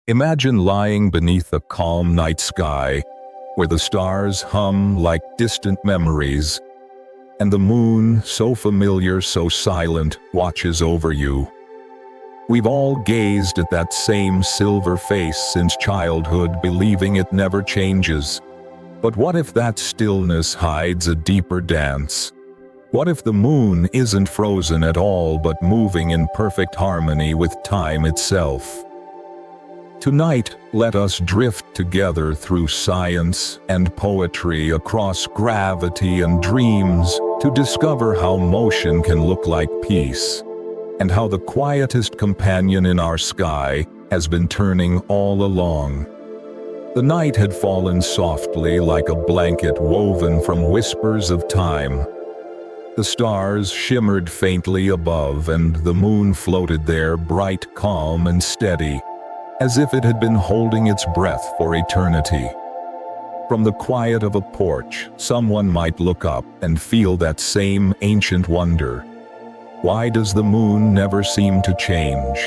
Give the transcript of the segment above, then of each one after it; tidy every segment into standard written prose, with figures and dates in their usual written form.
Imagine lying beneath a calm night sky, where the stars hum like distant memories, and the moon, so familiar, so silent, watches over you. We've all gazed at that same silver face since childhood, believing it never changes. But what if that stillness hides a deeper dance? What if the moon isn't frozen at all, but moving in perfect harmony with time itself? Tonight, let us drift together through science and poetry, across gravity and dreams, to discover how motion can look like peace, and how the quietest companion in our sky has been turning all along. The night had fallen softly like a blanket woven from whispers of time. The stars shimmered faintly above, and the moon floated there, bright, calm, and steady, as if it had been holding its breath for eternity. From the quiet of a porch, someone might look up and feel that same ancient wonder. Why does the moon never seem to change?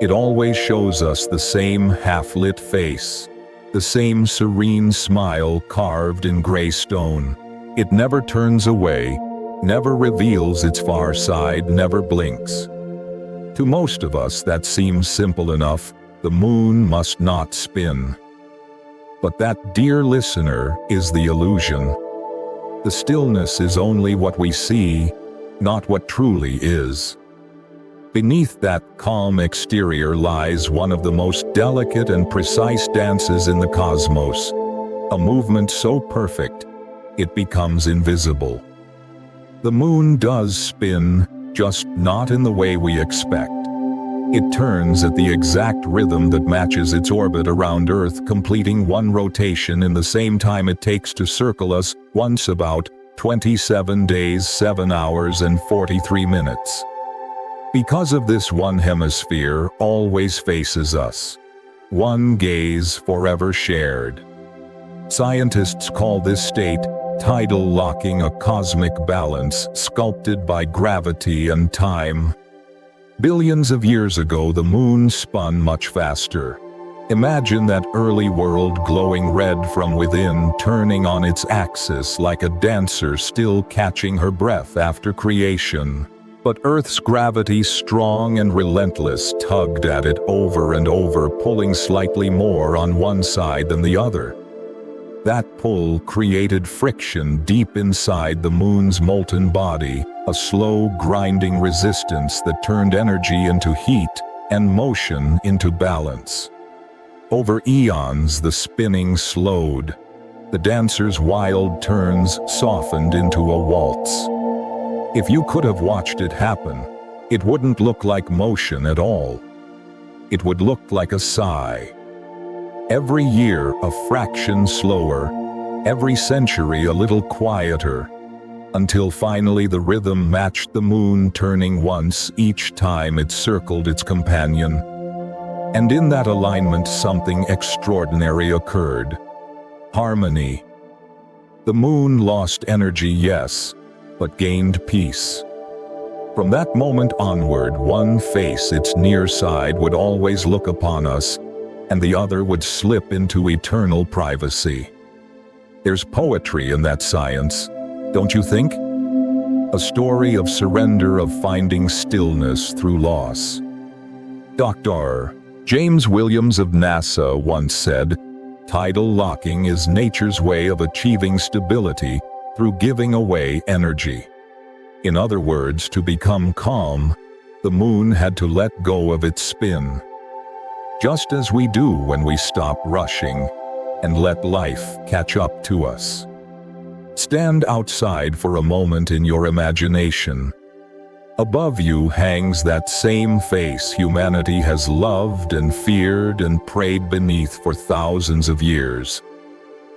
It always shows us the same half-lit face, the same serene smile carved in gray stone. It never turns away, never reveals its far side, never blinks. To most of us, that seems simple enough. The moon must not spin. But that, dear listener, is the illusion. The stillness is only what we see, not what truly is. Beneath that calm exterior lies one of the most delicate and precise dances in the cosmos, a movement so perfect, it becomes invisible. The moon does spin, just not in the way we expect. It turns at the exact rhythm that matches its orbit around Earth, completing one rotation in the same time it takes to circle us once, about 27 days, 7 hours, and 43 minutes. Because of this, one hemisphere always faces us, one gaze forever shared. Scientists call this state tidal locking, a cosmic balance sculpted by gravity and time. Billions of years ago, the moon spun much faster. Imagine that early world glowing red from within, turning on its axis like a dancer still catching her breath after creation. But Earth's gravity, strong and relentless, tugged at it over and over, pulling slightly more on one side than the other. That pull created friction deep inside the moon's molten body, a slow, grinding resistance that turned energy into heat and motion into balance. Over eons, the spinning slowed. The dancer's wild turns softened into a waltz. If you could have watched it happen, it wouldn't look like motion at all. It would look like a sigh. Every year a fraction slower, every century a little quieter, until finally the rhythm matched the moon turning once each time it circled its companion. And in that alignment something extraordinary occurred. Harmony. The moon lost energy, yes, but gained peace. From that moment onward, one face, its near side, would always look upon us, and the other would slip into eternal privacy. There's poetry in that science, don't you think? A story of surrender, of finding stillness through loss. Dr. James Williams of NASA once said, "Tidal locking is nature's way of achieving stability through giving away energy." In other words, to become calm, the moon had to let go of its spin. Just as we do when we stop rushing and let life catch up to us. Stand outside for a moment in your imagination. Above you hangs that same face humanity has loved and feared and prayed beneath for thousands of years.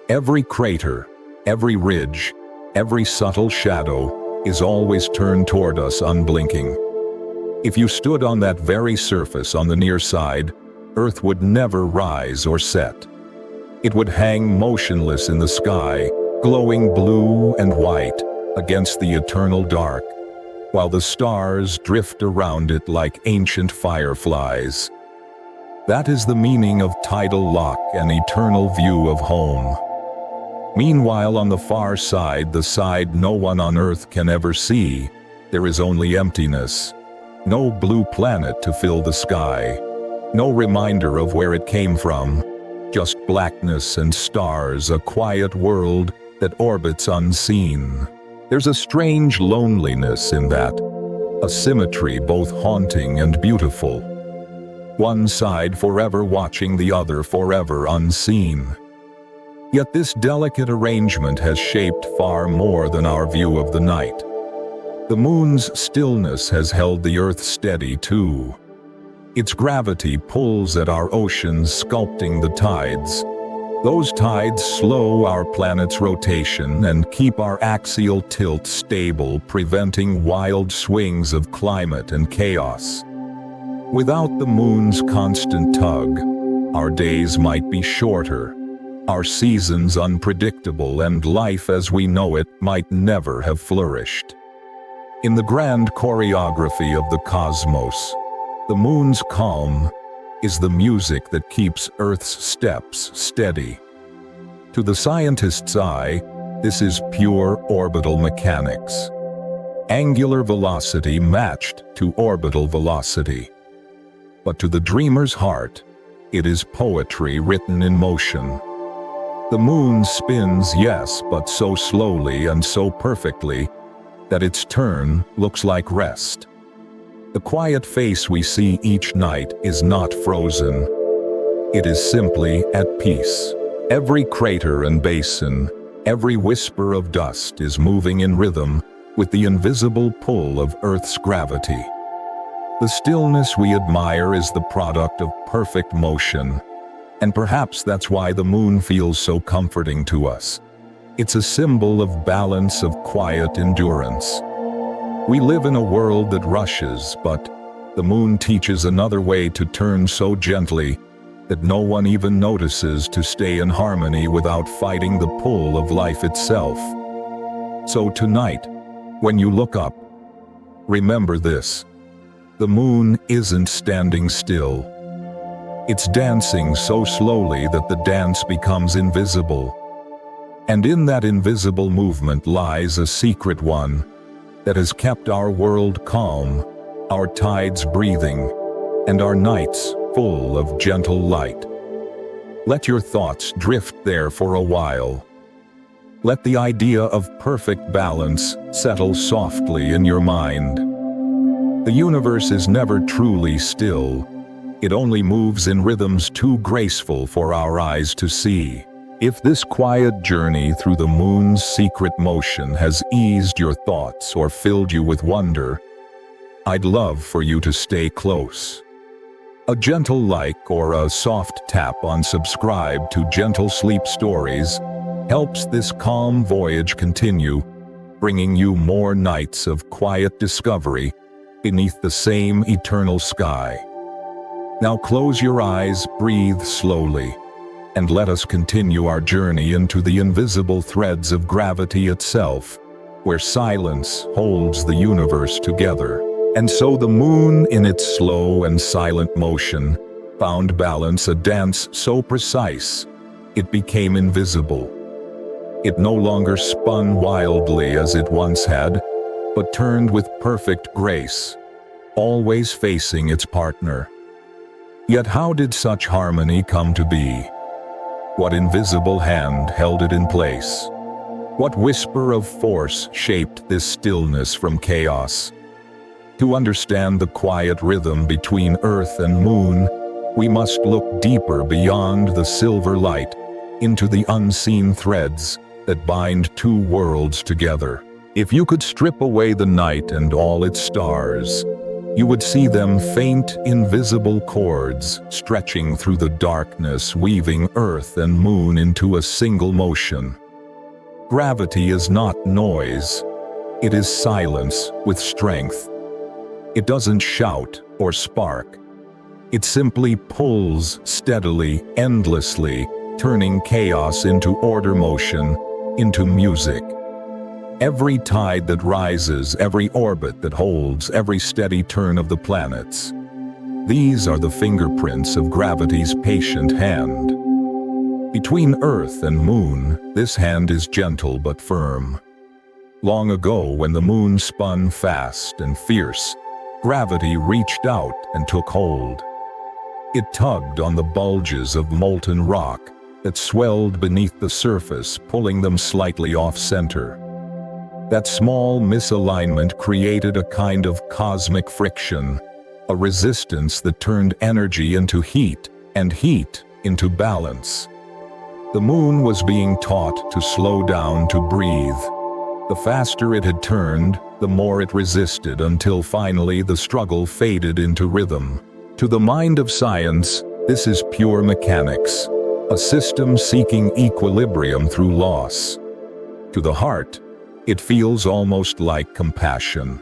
Every crater, every ridge, every subtle shadow is always turned toward us unblinking. If you stood on that very surface on the near side, Earth would never rise or set. It would hang motionless in the sky, glowing blue and white against the eternal dark, while the stars drift around it like ancient fireflies. That is the meaning of tidal lock, an eternal view of home. Meanwhile, on the far side, the side no one on Earth can ever see, there is only emptiness. No blue planet to fill the sky. No reminder of where it came from. Just blackness and stars, a quiet world that orbits unseen. There's a strange loneliness in that, a symmetry both haunting and beautiful. One side forever watching, the other forever unseen. Yet this delicate arrangement has shaped far more than our view of the night. The moon's stillness has held the earth steady too. Its gravity pulls at our oceans, sculpting the tides. Those tides slow our planet's rotation and keep our axial tilt stable, preventing wild swings of climate and chaos. Without the moon's constant tug, our days might be shorter, our seasons unpredictable, and life as we know it might never have flourished. In the grand choreography of the cosmos, the moon's calm is the music that keeps Earth's steps steady. To the scientist's eye, this is pure orbital mechanics. Angular velocity matched to orbital velocity. But to the dreamer's heart, it is poetry written in motion. The moon spins, yes, but so slowly and so perfectly that its turn looks like rest. The quiet face we see each night is not frozen. It is simply at peace. Every crater and basin, every whisper of dust is moving in rhythm with the invisible pull of Earth's gravity. The stillness we admire is the product of perfect motion, and perhaps that's why the moon feels so comforting to us. It's a symbol of balance, of quiet endurance. We live in a world that rushes, but the moon teaches another way to turn so gently that no one even notices, to stay in harmony without fighting the pull of life itself. So tonight, when you look up, remember this: the moon isn't standing still. It's dancing so slowly that the dance becomes invisible. And in that invisible movement lies a secret one that has kept our world calm, our tides breathing, and our nights full of gentle light. Let your thoughts drift there for a while. Let the idea of perfect balance settle softly in your mind. The universe is never truly still. It only moves in rhythms too graceful for our eyes to see. If this quiet journey through the moon's secret motion has eased your thoughts or filled you with wonder, I'd love for you to stay close. A gentle like or a soft tap on subscribe to Gentle Sleep Stories helps this calm voyage continue, bringing you more nights of quiet discovery beneath the same eternal sky. Now close your eyes, breathe slowly, and let us continue our journey into the invisible threads of gravity itself, where silence holds the universe together. And so the moon, in its slow and silent motion, found balance, a dance so precise, it became invisible. It no longer spun wildly as it once had, but turned with perfect grace, always facing its partner. Yet how did such harmony come to be? What invisible hand held it in place? What whisper of force shaped this stillness from chaos? To understand the quiet rhythm between Earth and Moon, we must look deeper beyond the silver light into the unseen threads that bind two worlds together. If you could strip away the night and all its stars, you would see them faint, invisible cords stretching through the darkness, weaving Earth and Moon into a single motion. Gravity is not noise. It is silence with strength. It doesn't shout or spark. It simply pulls steadily, endlessly, turning chaos into order, motion into music. Every tide that rises, every orbit that holds, every steady turn of the planets. These are the fingerprints of gravity's patient hand. Between Earth and Moon, this hand is gentle but firm. Long ago, when the Moon spun fast and fierce, gravity reached out and took hold. It tugged on the bulges of molten rock that swelled beneath the surface, pulling them slightly off-center. That small misalignment created a kind of cosmic friction, a resistance that turned energy into heat and heat into balance. The Moon was being taught to slow down, to breathe. The faster it had turned, the more it resisted, until finally the struggle faded into rhythm. To the mind of science, this is pure mechanics, a system seeking equilibrium through loss. To the heart, it feels almost like compassion.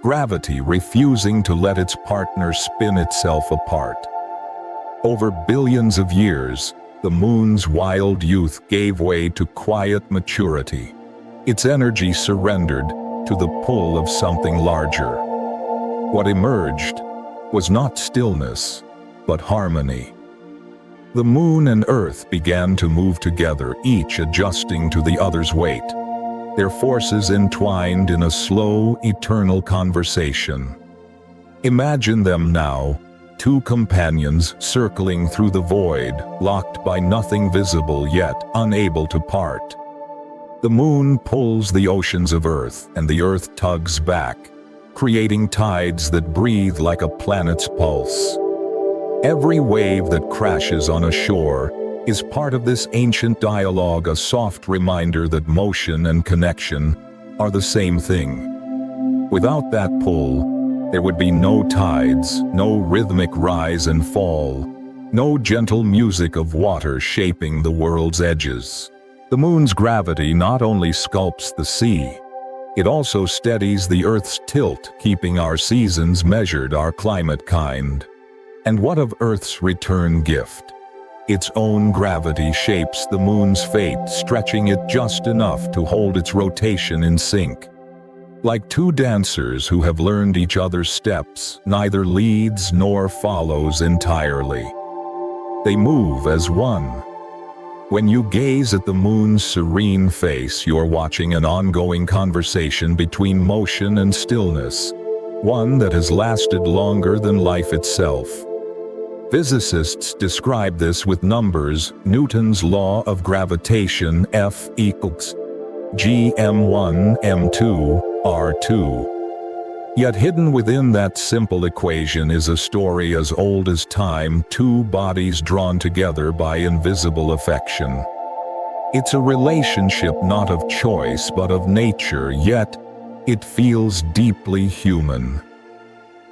Gravity refusing to let its partner spin itself apart. Over billions of years, the Moon's wild youth gave way to quiet maturity. Its energy surrendered to the pull of something larger. What emerged was not stillness, but harmony. The Moon and Earth began to move together, each adjusting to the other's weight. Their forces entwined in a slow, eternal conversation. Imagine them now, two companions circling through the void, locked by nothing visible yet unable to part. The Moon pulls the oceans of Earth, and the Earth tugs back, creating tides that breathe like a planet's pulse. Every wave that crashes on a shore is part of this ancient dialogue, a soft reminder that motion and connection are the same thing. Without that pull, there would be no tides, no rhythmic rise and fall, no gentle music of water shaping the world's edges. The Moon's gravity not only sculpts the sea, it also steadies the Earth's tilt, keeping our seasons measured, our climate kind. And what of Earth's return gift? Its own gravity shapes the Moon's fate, stretching it just enough to hold its rotation in sync. Like two dancers who have learned each other's steps, neither leads nor follows entirely. They move as one. When you gaze at the Moon's serene face, you're watching an ongoing conversation between motion and stillness, one that has lasted longer than life itself. Physicists describe this with numbers: Newton's law of gravitation, F equals gm1 m2 r2. Yet hidden within that simple equation is a story as old as time, two bodies drawn together by invisible affection. It's a relationship not of choice but of nature, yet it feels deeply human.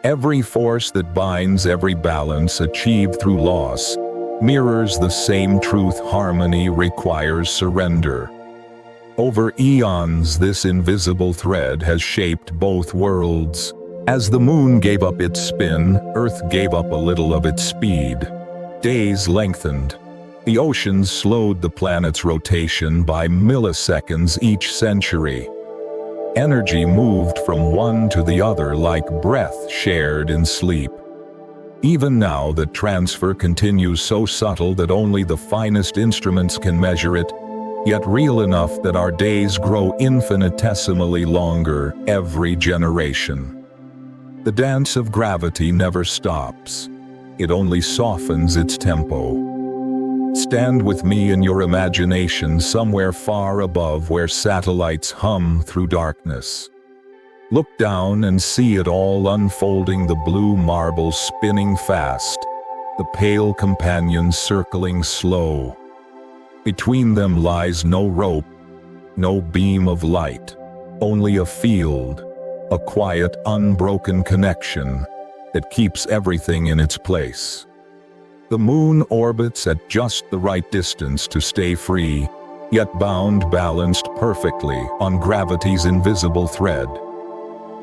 Every force that binds, every balance achieved through loss, mirrors the same truth: harmony requires surrender. Over eons, this invisible thread has shaped both worlds. As the Moon gave up its spin, Earth gave up a little of its speed. Days lengthened. The oceans slowed the planet's rotation by milliseconds each century. Energy moved from one to the other like breath shared in sleep. Even now, the transfer continues, so subtle that only the finest instruments can measure it, yet real enough that our days grow infinitesimally longer every generation. The dance of gravity never stops. It only softens its tempo. Stand with me in your imagination somewhere far above where satellites hum through darkness. Look down and see it all unfolding, the blue marble spinning fast, the pale companions circling slow. Between them lies no rope, no beam of light, only a field, a quiet, unbroken connection that keeps everything in its place. The Moon orbits at just the right distance to stay free, yet bound, balanced perfectly on gravity's invisible thread.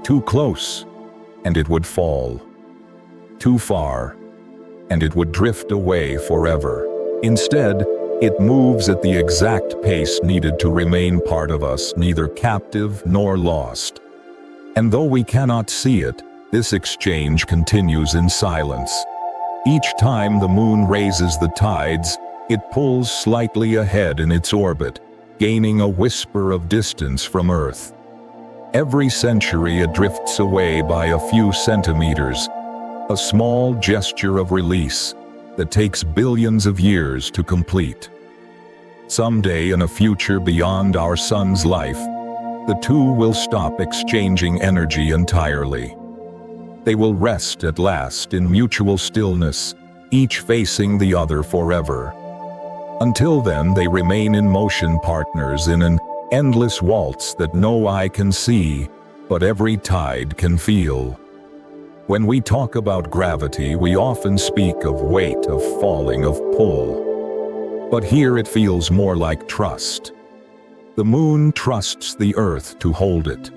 Too close, and it would fall. Too far, and it would drift away forever. Instead, it moves at the exact pace needed to remain part of us, neither captive nor lost. And though we cannot see it, This exchange continues in silence. Each time the moon raises the tides, it pulls slightly ahead in its orbit, gaining a whisper of distance from Earth. Every century it drifts away by a few centimeters, a small gesture of release that takes billions of years to complete. Someday in a future beyond our sun's life, the two will stop exchanging energy entirely. They will rest at last in mutual stillness, each facing the other forever. Until then, they remain in motion, partners in an endless waltz that no eye can see, but every tide can feel. When we talk about gravity, we often speak of weight, of falling, of pull. But here it feels more like trust. The moon trusts the Earth to hold it.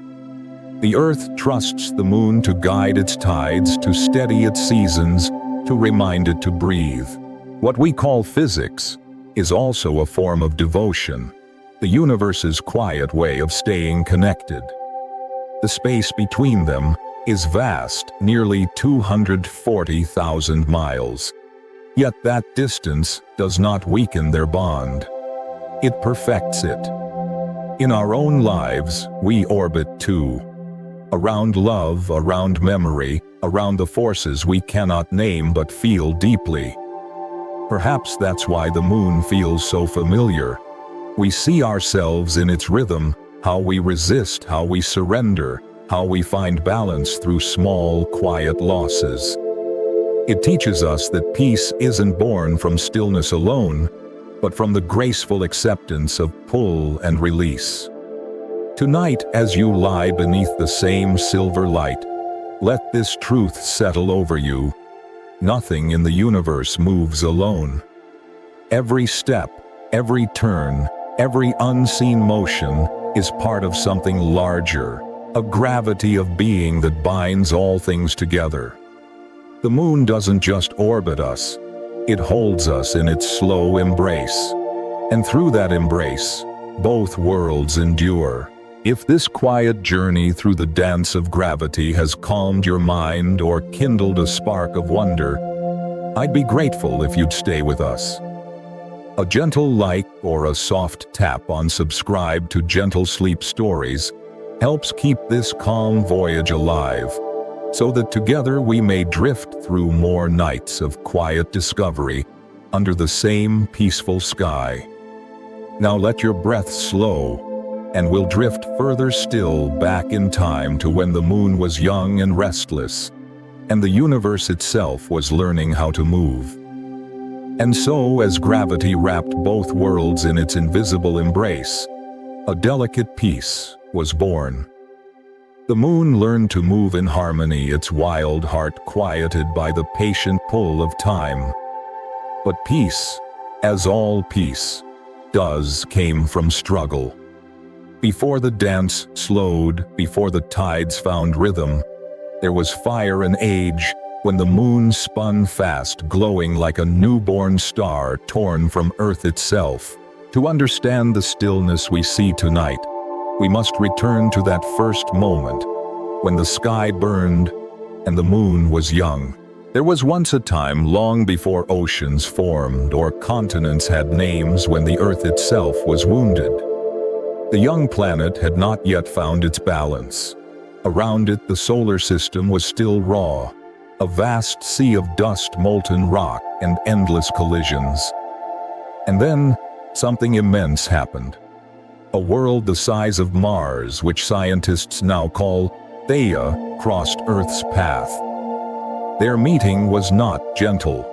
The Earth trusts the moon to guide its tides, to steady its seasons, to remind it to breathe. What we call physics is also a form of devotion, the universe's quiet way of staying connected. The space between them is vast, nearly 240,000 miles. Yet that distance does not weaken their bond. It perfects it. In our own lives, we orbit too. Around love, around memory, around the forces we cannot name but feel deeply. Perhaps that's why the moon feels so familiar. We see ourselves in its rhythm, how we resist, how we surrender, how we find balance through small, quiet losses. It teaches us that peace isn't born from stillness alone, but from the graceful acceptance of pull and release. Tonight, as you lie beneath the same silver light, let this truth settle over you. Nothing in the universe moves alone. Every step, every turn, every unseen motion is part of something larger, a gravity of being that binds all things together. The moon doesn't just orbit us, it holds us in its slow embrace. And through that embrace, both worlds endure. If this quiet journey through the dance of gravity has calmed your mind or kindled a spark of wonder, I'd be grateful if you'd stay with us. A gentle like or a soft tap on subscribe to Gentle Sleep Stories helps keep this calm voyage alive, so that together we may drift through more nights of quiet discovery under the same peaceful sky. Now let your breath slow, and we'll drift further still back in time to when the moon was young and restless, and the universe itself was learning how to move. And so, as gravity wrapped both worlds in its invisible embrace, a delicate peace was born. The moon learned to move in harmony, its wild heart quieted by the patient pull of time. But peace, as all peace does, came from struggle. Before the dance slowed, before the tides found rhythm, there was fire and age when the moon spun fast, glowing like a newborn star torn from Earth itself. To understand the stillness we see tonight, we must return to that first moment, when the sky burned and the moon was young. There was once a time long before oceans formed or continents had names, when the Earth itself was wounded. The young planet had not yet found its balance. Around it, the solar system was still raw, a vast sea of dust, molten rock, and endless collisions. And then, something immense happened. A world the size of Mars, which scientists now call Theia, crossed Earth's path. Their meeting was not gentle.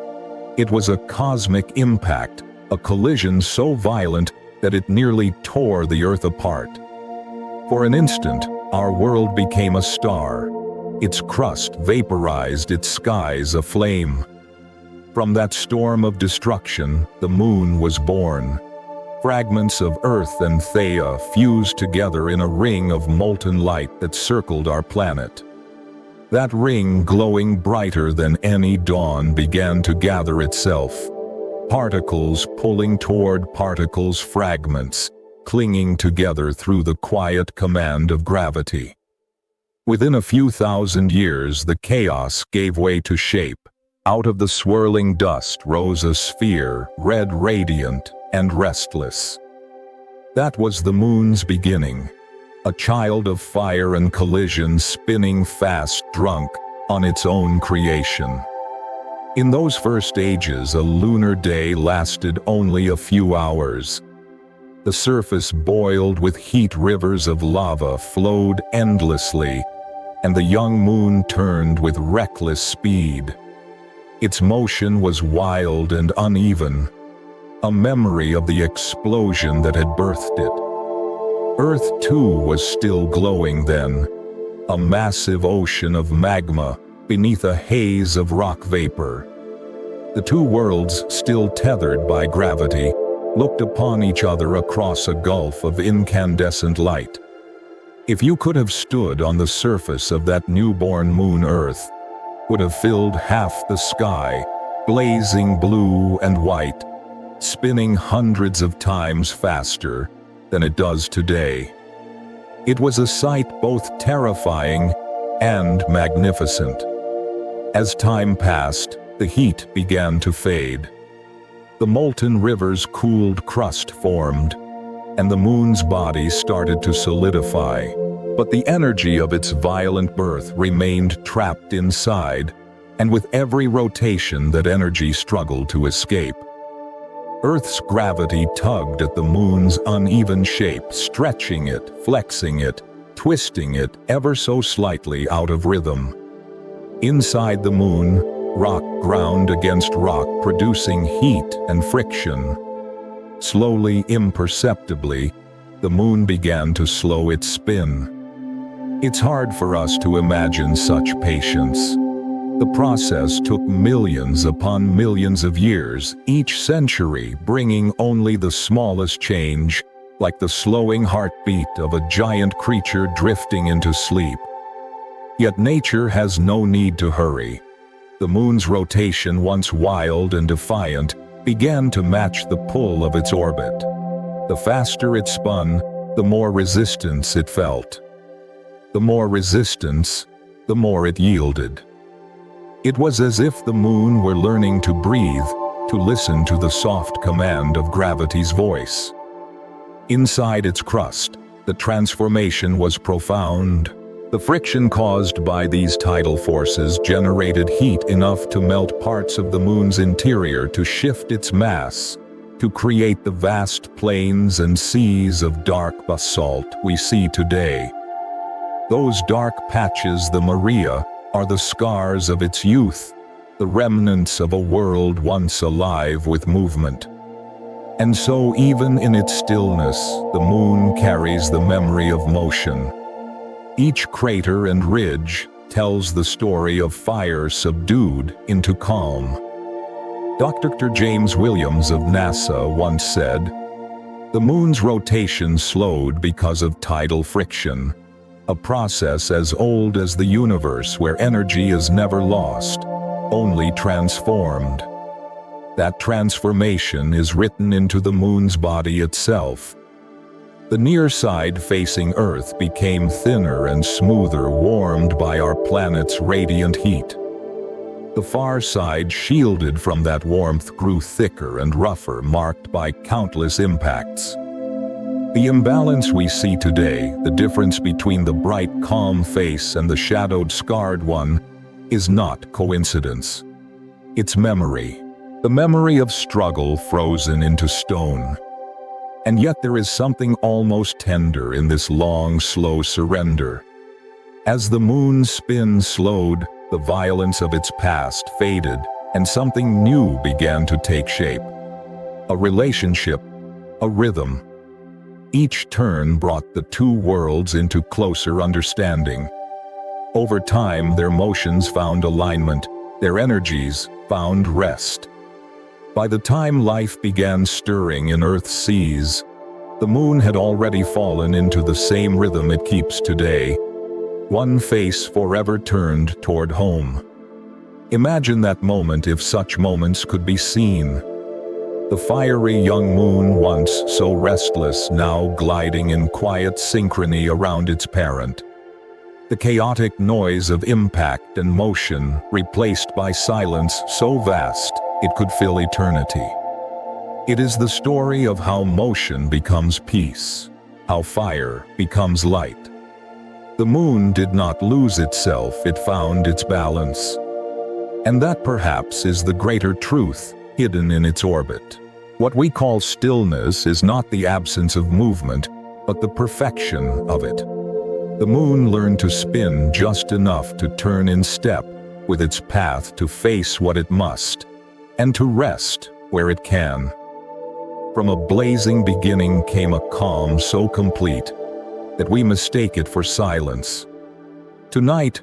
It was a cosmic impact, a collision so violent that it nearly tore the Earth apart. For an instant, our world became a star. Its crust vaporized, its skies aflame. From that storm of destruction, the moon was born. Fragments of Earth and Theia fused together in a ring of molten light that circled our planet. That ring, glowing brighter than any dawn, began to gather itself. Particles pulling toward particles, fragments clinging together through the quiet command of gravity. Within a few thousand years, the chaos gave way to shape. Out of the swirling dust rose a sphere, red radiant and restless. That was the moon's beginning, a child of fire and collision, spinning fast, drunk on its own creation. In those first ages, a lunar day lasted only a few hours. The surface boiled with heat, rivers of lava flowed endlessly, and the young moon turned with reckless speed. Its motion was wild and uneven, a memory of the explosion that had birthed it. Earth, too, was still glowing then, a massive ocean of magma beneath a haze of rock vapor. The two worlds, still tethered by gravity, looked upon each other across a gulf of incandescent light. If you could have stood on the surface of that newborn moon, Earth would have filled half the sky, blazing blue and white, spinning hundreds of times faster than it does today. It was a sight both terrifying and magnificent. As time passed, the heat began to fade. The molten river's cooled crust formed, and the moon's body started to solidify. But the energy of its violent birth remained trapped inside, and with every rotation that energy struggled to escape. Earth's gravity tugged at the moon's uneven shape, stretching it, flexing it, twisting it ever so slightly out of rhythm. Inside the moon, rock ground against rock, producing heat and friction. Slowly, imperceptibly, the moon began to slow its spin. It's hard for us to imagine such patience. The process took millions upon millions of years, each century bringing only the smallest change, like the slowing heartbeat of a giant creature drifting into sleep. Yet nature has no need to hurry. The moon's rotation, once wild and defiant, began to match the pull of its orbit. The faster it spun, the more resistance it felt. The more resistance, the more it yielded. It was as if the moon were learning to breathe, to listen to the soft command of gravity's voice. Inside its crust, the transformation was profound. The friction caused by these tidal forces generated heat enough to melt parts of the moon's interior, to shift its mass, to create the vast plains and seas of dark basalt we see today. Those dark patches, the Maria, are the scars of its youth, the remnants of a world once alive with movement. And so, even in its stillness, the moon carries the memory of motion. Each crater and ridge tells the story of fire subdued into calm. Dr. James Williams of NASA once said, "The moon's rotation slowed because of tidal friction, a process as old as the universe, where energy is never lost, only transformed. That transformation is written into the moon's body itself. The near side facing Earth became thinner and smoother, warmed by our planet's radiant heat. The far side, shielded from that warmth, grew thicker and rougher, marked by countless impacts. The imbalance we see today, the difference between the bright, calm face and the shadowed, scarred one, is not coincidence. It's memory, the memory of struggle frozen into stone. And yet there is something almost tender in this long, slow surrender. As the moon's spin slowed, the violence of its past faded, and something new began to take shape. A relationship, a rhythm. Each turn brought the two worlds into closer understanding. Over time, their motions found alignment, their energies found rest. By the time life began stirring in Earth's seas, the moon had already fallen into the same rhythm it keeps today, one face forever turned toward home. Imagine that moment, if such moments could be seen. The fiery young moon, once so restless, now gliding in quiet synchrony around its parent. the chaotic noise of impact and motion replaced by silence so vast it could fill eternity. It is the story of how motion becomes peace, how fire becomes light. The moon did not lose itself, it found its balance. And that perhaps is the greater truth hidden in its orbit. What we call stillness is not the absence of movement, but the perfection of it. The moon learned to spin just enough to turn in step with its path, to face what it must, and to rest where it can. From a blazing beginning came a calm so complete that we mistake it for silence. Tonight,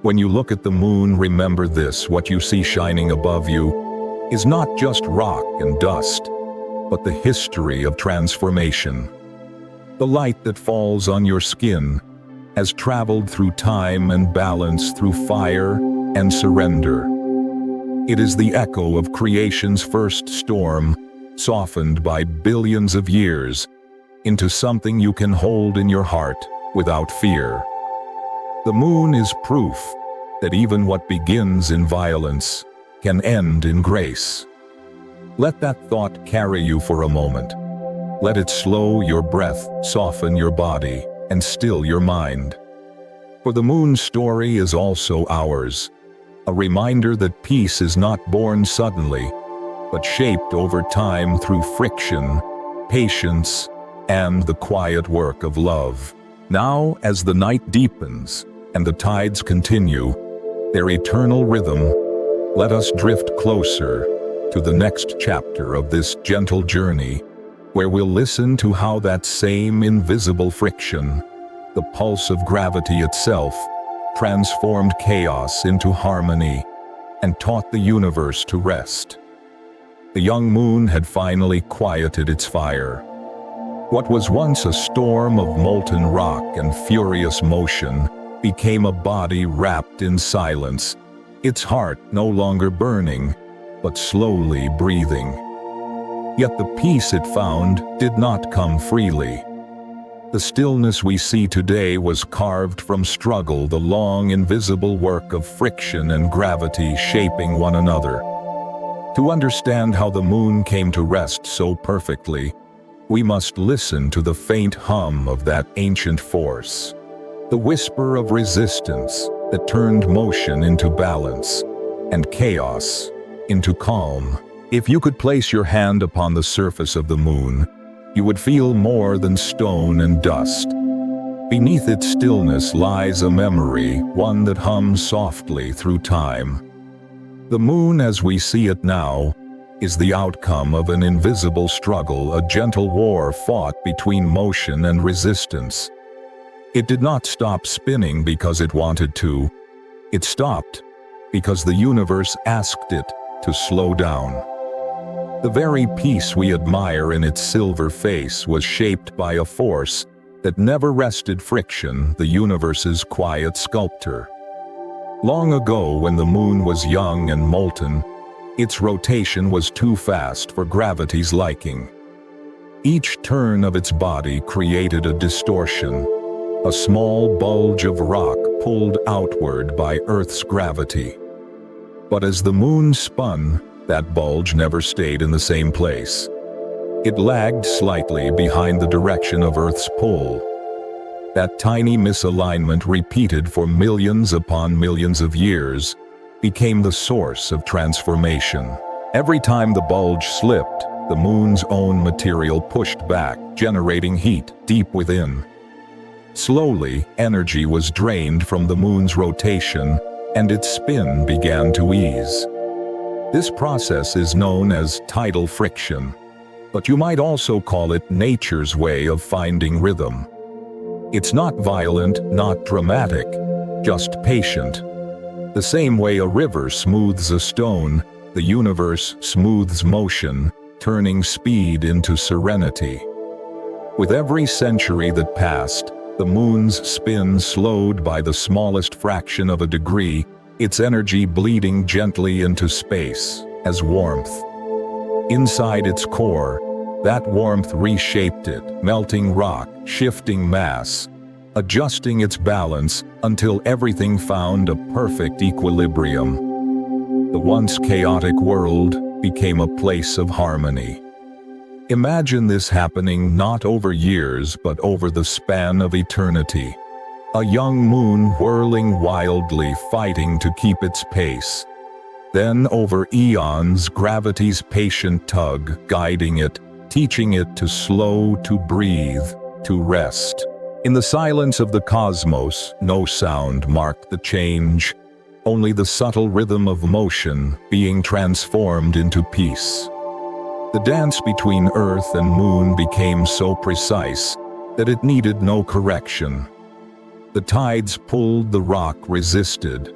when you look at the moon, remember this: what you see shining above you is not just rock and dust, but the history of transformation. The light that falls on your skin has traveled through time and balance, through fire and surrender. It is the echo of creation's first storm, softened by billions of years into something you can hold in your heart without fear. The moon is proof that even what begins in violence can end in grace. Let that thought carry you for a moment. Let it slow your breath, soften your body, and still your mind. For the moon's story is also ours, a reminder that peace is not born suddenly, but shaped over time through friction, patience, and the quiet work of love. Now, as the night deepens and the tides continue their eternal rhythm, let us drift closer to the next chapter of this gentle journey, where we'll listen to how that same invisible friction, the pulse of gravity itself, transformed chaos into harmony and taught the universe to rest. The young moon had finally quieted its fire. What was once a storm of molten rock and furious motion became a body wrapped in silence, its heart no longer burning, but slowly breathing. Yet the peace it found did not come freely. The stillness we see today was carved from struggle, the long invisible work of friction and gravity shaping one another. To understand how the moon came to rest so perfectly, we must listen to the faint hum of that ancient force, the whisper of resistance that turned motion into balance and chaos into calm. If you could place your hand upon the surface of the moon, you would feel more than stone and dust. Beneath its stillness lies a memory, one that hums softly through time. The moon as we see it now is the outcome of an invisible struggle, a gentle war fought between motion and resistance. It did not stop spinning because it wanted to. It stopped because the universe asked it to slow down. The very peace we admire in its silver face was shaped by a force that never rested: friction, the universe's quiet sculptor. Long ago, when the moon was young and molten, its rotation was too fast for gravity's liking. Each turn of its body created a distortion, a small bulge of rock pulled outward by Earth's gravity. But as the moon spun, that bulge never stayed in the same place. It lagged slightly behind the direction of Earth's pull. That tiny misalignment, repeated for millions upon millions of years, became the source of transformation. Every time the bulge slipped, the moon's own material pushed back, generating heat deep within. Slowly, energy was drained from the moon's rotation, and its spin began to ease. This process is known as tidal friction, but you might also call it nature's way of finding rhythm. It's not violent, not dramatic, just patient. The same way a river smooths a stone, the universe smooths motion, turning speed into serenity. With every century that passed, the moon's spin slowed by the smallest fraction of a degree, its energy bleeding gently into space as warmth. Inside its core, that warmth reshaped it, melting rock, shifting mass, adjusting its balance until everything found a perfect equilibrium. The once chaotic world became a place of harmony. Imagine this happening not over years but over the span of eternity. A young moon whirling wildly, fighting to keep its pace. Then over eons, gravity's patient tug, guiding it, teaching it to slow, to breathe, to rest. In the silence of the cosmos, no sound marked the change, only the subtle rhythm of motion being transformed into peace. The dance between Earth and Moon became so precise that it needed no correction. The tides pulled, the rock resisted,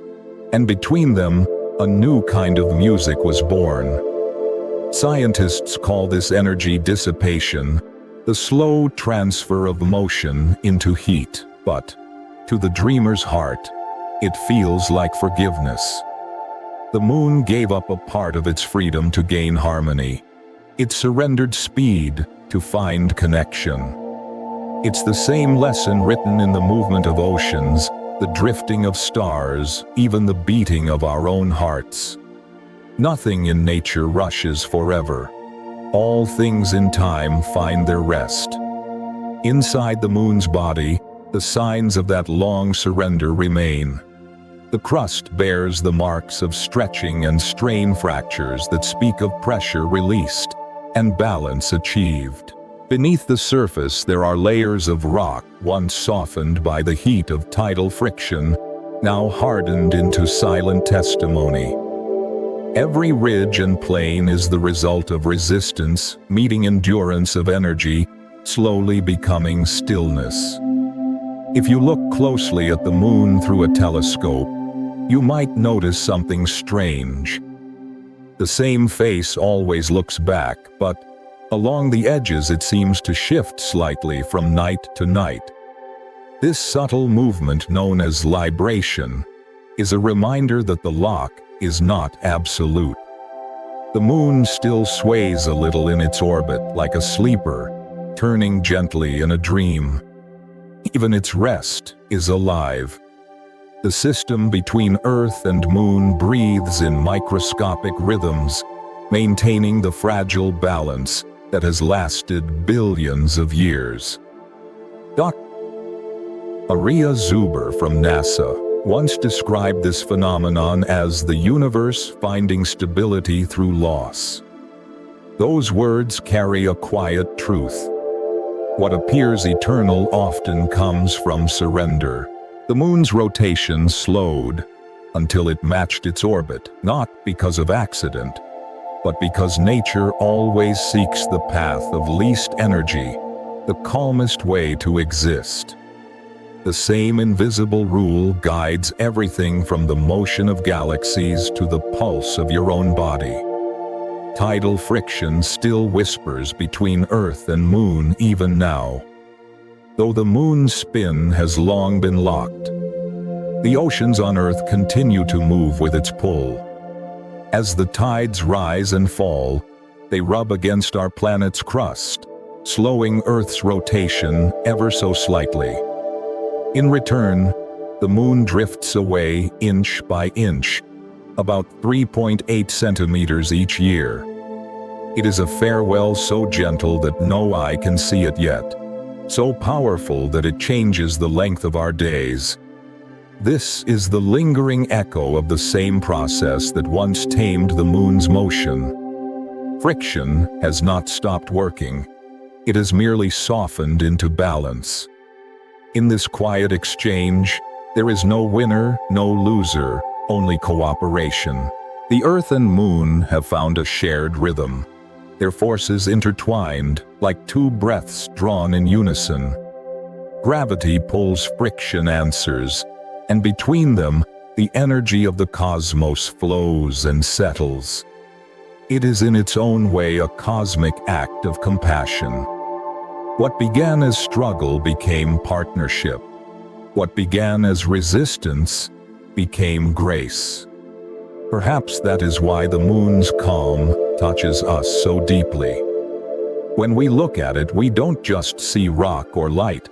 and between them, a new kind of music was born. Scientists call this energy dissipation, the slow transfer of motion into heat, but to the dreamer's heart, it feels like forgiveness. The moon gave up a part of its freedom to gain harmony. It surrendered speed to find connection. It's the same lesson written in the movement of oceans, the drifting of stars, even the beating of our own hearts. Nothing in nature rushes forever. All things in time find their rest. Inside the moon's body, the signs of that long surrender remain. The crust bears the marks of stretching and strain fractures that speak of pressure released and balance achieved. Beneath the surface there are layers of rock once softened by the heat of tidal friction, now hardened into silent testimony. Every ridge and plain is the result of resistance, meeting endurance of energy, slowly becoming stillness. If you look closely at the moon through a telescope, you might notice something strange. The same face always looks back, but along the edges it seems to shift slightly from night to night. This subtle movement, known as libration, is a reminder that the lock is not absolute. The moon still sways a little in its orbit like a sleeper, turning gently in a dream. Even its rest is alive. The system between Earth and Moon breathes in microscopic rhythms, maintaining the fragile balance that has lasted billions of years. Dr. Maria Zuber from NASA once described this phenomenon as the universe finding stability through loss. Those words carry a quiet truth. What appears eternal often comes from surrender. The moon's rotation slowed until it matched its orbit, not because of accident, but because nature always seeks the path of least energy, the calmest way to exist. The same invisible rule guides everything from the motion of galaxies to the pulse of your own body. Tidal friction still whispers between Earth and Moon even now. Though the moon's spin has long been locked, the oceans on Earth continue to move with its pull. As the tides rise and fall, they rub against our planet's crust, slowing Earth's rotation ever so slightly. In return, the moon drifts away inch by inch, about 3.8 centimeters each year. It is a farewell so gentle that no eye can see it yet, so powerful that it changes the length of our days. This is the lingering echo of the same process that once tamed the moon's motion. Friction has not stopped working. It has merely softened into balance. In this quiet exchange, there is no winner, no loser, only cooperation. The Earth and Moon have found a shared rhythm, their forces intertwined like two breaths drawn in unison. Gravity pulls, friction answers, and between them, the energy of the cosmos flows and settles. It is in its own way a cosmic act of compassion. What began as struggle became partnership. What began as resistance became grace. Perhaps that is why the moon's calm touches us so deeply. When we look at it, we don't just see rock or light.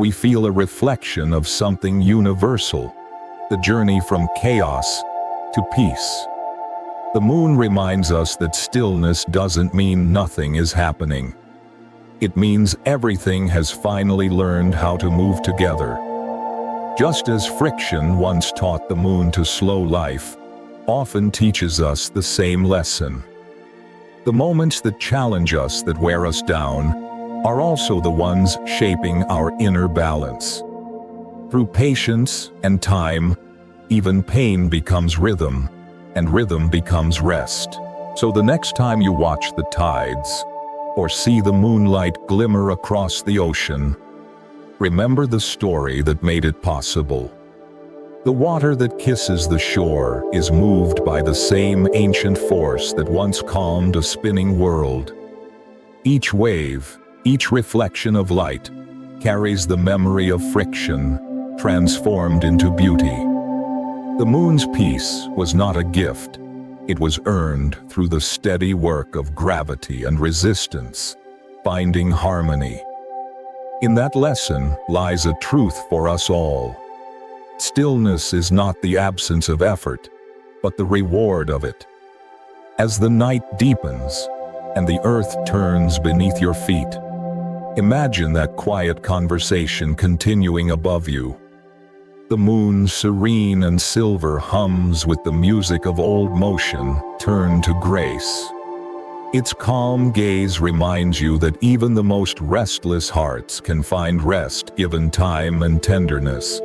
we feel a reflection of something universal, the journey from chaos to peace. The moon reminds us that stillness doesn't mean nothing is happening. It means everything has finally learned how to move together. Just as friction once taught the moon to slow life, often teaches us the same lesson. The moments that challenge us, that wear us down, are also the ones shaping our inner balance. Through patience and time, even pain becomes rhythm, and rhythm becomes rest. So the next time you watch the tides, or see the moonlight glimmer across the ocean, remember the story that made it possible. The water that kisses the shore is moved by the same ancient force that once calmed a spinning world. Each wave, each reflection of light, carries the memory of friction, transformed into beauty. The moon's peace was not a gift. It was earned through the steady work of gravity and resistance, finding harmony. In that lesson lies a truth for us all. Stillness is not the absence of effort, but the reward of it. As the night deepens and the earth turns beneath your feet, imagine that quiet conversation continuing above you. The moon, serene and silver, hums with the music of old motion turned to grace. Its calm gaze reminds you that even the most restless hearts can find rest given time and tenderness.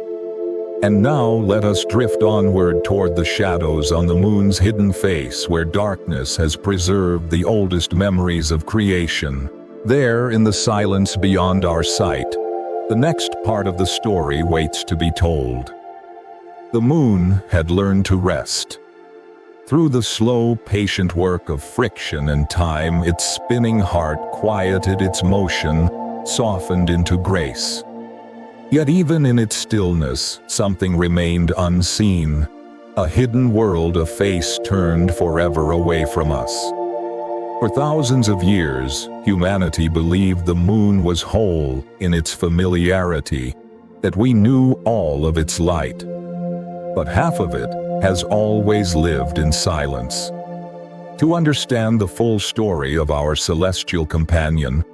And now let us drift onward toward the shadows on the moon's hidden face, where darkness has preserved the oldest memories of creation. There, in the silence beyond our sight, the next part of the story waits to be told. The moon had learned to rest. Through the slow, patient work of friction and time, its spinning heart quieted its motion, softened into grace. Yet even in its stillness, something remained unseen, a hidden world, a face turned forever away from us. For thousands of years, humanity believed the moon was whole in its familiarity, that we knew all of its light. But half of it has always lived in silence. To understand the full story of our celestial companion,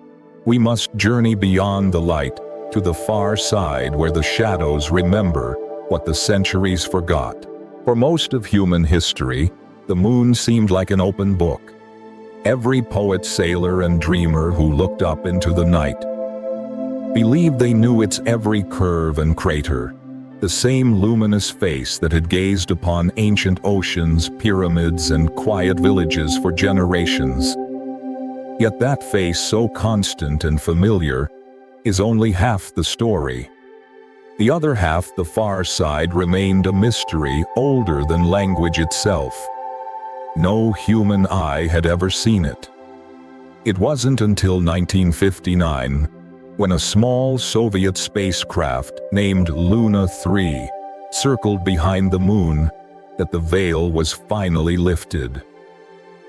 we must journey beyond the light to the far side, where the shadows remember what the centuries forgot. For most of human history, the moon seemed like an open book. Every poet, sailor, and dreamer who looked up into the night believed they knew its every curve and crater, the same luminous face that had gazed upon ancient oceans, pyramids, and quiet villages for generations. Yet that face, so constant and familiar, is only half the story. The other half, the far side, remained a mystery older than language itself. No human eye had ever seen it. It wasn't until 1959, when a small Soviet spacecraft named Luna 3 circled behind the moon, that the veil was finally lifted.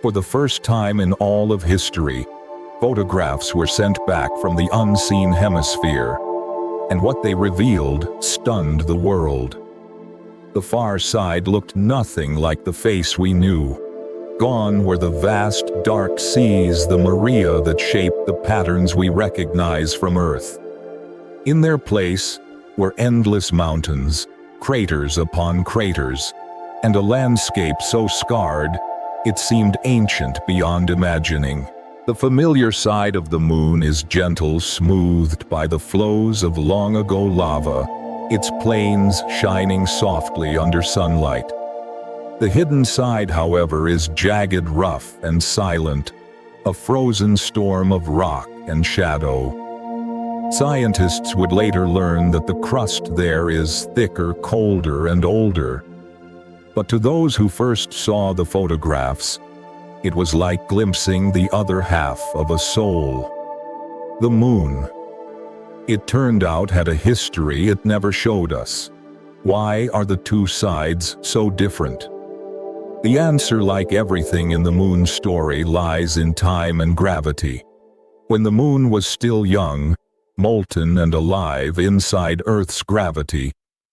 For the first time in all of history, photographs were sent back from the unseen hemisphere, and what they revealed stunned the world. The far side looked nothing like the face we knew. Gone were the vast, dark seas, the Maria that shaped the patterns we recognize from Earth. In their place were endless mountains, craters upon craters, and a landscape so scarred it seemed ancient beyond imagining. The familiar side of the moon is gentle, smoothed by the flows of long-ago lava, its plains shining softly under sunlight. The hidden side, however, is jagged, rough, and silent, a frozen storm of rock and shadow. Scientists would later learn that the crust there is thicker, colder, and older. But to those who first saw the photographs, it was like glimpsing the other half of a soul. The moon, it turned out, had a history it never showed us. Why are the two sides so different? The answer, like everything in the moon story, lies in time and gravity. When the moon was still young, molten and alive inside Earth's gravity,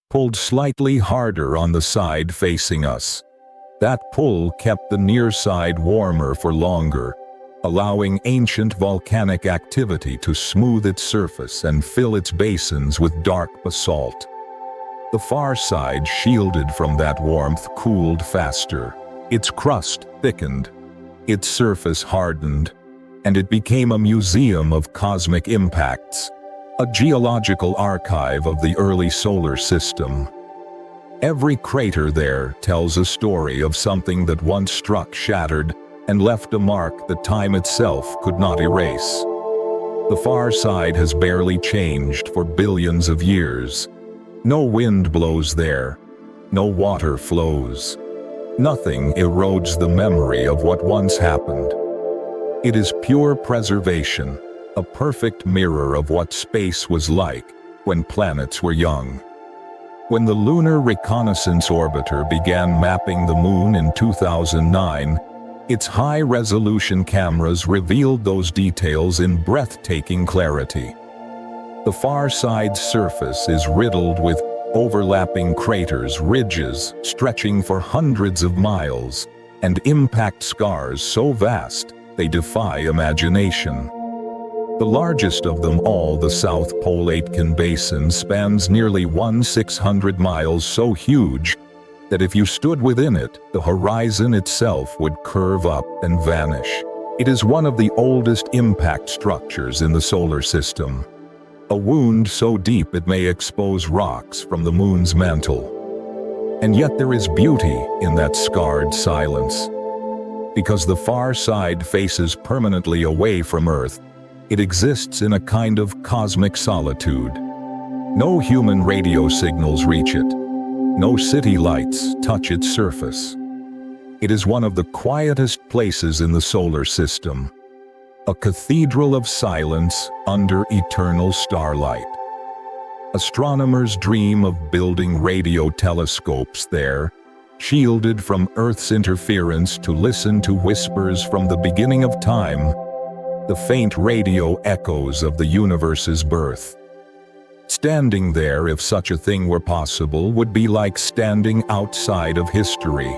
pulled slightly harder on the side facing us. That pull kept the near side warmer for longer, allowing ancient volcanic activity to smooth its surface and fill its basins with dark basalt. The far side, shielded from that warmth, cooled faster. Its crust thickened, its surface hardened, and it became a museum of cosmic impacts, a geological archive of the early solar system. Every crater there tells a story of something that once struck, shattered, and left a mark that time itself could not erase. The far side has barely changed for billions of years. No wind blows there, no water flows. Nothing erodes the memory of what once happened. It is pure preservation, a perfect mirror of what space was like when planets were young. When the Lunar Reconnaissance Orbiter began mapping the Moon in 2009, its high-resolution cameras revealed those details in breathtaking clarity. The far side's surface is riddled with overlapping craters, ridges stretching for hundreds of miles, and impact scars so vast they defy imagination. The largest of them all, the South Pole Aitken Basin, spans nearly 1,600 miles, so huge that if you stood within it, the horizon itself would curve up and vanish. It is one of the oldest impact structures in the solar system. A wound so deep it may expose rocks from the Moon's mantle. And yet there is beauty in that scarred silence. Because the far side faces permanently away from Earth, it exists in a kind of cosmic solitude. No human radio signals reach it. No city lights touch its surface. It is one of the quietest places in the solar system. A cathedral of silence under eternal starlight. Astronomers dream of building radio telescopes there, shielded from Earth's interference, to listen to whispers from the beginning of time, the faint radio echoes of the universe's birth. Standing there, if such a thing were possible, would be like standing outside of history.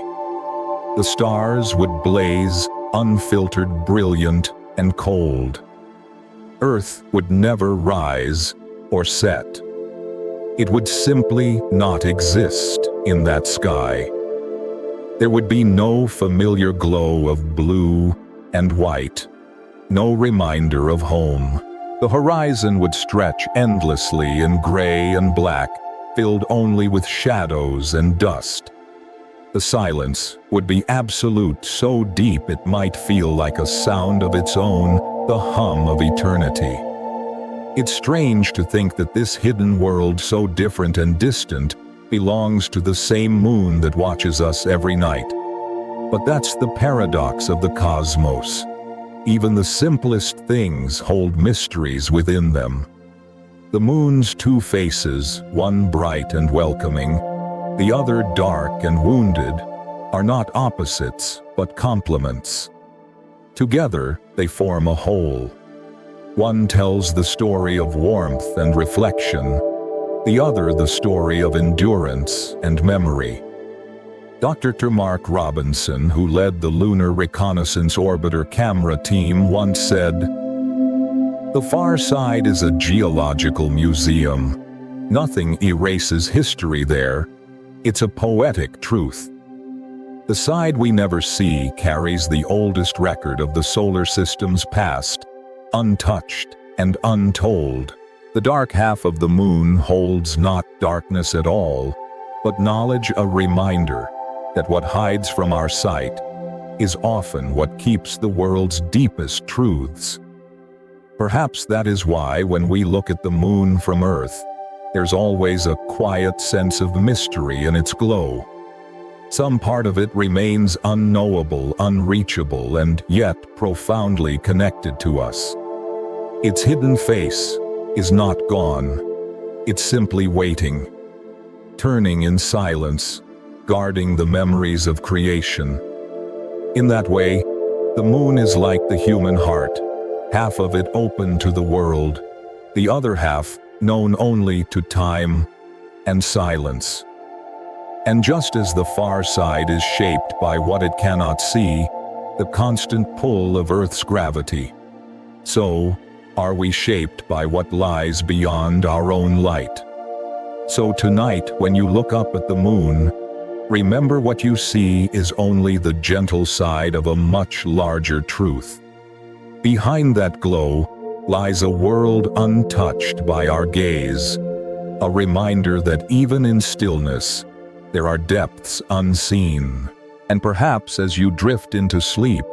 The stars would blaze, unfiltered, brilliant, and cold. Earth would never rise or set. It would simply not exist in that sky. There would be no familiar glow of blue and white, no reminder of home. The horizon would stretch endlessly in gray and black, filled only with shadows and dust. The silence would be absolute, so deep it might feel like a sound of its own, the hum of eternity. It's strange to think that this hidden world, so different and distant, belongs to the same moon that watches us every night. But that's the paradox of the cosmos. Even the simplest things hold mysteries within them. The moon's two faces, one bright and welcoming, the other dark and wounded, are not opposites, but complements. Together, they form a whole. One tells the story of warmth and reflection, the other the story of endurance and memory. Dr. Mark Robinson, who led the Lunar Reconnaissance Orbiter camera team, once said, "The far side is a geological museum. Nothing erases history there. It's a poetic truth." The side we never see carries the oldest record of the solar system's past, untouched and untold. The dark half of the moon holds not darkness at all, but knowledge, a reminder that what hides from our sight is often what keeps the world's deepest truths. Perhaps that is why when we look at the moon from Earth, there's always a quiet sense of mystery in its glow. Some part of it remains unknowable, unreachable, and yet profoundly connected to us. Its hidden face is not gone. It's simply waiting, turning in silence, guarding the memories of creation. In that way, the moon is like the human heart, half of it open to the world, the other half known only to time and silence. And just as the far side is shaped by what it cannot see, the constant pull of Earth's gravity, so are we shaped by what lies beyond our own light. So tonight, when you look up at the moon, remember what you see is only the gentle side of a much larger truth. Behind that glow lies a world untouched by our gaze, a reminder that even in stillness, there are depths unseen. And perhaps as you drift into sleep,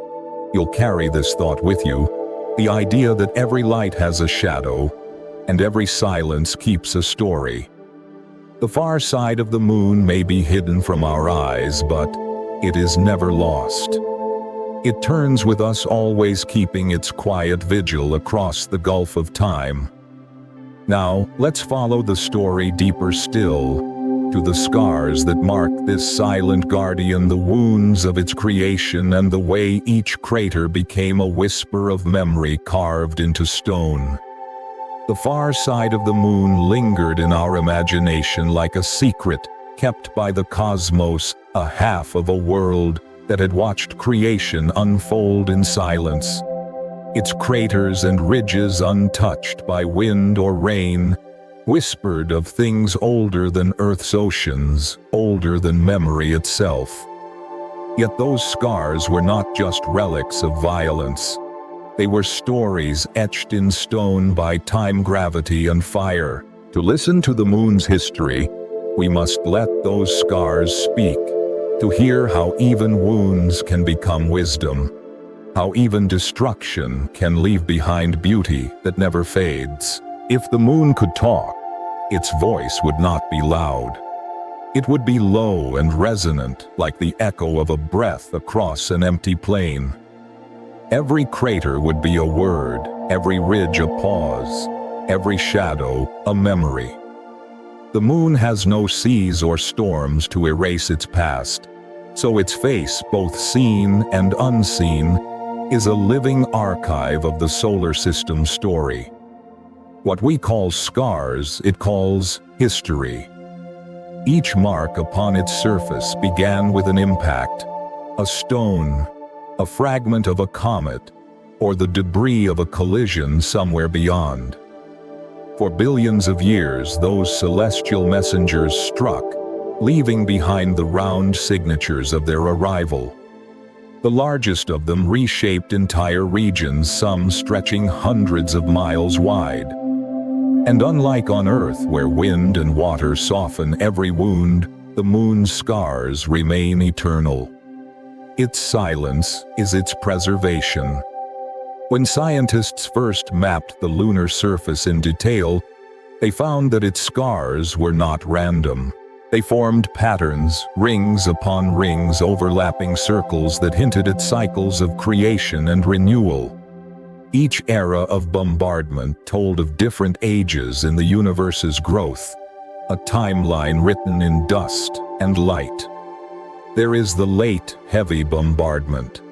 you'll carry this thought with you, the idea that every light has a shadow, and every silence keeps a story. The far side of the moon may be hidden from our eyes, but it is never lost. It turns with us, always keeping its quiet vigil across the gulf of time. Now, let's follow the story deeper still, to the scars that mark this silent guardian, the wounds of its creation, and the way each crater became a whisper of memory carved into stone. The far side of the moon lingered in our imagination like a secret kept by the cosmos, a half of a world that had watched creation unfold in silence. Its craters and ridges untouched by wind or rain, whispered of things older than Earth's oceans, older than memory itself. Yet those scars were not just relics of violence. They were stories etched in stone by time, gravity, and fire. To listen to the moon's history, we must let those scars speak, to hear how even wounds can become wisdom, how even destruction can leave behind beauty that never fades. If the moon could talk, its voice would not be loud. It would be low and resonant, like the echo of a breath across an empty plain. Every crater would be a word, every ridge a pause, every shadow a memory. The moon has no seas or storms to erase its past, so its face, both seen and unseen, is a living archive of the solar system's story. What we call scars, it calls history. Each mark upon its surface began with an impact, a stone, a fragment of a comet, or the debris of a collision somewhere beyond. For billions of years, those celestial messengers struck, leaving behind the round signatures of their arrival. The largest of them reshaped entire regions, some stretching hundreds of miles wide. And unlike on Earth, where wind and water soften every wound, the moon's scars remain eternal. Its silence is its preservation. When scientists first mapped the lunar surface in detail, they found that its scars were not random. They formed patterns, rings upon rings, overlapping circles that hinted at cycles of creation and renewal. Each era of bombardment told of different ages in the universe's growth, a timeline written in dust and light. There is the late, heavy bombardment,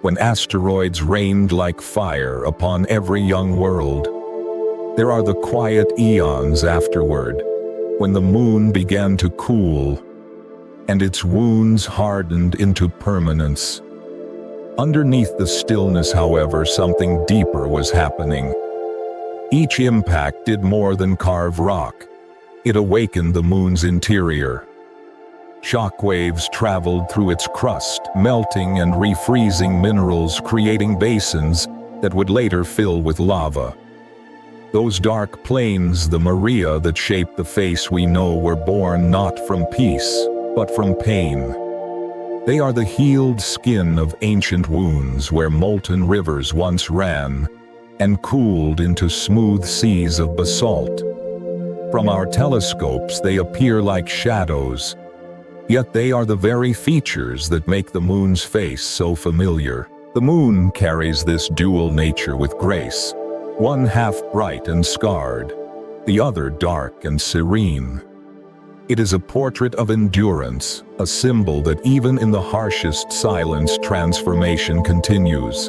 when asteroids rained like fire upon every young world. There are the quiet eons afterward, when the moon began to cool, and its wounds hardened into permanence. Underneath the stillness, however, something deeper was happening. Each impact did more than carve rock. It awakened the moon's interior. Shockwaves traveled through its crust, melting and refreezing minerals, creating basins that would later fill with lava. Those dark plains, the Maria that shaped the face we know, were born not from peace, but from pain. They are the healed skin of ancient wounds where molten rivers once ran and cooled into smooth seas of basalt. From our telescopes, they appear like shadows, yet they are the very features that make the moon's face so familiar. The moon carries this dual nature with grace, one half bright and scarred, the other dark and serene. It is a portrait of endurance, a symbol that even in the harshest silence, transformation continues.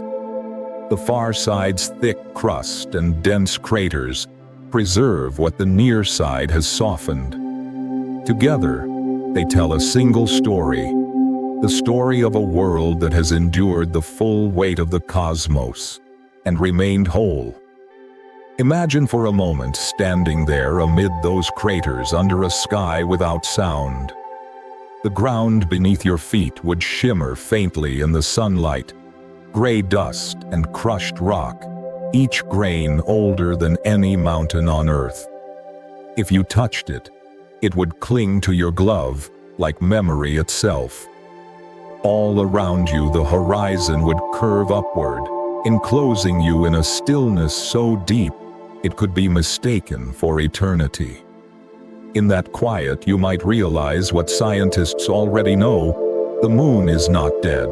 The far side's thick crust and dense craters preserve what the near side has softened. Together, they tell a single story, the story of a world that has endured the full weight of the cosmos and remained whole. Imagine for a moment standing there amid those craters under a sky without sound. The ground beneath your feet would shimmer faintly in the sunlight, gray dust and crushed rock, each grain older than any mountain on earth. If you touched it, it would cling to your glove like memory itself. All around you the horizon would curve upward, enclosing you in a stillness so deep it could be mistaken for eternity. In that quiet you might realize what scientists already know: the moon is not dead.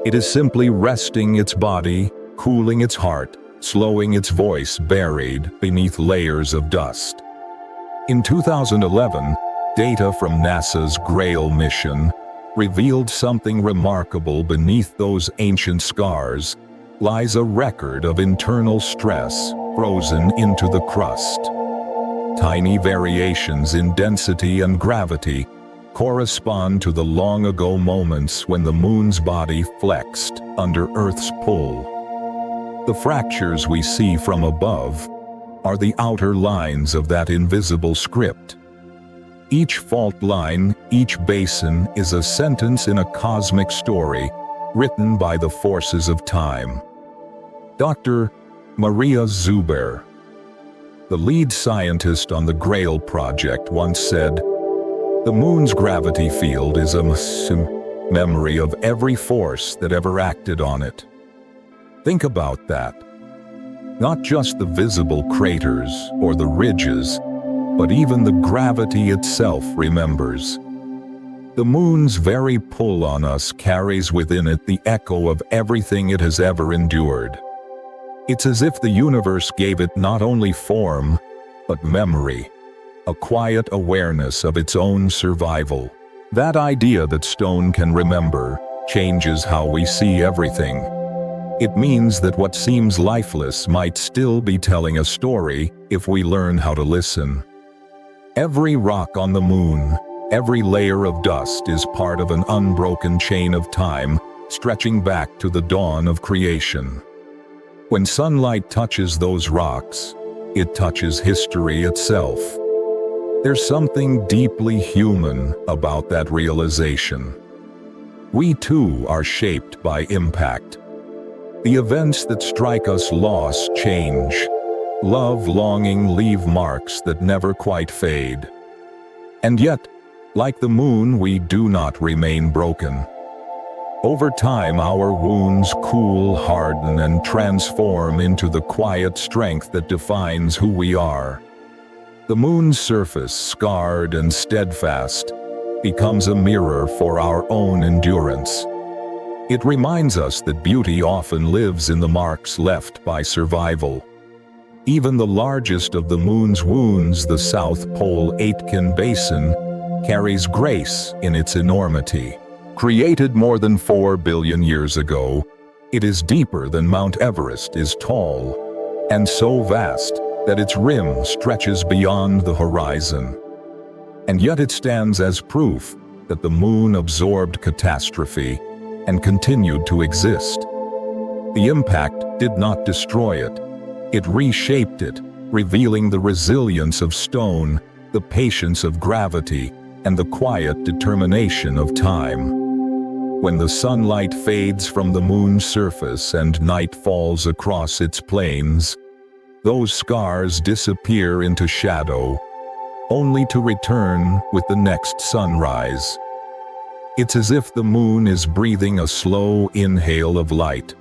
It is simply resting its body, cooling its heart, slowing its voice buried beneath layers of dust. In 2011, data from NASA's Grail mission revealed something remarkable. Beneath those ancient scars lies a record of internal stress frozen into the crust. Tiny variations in density and gravity correspond to the long-ago moments when the moon's body flexed under Earth's pull. The fractures we see from above are the outer lines of that invisible script. Each fault line, each basin is a sentence in a cosmic story written by the forces of time. Dr. Maria Zuber, the lead scientist on the Grail project, once said, "The moon's gravity field is a memory of every force that ever acted on it." Think about that. Not just the visible craters or the ridges, but even the gravity itself remembers. The moon's very pull on us carries within it the echo of everything it has ever endured. It's as if the universe gave it not only form, but memory, a quiet awareness of its own survival. That idea that stone can remember changes how we see everything. It means that what seems lifeless might still be telling a story if we learn how to listen. Every rock on the moon, every layer of dust is part of an unbroken chain of time stretching back to the dawn of creation. When sunlight touches those rocks, it touches history itself. There's something deeply human about that realization. We too are shaped by impact. The events that strike us loss, change. Love, longing leave marks that never quite fade. And yet, like the moon, we do not remain broken. Over time, our wounds cool, harden, and transform into the quiet strength that defines who we are. The moon's surface, scarred and steadfast, becomes a mirror for our own endurance. It reminds us that beauty often lives in the marks left by survival. Even the largest of the moon's wounds, the South Pole Aitken Basin, carries grace in its enormity. Created more than 4 billion years ago, it is deeper than Mount Everest is tall, and so vast that its rim stretches beyond the horizon. And yet it stands as proof that the moon absorbed catastrophe and continued to exist. The impact did not destroy it. It reshaped it, revealing the resilience of stone, the patience of gravity, and the quiet determination of time. When the sunlight fades from the moon's surface and night falls across its plains, those scars disappear into shadow, only to return with the next sunrise. It's as if the moon is breathing a slow inhale of light,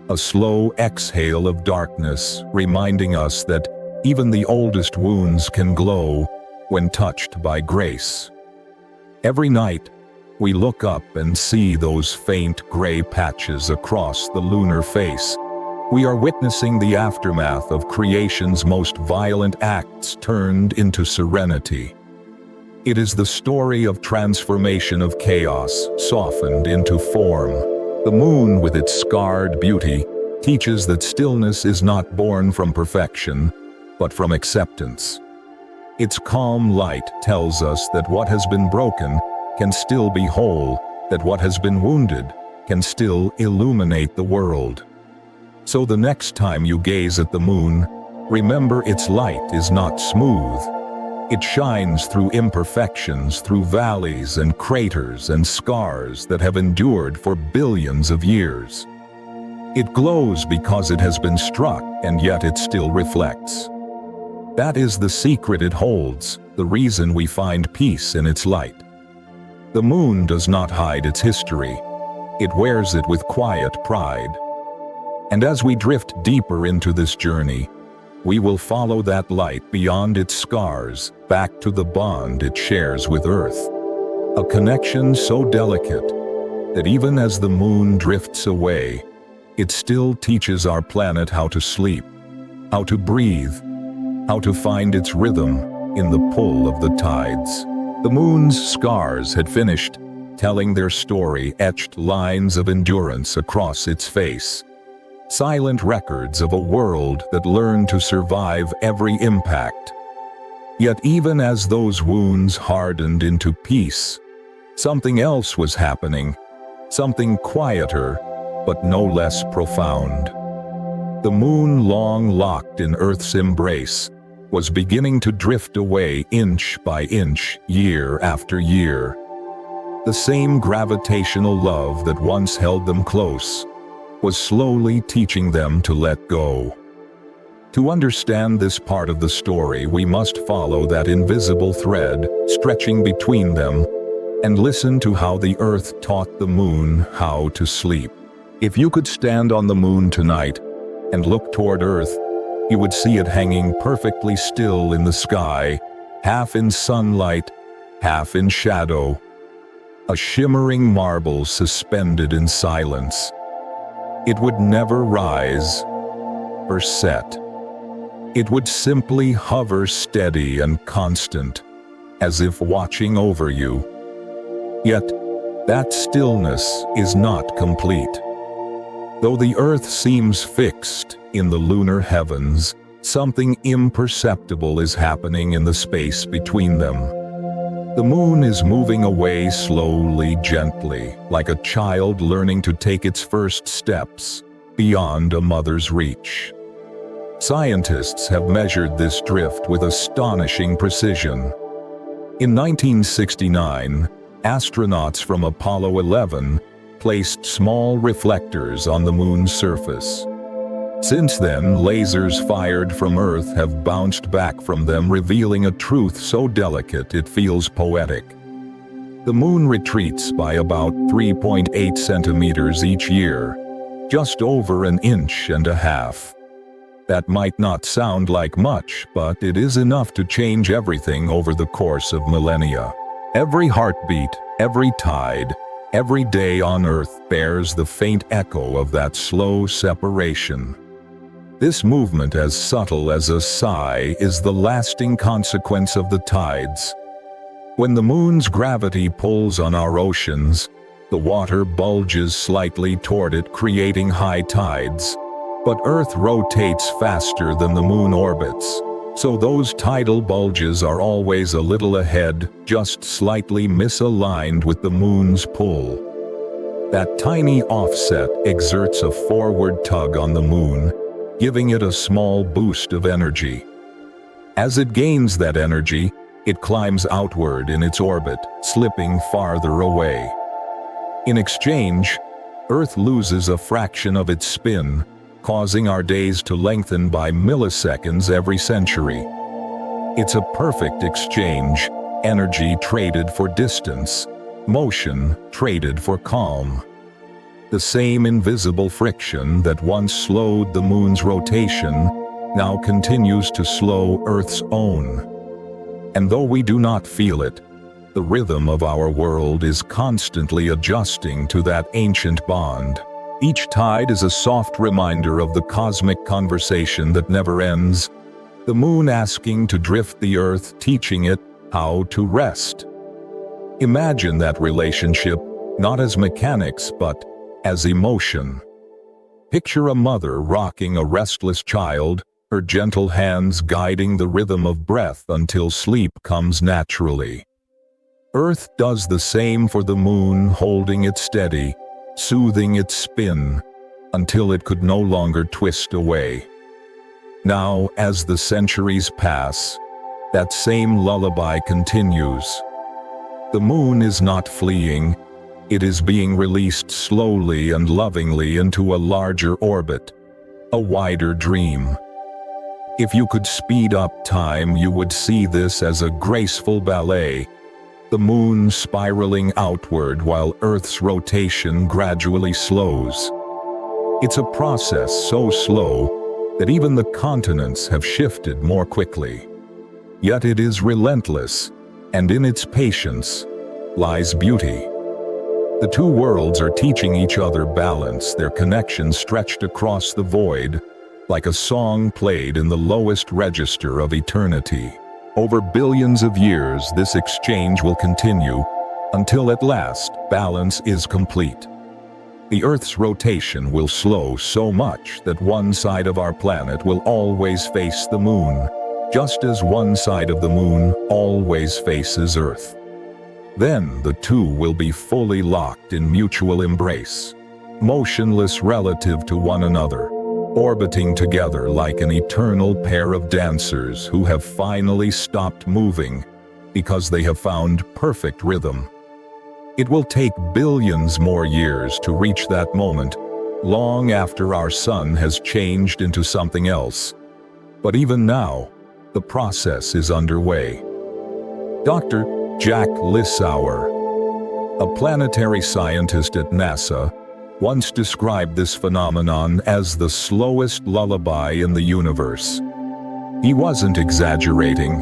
a slow exhale of darkness, reminding us that even the oldest wounds can glow when touched by grace. Every night, we look up and see those faint gray patches across the lunar face. We are witnessing the aftermath of creation's most violent acts turned into serenity. It is the story of transformation of chaos softened into form. The moon, with its scarred beauty, teaches that stillness is not born from perfection, but from acceptance. Its calm light tells us that what has been broken can still be whole, that what has been wounded can still illuminate the world. So the next time you gaze at the moon, remember its light is not smooth. It shines through imperfections, through valleys and craters and scars that have endured for billions of years. It glows because it has been struck, and yet it still reflects. That is the secret it holds, the reason we find peace in its light. The moon does not hide its history. It wears it with quiet pride. And as we drift deeper into this journey, we will follow that light beyond its scars, back to the bond it shares with Earth. A connection so delicate that even as the moon drifts away, it still teaches our planet how to sleep, how to breathe, how to find its rhythm in the pull of the tides. The moon's scars had finished telling their story, etched lines of endurance across its face. Silent records of a world that learned to survive every impact. Yet even as those wounds hardened into peace, something else was happening, something quieter, but no less profound. The moon, long locked in Earth's embrace, was beginning to drift away inch by inch, year after year. The same gravitational love that once held them close was slowly teaching them to let go. To understand this part of the story, we must follow that invisible thread stretching between them and listen to how the Earth taught the moon how to sleep. If you could stand on the moon tonight and look toward Earth, you would see it hanging perfectly still in the sky, half in sunlight, half in shadow, a shimmering marble suspended in silence. It would never rise or set. It would simply hover steady and constant, as if watching over you. Yet, that stillness is not complete. Though the Earth seems fixed in the lunar heavens, something imperceptible is happening in the space between them. The moon is moving away slowly, gently, like a child learning to take its first steps beyond a mother's reach. Scientists have measured this drift with astonishing precision. In 1969, astronauts from Apollo 11 placed small reflectors on the moon's surface. Since then, lasers fired from Earth have bounced back from them, revealing a truth so delicate it feels poetic. The moon retreats by about 3.8 centimeters each year, just over an inch and a half. That might not sound like much, but it is enough to change everything over the course of millennia. Every heartbeat, every tide, every day on Earth bears the faint echo of that slow separation. This movement, as subtle as a sigh, is the lasting consequence of the tides. When the moon's gravity pulls on our oceans, the water bulges slightly toward it, creating high tides. But Earth rotates faster than the moon orbits, so those tidal bulges are always a little ahead, just slightly misaligned with the moon's pull. That tiny offset exerts a forward tug on the moon, giving it a small boost of energy. As it gains that energy, it climbs outward in its orbit, slipping farther away. In exchange, Earth loses a fraction of its spin, causing our days to lengthen by milliseconds every century. It's a perfect exchange, energy traded for distance, motion traded for calm. The same invisible friction that once slowed the moon's rotation now continues to slow Earth's own. And though we do not feel it, the rhythm of our world is constantly adjusting to that ancient bond. Each tide is a soft reminder of the cosmic conversation that never ends, the moon asking to drift the Earth, teaching it how to rest. Imagine that relationship, not as mechanics but as emotion. Picture a mother rocking a restless child, her gentle hands guiding the rhythm of breath until sleep comes naturally. Earth does the same for the moon, holding it steady, soothing its spin, until it could no longer twist away. Now, as the centuries pass, that same lullaby continues. The moon is not fleeing, it is being released slowly and lovingly into a larger orbit, a wider dream. If you could speed up time, you would see this as a graceful ballet, the moon spiraling outward while Earth's rotation gradually slows. It's a process so slow that even the continents have shifted more quickly. Yet it is relentless, and in its patience lies beauty. The two worlds are teaching each other balance, their connection stretched across the void, like a song played in the lowest register of eternity. Over billions of years, this exchange will continue, until at last, balance is complete. The Earth's rotation will slow so much that one side of our planet will always face the moon, just as one side of the moon always faces Earth. Then the two will be fully locked in mutual embrace, motionless relative to one another, orbiting together like an eternal pair of dancers who have finally stopped moving because they have found perfect rhythm. It will take billions more years to reach that moment, long after our sun has changed into something else. But even now, the process is underway. Dr. Jack Lissauer, a planetary scientist at NASA, once described this phenomenon as the slowest lullaby in the universe. He wasn't exaggerating.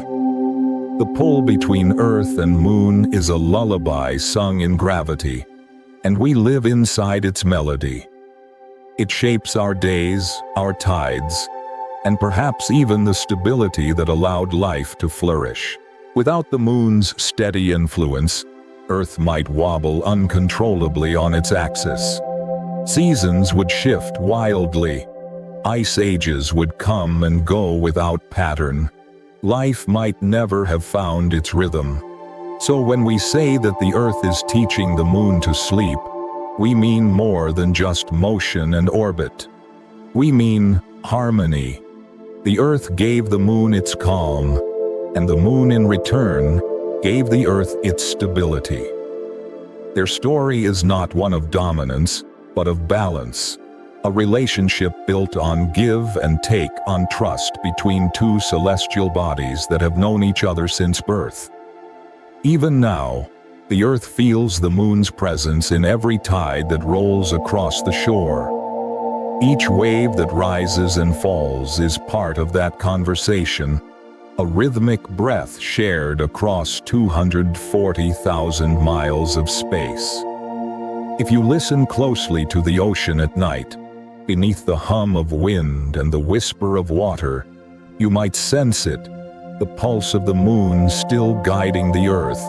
The pull between Earth and Moon is a lullaby sung in gravity, and we live inside its melody. It shapes our days, our tides, and perhaps even the stability that allowed life to flourish. Without the Moon's steady influence, Earth might wobble uncontrollably on its axis. Seasons would shift wildly. Ice ages would come and go without pattern. Life might never have found its rhythm. So when we say that the Earth is teaching the Moon to sleep, we mean more than just motion and orbit. We mean harmony. The Earth gave the Moon its calm, and the Moon in return gave the Earth its stability. Their story is not one of dominance, but of balance, a relationship built on give and take, on trust between two celestial bodies that have known each other since birth. Even now, the Earth feels the Moon's presence in every tide that rolls across the shore. Each wave that rises and falls is part of that conversation, a rhythmic breath shared across 240,000 miles of space. If you listen closely to the ocean at night, beneath the hum of wind and the whisper of water, you might sense it, the pulse of the Moon still guiding the Earth,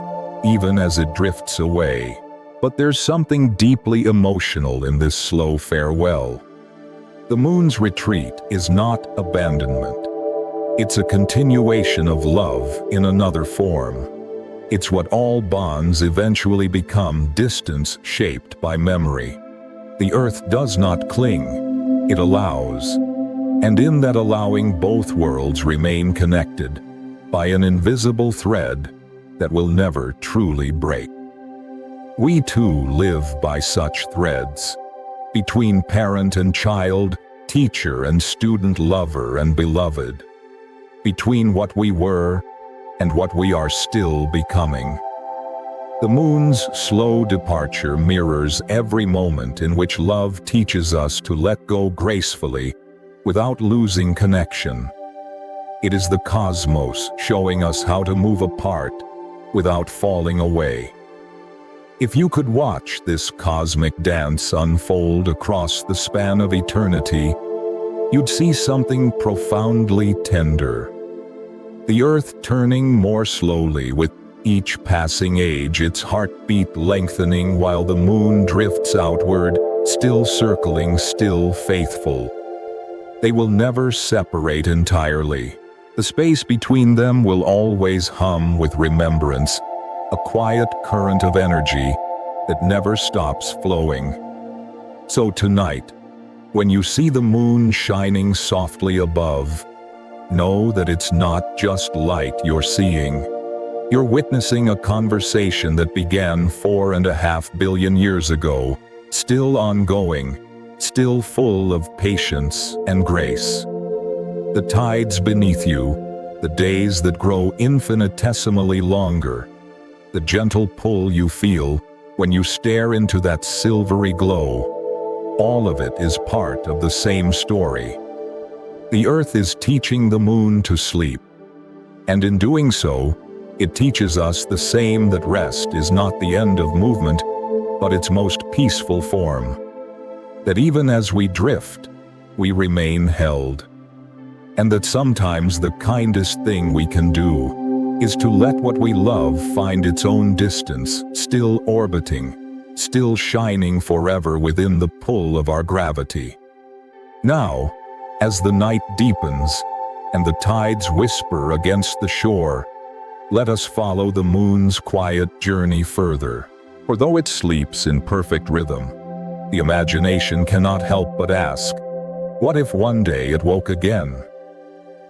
even as it drifts away. But there's something deeply emotional in this slow farewell. The Moon's retreat is not abandonment. It's a continuation of love in another form. It's what all bonds eventually become: distance shaped by memory. The Earth does not cling, it allows. And in that allowing, both worlds remain connected by an invisible thread that will never truly break. We too live by such threads, between parent and child, teacher and student, lover and beloved, between what we were and what we are still becoming. The Moon's slow departure mirrors every moment in which love teaches us to let go gracefully without losing connection. It is the cosmos showing us how to move apart without falling away. If you could watch this cosmic dance unfold across the span of eternity, you'd see something profoundly tender. The Earth turning more slowly with each passing age, its heartbeat lengthening while the Moon drifts outward, still circling, still faithful. They will never separate entirely. The space between them will always hum with remembrance, a quiet current of energy that never stops flowing. So tonight, when you see the moon shining softly above, know that it's not just light you're seeing. You're witnessing a conversation that began 4.5 billion years ago, still ongoing, still full of patience and grace. The tides beneath you, the days that grow infinitesimally longer, the gentle pull you feel when you stare into that silvery glow, all of it is part of the same story. The earth is teaching the moon to sleep, and in doing so, it teaches us the same, that rest is not the end of movement, but its most peaceful form. That even as we drift, we remain held. And that sometimes the kindest thing we can do is to let what we love find its own distance, still orbiting, still shining forever within the pull of our gravity. Now, as the night deepens and the tides whisper against the shore, let us follow the moon's quiet journey further. For though it sleeps in perfect rhythm, the imagination cannot help but ask, what if one day it woke again?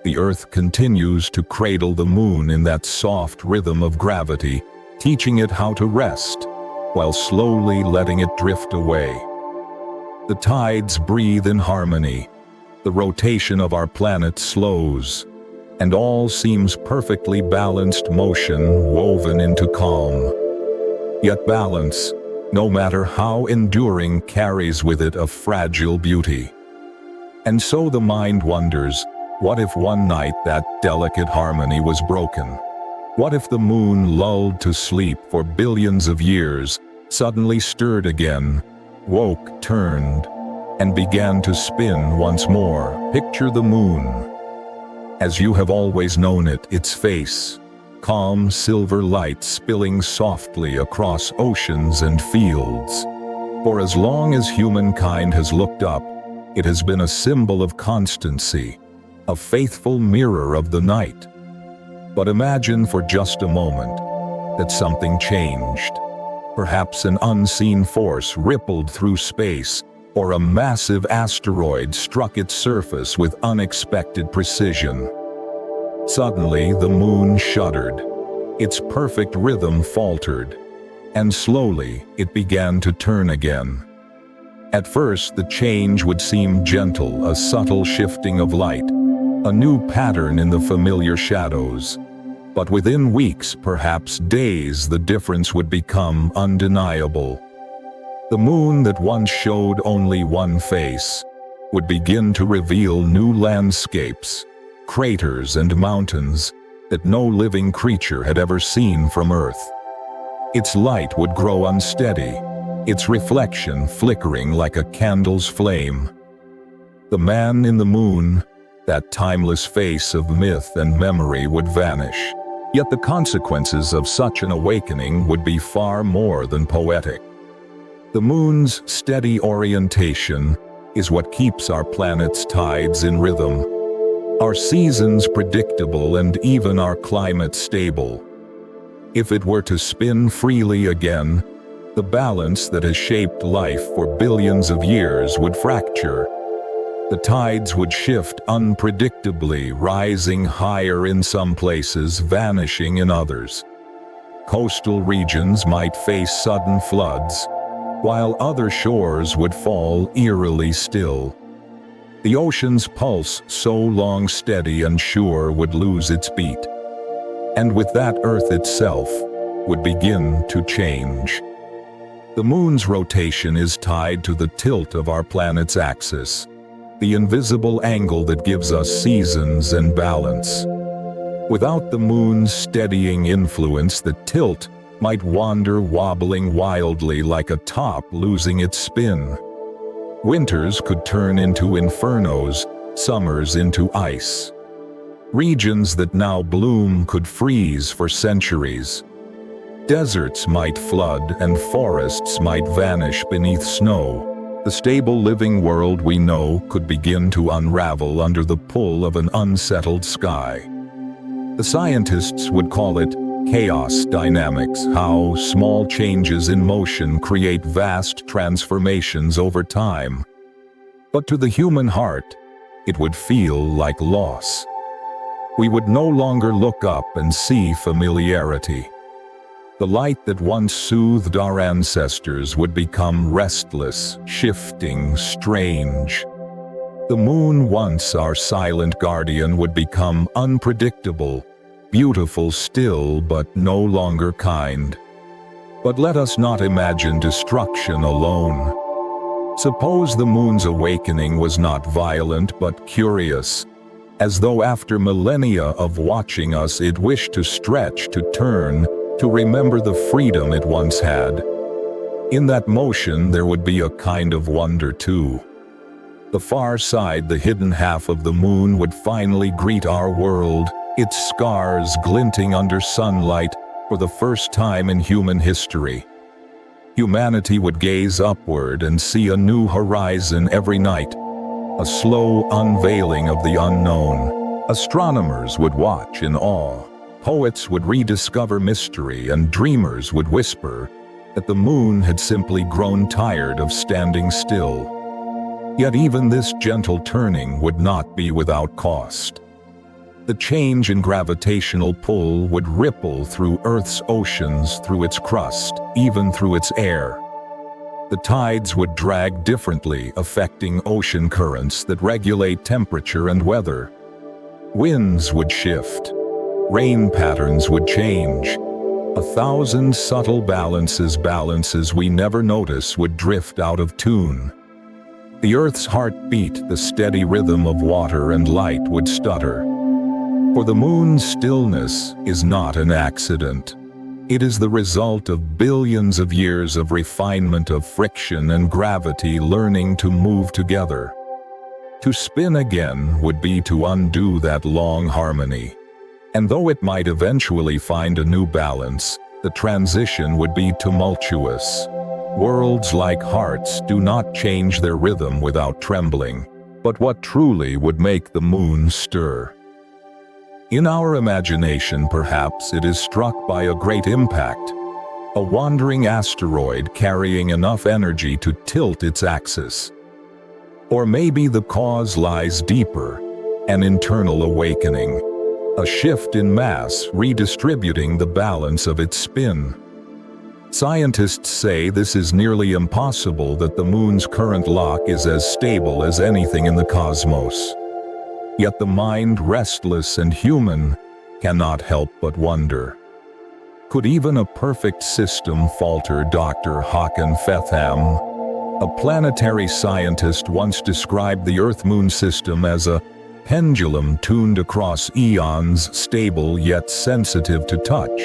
The earth continues to cradle the moon in that soft rhythm of gravity, teaching it how to rest, while slowly letting it drift away. The tides breathe in harmony, the rotation of our planet slows, and all seems perfectly balanced motion woven into calm. Yet balance, no matter how enduring, carries with it a fragile beauty. And so the mind wonders, what if one night that delicate harmony was broken? What if the moon, lulled to sleep for billions of years, suddenly stirred again, woke, turned, and began to spin once more? Picture the moon as you have always known it, its face, calm silver light spilling softly across oceans and fields. For as long as humankind has looked up, it has been a symbol of constancy, a faithful mirror of the night. But imagine for just a moment that something changed. Perhaps an unseen force rippled through space, or a massive asteroid struck its surface with unexpected precision. Suddenly, the moon shuddered. Its perfect rhythm faltered, and slowly it began to turn again. At first, the change would seem gentle, a subtle shifting of light, a new pattern in the familiar shadows. But within weeks, perhaps days, the difference would become undeniable. The moon that once showed only one face would begin to reveal new landscapes, craters and mountains that no living creature had ever seen from Earth. Its light would grow unsteady, its reflection flickering like a candle's flame. The man in the moon, that timeless face of myth and memory, would vanish. Yet the consequences of such an awakening would be far more than poetic. The moon's steady orientation is what keeps our planet's tides in rhythm, our seasons predictable, and even our climate stable. If it were to spin freely again, the balance that has shaped life for billions of years would fracture. The tides would shift unpredictably, rising higher in some places, vanishing in others. Coastal regions might face sudden floods, while other shores would fall eerily still. The ocean's pulse, so long steady and sure, would lose its beat. And with that, Earth itself would begin to change. The moon's rotation is tied to the tilt of our planet's axis, the invisible angle that gives us seasons and balance. Without the moon's steadying influence, the tilt might wander, wobbling wildly like a top losing its spin. Winters could turn into infernos, summers into ice. Regions that now bloom could freeze for centuries. Deserts might flood and forests might vanish beneath snow. The stable living world we know could begin to unravel under the pull of an unsettled sky. The scientists would call it chaos dynamics, how small changes in motion create vast transformations over time. But to the human heart, it would feel like loss. We would no longer look up and see familiarity. The light that once soothed our ancestors would become restless, shifting, strange. The moon, once our silent guardian, would become unpredictable, beautiful still, but no longer kind. But let us not imagine destruction alone. Suppose the moon's awakening was not violent but curious, as though after millennia of watching us it wished to stretch, to turn, to remember the freedom it once had. In that motion there would be a kind of wonder too. The far side, the hidden half of the moon, would finally greet our world, its scars glinting under sunlight for the first time in human history. Humanity would gaze upward and see a new horizon every night, a slow unveiling of the unknown. Astronomers would watch in awe, poets would rediscover mystery, and dreamers would whisper that the moon had simply grown tired of standing still. Yet even this gentle turning would not be without cost. The change in gravitational pull would ripple through Earth's oceans, through its crust, even through its air. The tides would drag differently, affecting ocean currents that regulate temperature and weather. Winds would shift. Rain patterns would change. 1,000 subtle balances we never notice would drift out of tune. The Earth's heartbeat, the steady rhythm of water and light, would stutter. For the moon's stillness is not an accident. It is the result of billions of years of refinement, of friction and gravity learning to move together. To spin again would be to undo that long harmony. And though it might eventually find a new balance, the transition would be tumultuous. Worlds like hearts do not change their rhythm without trembling. But what truly would make the moon stir? In our imagination, perhaps it is struck by a great impact, a wandering asteroid carrying enough energy to tilt its axis. Or maybe the cause lies deeper, an internal awakening, a shift in mass redistributing the balance of its spin. Scientists say this is nearly impossible, that the moon's current lock is as stable as anything in the cosmos. Yet the mind, restless and human, cannot help but wonder. Could even a perfect system falter? Dr. Håkan Fetham, a planetary scientist, once described the Earth-Moon system as a pendulum tuned across eons, stable yet sensitive to touch.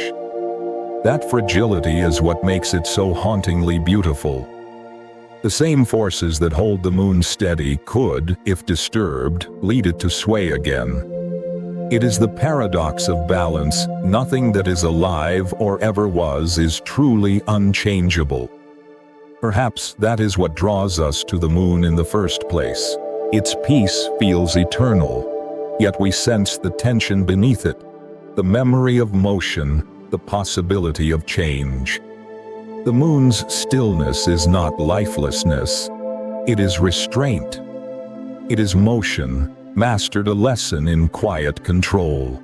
That fragility is what makes it so hauntingly beautiful. The same forces that hold the moon steady could, if disturbed, lead it to sway again. It is the paradox of balance. Nothing that is alive or ever was is truly unchangeable. Perhaps that is what draws us to the moon in the first place. Its peace feels eternal, yet we sense the tension beneath it, the memory of motion, the possibility of change. The moon's stillness is not lifelessness. It is restraint. It is motion, mastered, a lesson in quiet control.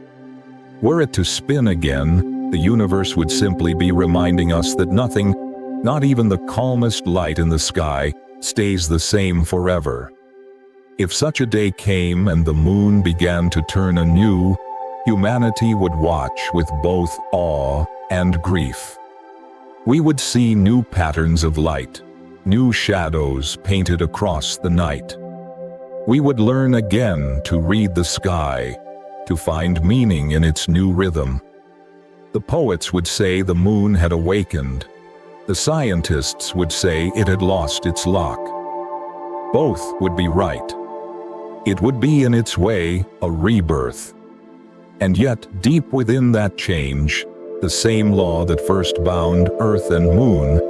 Were it to spin again, the universe would simply be reminding us that nothing, not even the calmest light in the sky, stays the same forever. If such a day came and the moon began to turn anew, humanity would watch with both awe and grief. We would see new patterns of light, new shadows painted across the night. We would learn again to read the sky, to find meaning in its new rhythm. The poets would say the moon had awakened. The scientists would say it had lost its lock. Both would be right. It would be in its way a rebirth. And yet, deep within that change, the same law that first bound Earth and Moon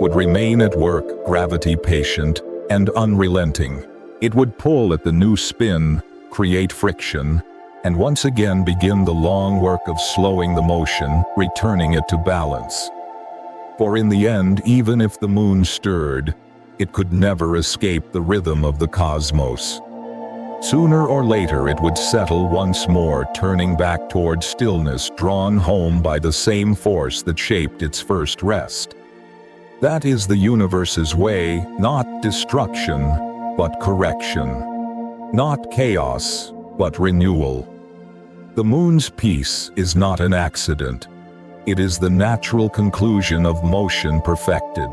would remain at work, gravity patient, and unrelenting. It would pull at the new spin, create friction, and once again begin the long work of slowing the motion, returning it to balance. For in the end, even if the moon stirred, it could never escape the rhythm of the cosmos. Sooner or later it would settle once more, turning back toward stillness, drawn home by the same force that shaped its first rest. That is the universe's way, not destruction, but correction. Not chaos, but renewal. The moon's peace is not an accident. It is the natural conclusion of motion perfected.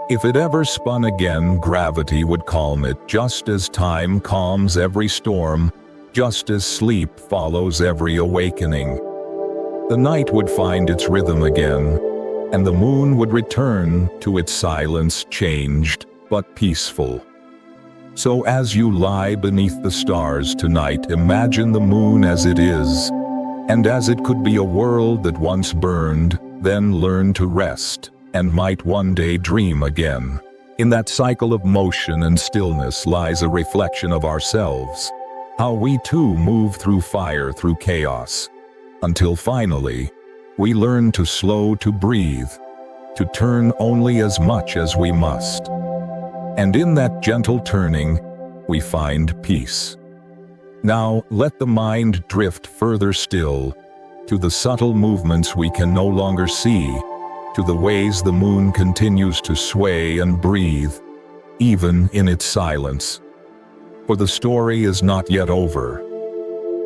If it ever spun again, gravity would calm it, just as time calms every storm, just as sleep follows every awakening. The night would find its rhythm again, and the moon would return to its silence, changed but peaceful. So as you lie beneath the stars tonight, imagine the moon as it is, and as it could be a world that once burned, then learned to rest, and might one day dream again. In that cycle of motion and stillness lies a reflection of ourselves, how we too move through fire, through chaos, until finally, we learn to slow, to breathe, to turn only as much as we must. And in that gentle turning, we find peace. Now, let the mind drift further still, to the subtle movements we can no longer see, to the ways the moon continues to sway and breathe, even in its silence. For the story is not yet over.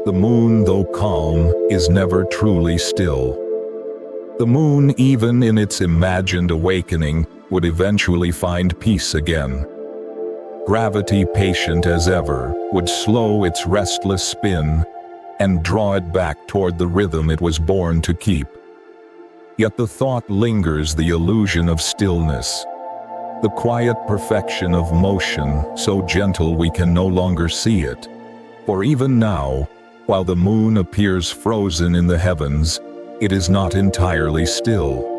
The moon, though calm, is never truly still. The moon, even in its imagined awakening, would eventually find peace again. Gravity, patient as ever, would slow its restless spin and draw it back toward the rhythm it was born to keep. Yet the thought lingers, the illusion of stillness, the quiet perfection of motion, so gentle we can no longer see it. For even now, while the moon appears frozen in the heavens, it is not entirely still.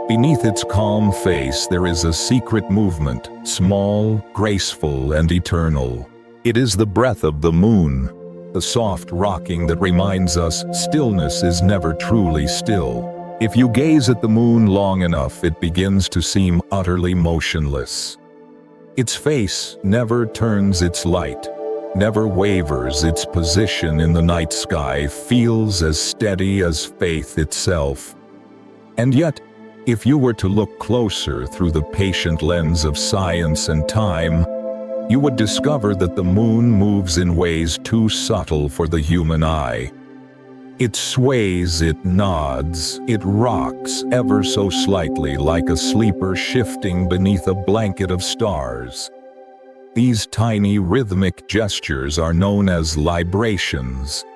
Beneath its calm face there is a secret movement, small, graceful, and eternal. It is the breath of the moon, the soft rocking that reminds us stillness is never truly still. If you gaze at the moon long enough, it begins to seem utterly motionless. Its face never turns its light, never wavers. Its position in the night sky feels as steady as faith itself. And yet, if you were to look closer through the patient lens of science and time, you would discover that the moon moves in ways too subtle for the human eye. It sways, it nods, it rocks ever so slightly, like a sleeper shifting beneath a blanket of stars. These tiny rhythmic gestures are known as librations,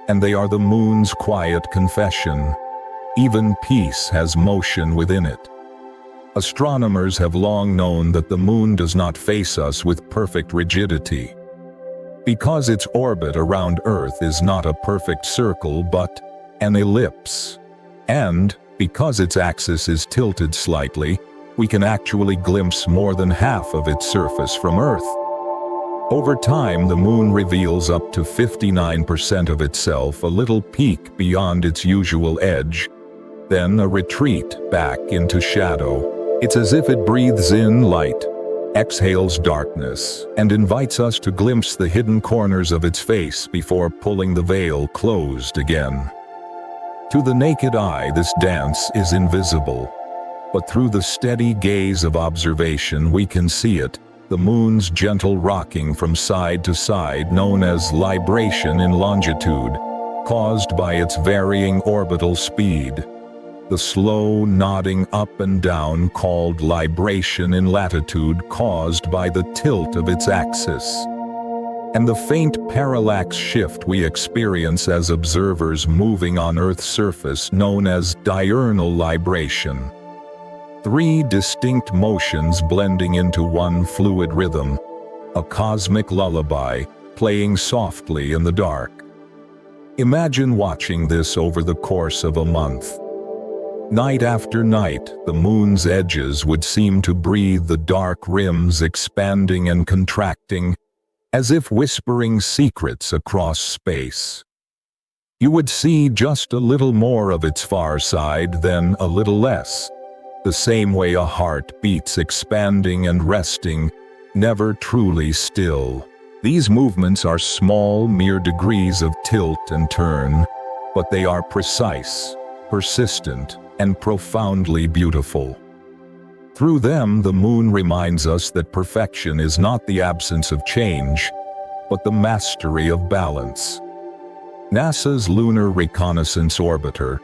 and they are the moon's quiet confession. Even peace has motion within it. Astronomers have long known that the moon does not face us with perfect rigidity. Because its orbit around Earth is not a perfect circle but an ellipse. And, because its axis is tilted slightly, we can actually glimpse more than half of its surface from Earth. Over time, the moon reveals up to 59% of itself, a little peak beyond its usual edge, then a retreat back into shadow. It's as if it breathes in light, exhales darkness, and invites us to glimpse the hidden corners of its face before pulling the veil closed again. To the naked eye, this dance is invisible, but through the steady gaze of observation we can see it, the moon's gentle rocking from side to side, known as libration in longitude, caused by its varying orbital speed. The slow nodding up and down, called libration in latitude, caused by the tilt of its axis. And the faint parallax shift we experience as observers moving on Earth's surface, known as diurnal libration. Three distinct motions blending into one fluid rhythm, a cosmic lullaby playing softly in the dark. Imagine watching this over the course of a month. Night after night, the moon's edges would seem to breathe, the dark rims expanding and contracting, as if whispering secrets across space. You would see just a little more of its far side, then a little less, the same way a heart beats, expanding and resting, never truly still. These movements are small, mere degrees of tilt and turn, but they are precise, persistent, and profoundly beautiful. Through them, the moon reminds us that perfection is not the absence of change, but the mastery of balance. NASA's Lunar Reconnaissance Orbiter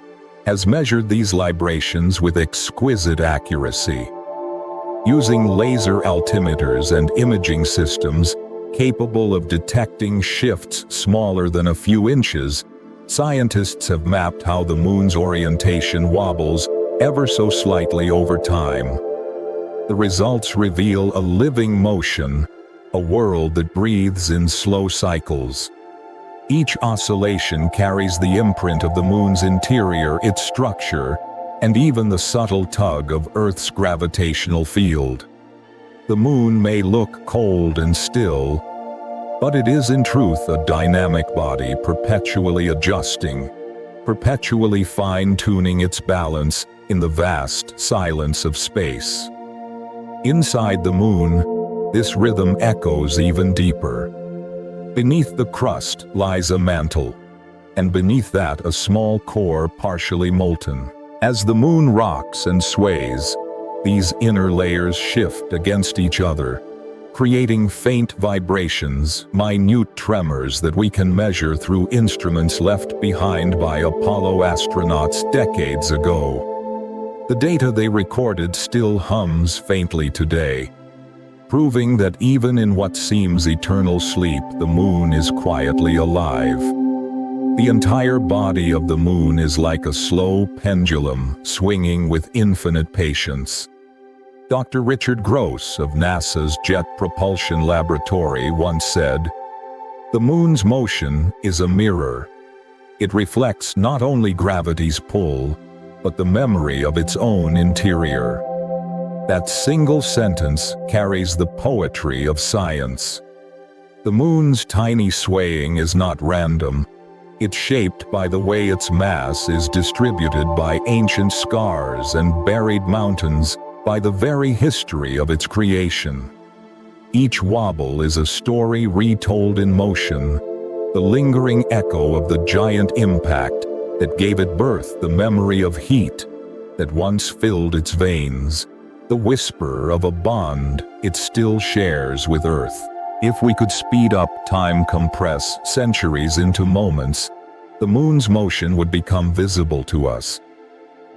has measured these librations with exquisite accuracy. Using laser altimeters and imaging systems capable of detecting shifts smaller than a few inches, scientists have mapped how the moon's orientation wobbles ever so slightly over time. The results reveal a living motion, a world that breathes in slow cycles. Each oscillation carries the imprint of the moon's interior, its structure, and even the subtle tug of Earth's gravitational field. The moon may look cold and still, but it is in truth a dynamic body perpetually adjusting, perpetually fine-tuning its balance in the vast silence of space. Inside the moon, this rhythm echoes even deeper. Beneath the crust lies a mantle, and beneath that a small core partially molten. As the moon rocks and sways, these inner layers shift against each other, creating faint vibrations, minute tremors that we can measure through instruments left behind by Apollo astronauts decades ago. The data they recorded still hums faintly today, proving that even in what seems eternal sleep, the moon is quietly alive. The entire body of the moon is like a slow pendulum, swinging with infinite patience. Dr. Richard Gross of NASA's Jet Propulsion Laboratory once said, "The moon's motion is a mirror. It reflects not only gravity's pull, but the memory of its own interior." That single sentence carries the poetry of science. The moon's tiny swaying is not random. It's shaped by the way its mass is distributed by ancient scars and buried mountains, by the very history of its creation. Each wobble is a story retold in motion, the lingering echo of the giant impact that gave it birth, the memory of heat that once filled its veins, the whisper of a bond it still shares with Earth. If we could speed up time, compress centuries into moments, the moon's motion would become visible to us.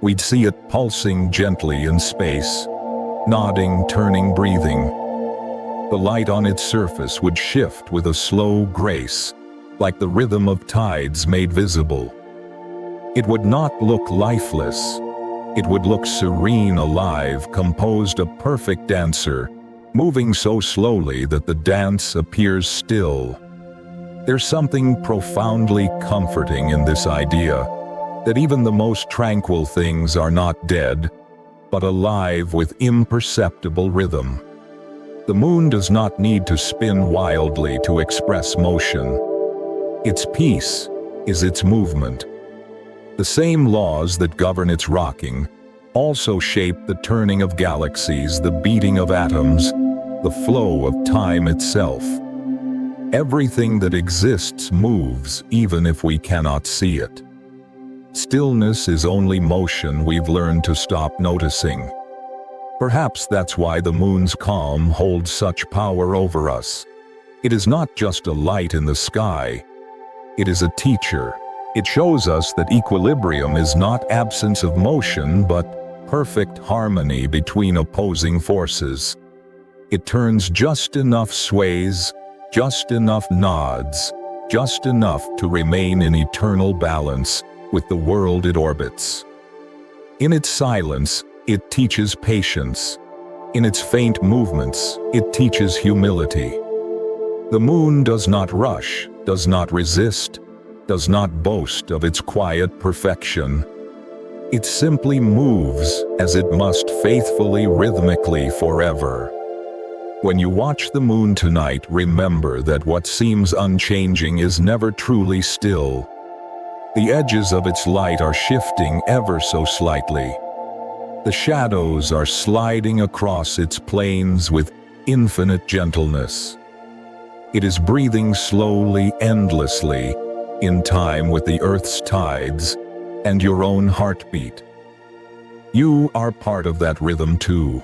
We'd see it pulsing gently in space, nodding, turning, breathing. The light on its surface would shift with a slow grace, like the rhythm of tides made visible. It would not look lifeless. It would look serene, alive, composed, a perfect dancer, moving so slowly that the dance appears still. There's something profoundly comforting in this idea, that even the most tranquil things are not dead, but alive with imperceptible rhythm. The moon does not need to spin wildly to express motion. Its peace is its movement. The same laws that govern its rocking also shape the turning of galaxies, the beating of atoms, the flow of time itself. Everything that exists moves, even if we cannot see it. Stillness is only motion we've learned to stop noticing. Perhaps that's why the moon's calm holds such power over us. It is not just a light in the sky. It is a teacher. It shows us that equilibrium is not absence of motion, but perfect harmony between opposing forces. It turns just enough sways, just enough nods, just enough to remain in eternal balance with the world it orbits. In its silence, it teaches patience. In its faint movements, it teaches humility. The moon does not rush, does not resist, does not boast of its quiet perfection. It simply moves, as it must faithfully, rhythmically, forever. When you watch the moon tonight, remember that what seems unchanging is never truly still. The edges of its light are shifting ever so slightly. The shadows are sliding across its plains with infinite gentleness. It is breathing slowly, endlessly, in time with the Earth's tides and your own heartbeat. You are part of that rhythm too.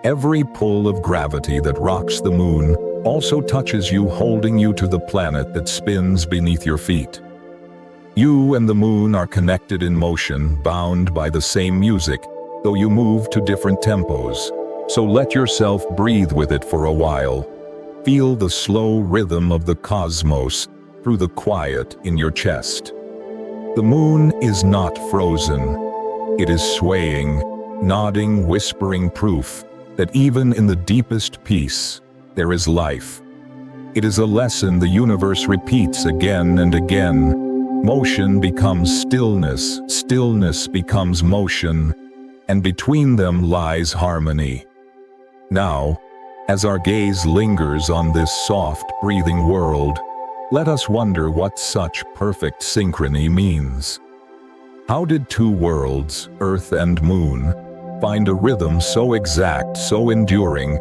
Every pull of gravity that rocks the moon also touches you, holding you to the planet that spins beneath your feet. You and the moon are connected in motion, bound by the same music, though you move to different tempos. So let yourself breathe with it for a while. Feel the slow rhythm of the cosmos through the quiet in your chest. The moon is not frozen. It is swaying, nodding, whispering proof that even in the deepest peace, there is life. It is a lesson the universe repeats again and again. Motion becomes stillness, stillness becomes motion, and between them lies harmony. Now, as our gaze lingers on this soft, breathing world, let us wonder what such perfect synchrony means. How did two worlds, Earth and Moon, find a rhythm so exact, so enduring,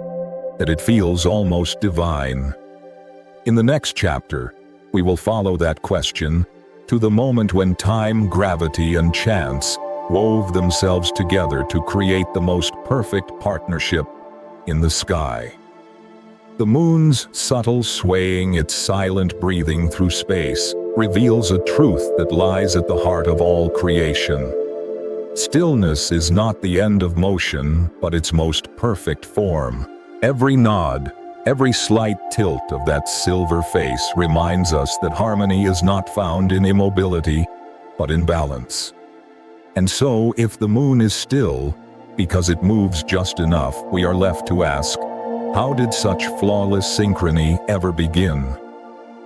that it feels almost divine? In the next chapter, we will follow that question to the moment when time, gravity, and chance wove themselves together to create the most perfect partnership in the sky. The moon's subtle swaying, its silent breathing through space, reveals a truth that lies at the heart of all creation. Stillness is not the end of motion, but its most perfect form. Every nod, every slight tilt of that silver face reminds us that harmony is not found in immobility, but in balance. And so, if the moon is still, because it moves just enough, we are left to ask, how did such flawless synchrony ever begin?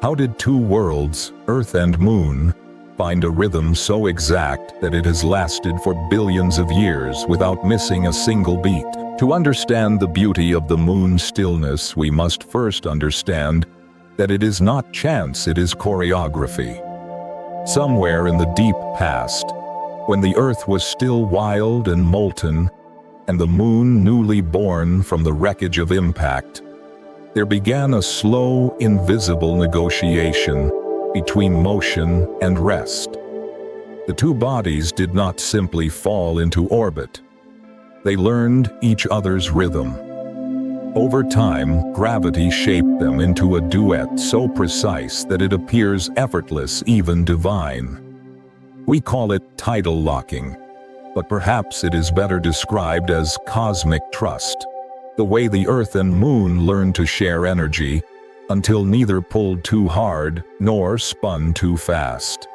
How did two worlds, Earth and Moon, find a rhythm so exact that it has lasted for billions of years without missing a single beat? To understand the beauty of the moon's stillness, we must first understand that it is not chance, it is choreography. Somewhere in the deep past, when the earth was still wild and molten, and the moon newly born from the wreckage of impact, there began a slow, invisible negotiation between motion and rest. The two bodies did not simply fall into orbit. They learned each other's rhythm. Over time, gravity shaped them into a duet so precise that it appears effortless, even divine. We call it tidal locking, but perhaps it is better described as cosmic trust, the way the Earth and Moon learned to share energy until neither pulled too hard nor spun too fast.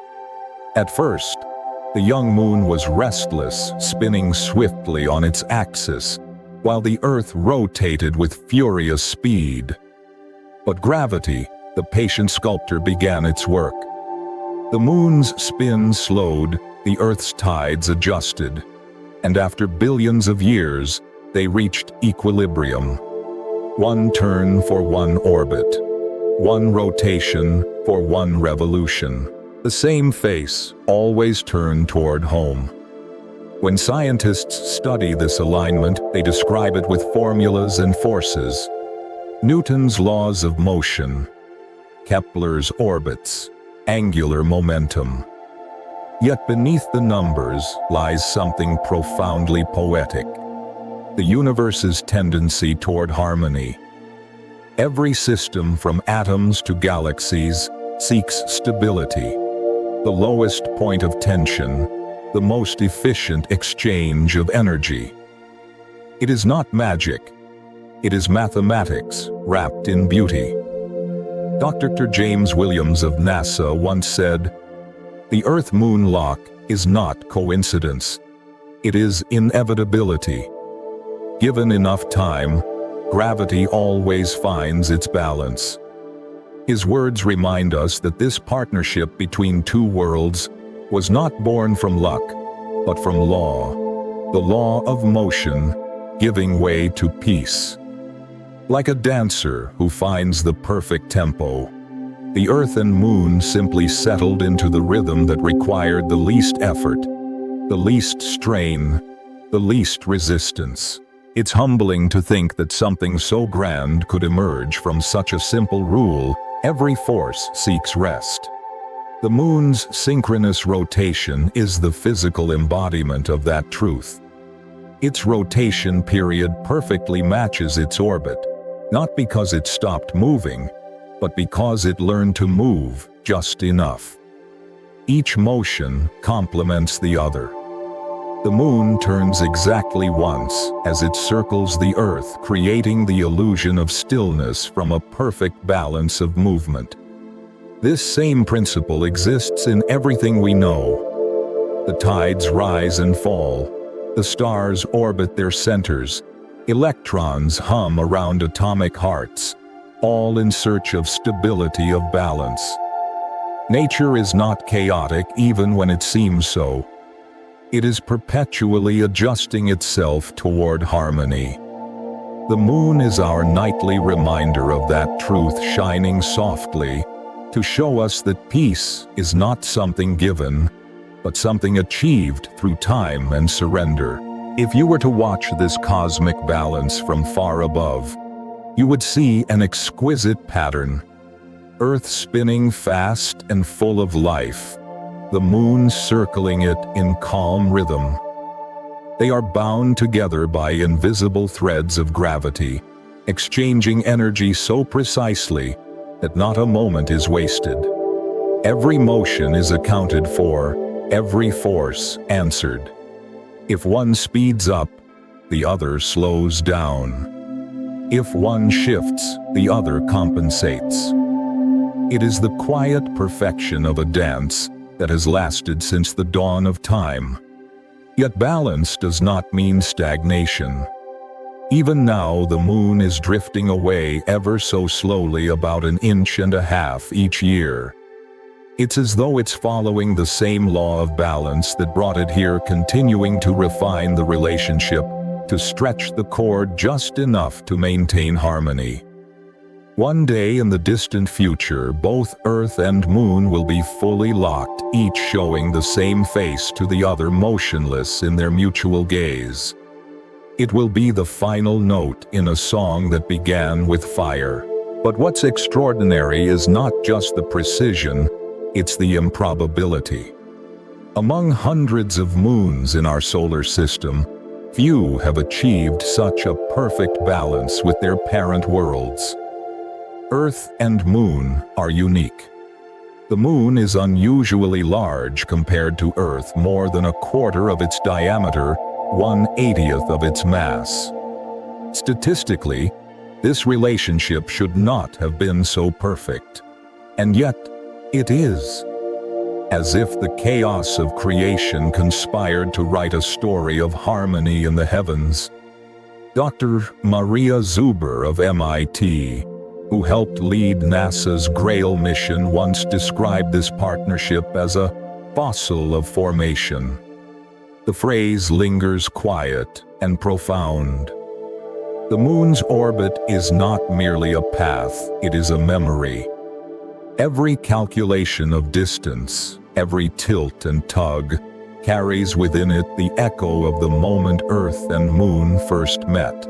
At first, the young moon was restless, spinning swiftly on its axis, while the Earth rotated with furious speed. But gravity, the patient sculptor, began its work. The moon's spin slowed, the Earth's tides adjusted, and after billions of years, they reached equilibrium. One turn for one orbit, one rotation for one revolution. The same face, always turned toward home. When scientists study this alignment, they describe it with formulas and forces. Newton's laws of motion, Kepler's orbits, angular momentum. Yet beneath the numbers lies something profoundly poetic: the universe's tendency toward harmony. Every system, from atoms to galaxies, seeks stability, the lowest point of tension, the most efficient exchange of energy. It is not magic. It is mathematics wrapped in beauty. Dr. James Williams of NASA once said, "The Earth-Moon lock is not coincidence. It is inevitability. Given enough time, gravity always finds its balance." His words remind us that this partnership between two worlds was not born from luck, but from law, the law of motion, giving way to peace. Like a dancer who finds the perfect tempo, the earth and moon simply settled into the rhythm that required the least effort, the least strain, the least resistance. It's humbling to think that something so grand could emerge from such a simple rule: every force seeks rest. The moon's synchronous rotation is the physical embodiment of that truth. Its rotation period perfectly matches its orbit, not because it stopped moving, but because it learned to move just enough. Each motion complements the other. The moon turns exactly once as it circles the earth, creating the illusion of stillness from a perfect balance of movement. This same principle exists in everything we know. The tides rise and fall. The stars orbit their centers. Electrons hum around atomic hearts, all in search of stability of balance. Nature is not chaotic even when it seems so. It is perpetually adjusting itself toward harmony. The moon is our nightly reminder of that truth, shining softly to show us that peace is not something given, but something achieved through time and surrender. If you were to watch this cosmic balance from far above, you would see an exquisite pattern. Earth spinning fast and full of life, the moon circling it in calm rhythm. They are bound together by invisible threads of gravity, exchanging energy so precisely that not a moment is wasted. Every motion is accounted for, every force answered. If one speeds up, the other slows down. If one shifts, the other compensates. It is the quiet perfection of a dance that has lasted since the dawn of time. Yet balance does not mean stagnation. Even now the moon is drifting away ever so slowly, about 1.5 inches each year. It's as though it's following the same law of balance that brought it here, continuing to refine the relationship, to stretch the cord just enough to maintain harmony. One day in the distant future, both Earth and Moon will be fully locked, each showing the same face to the other, motionless in their mutual gaze. It will be the final note in a song that began with fire. But what's extraordinary is not just the precision, it's the improbability. Among hundreds of moons in our solar system, few have achieved such a perfect balance with their parent worlds. Earth and Moon are unique. The Moon is unusually large compared to Earth, more than 1/4 of its diameter, 1/80th of its mass. Statistically, this relationship should not have been so perfect. And yet, it is. As if the chaos of creation conspired to write a story of harmony in the heavens. Dr. Maria Zuber of MIT, who helped lead NASA's Grail mission, once described this partnership as a fossil of formation. The phrase lingers quiet and profound. The moon's orbit is not merely a path, it is a memory. Every calculation of distance, every tilt and tug, carries within it the echo of the moment Earth and Moon first met.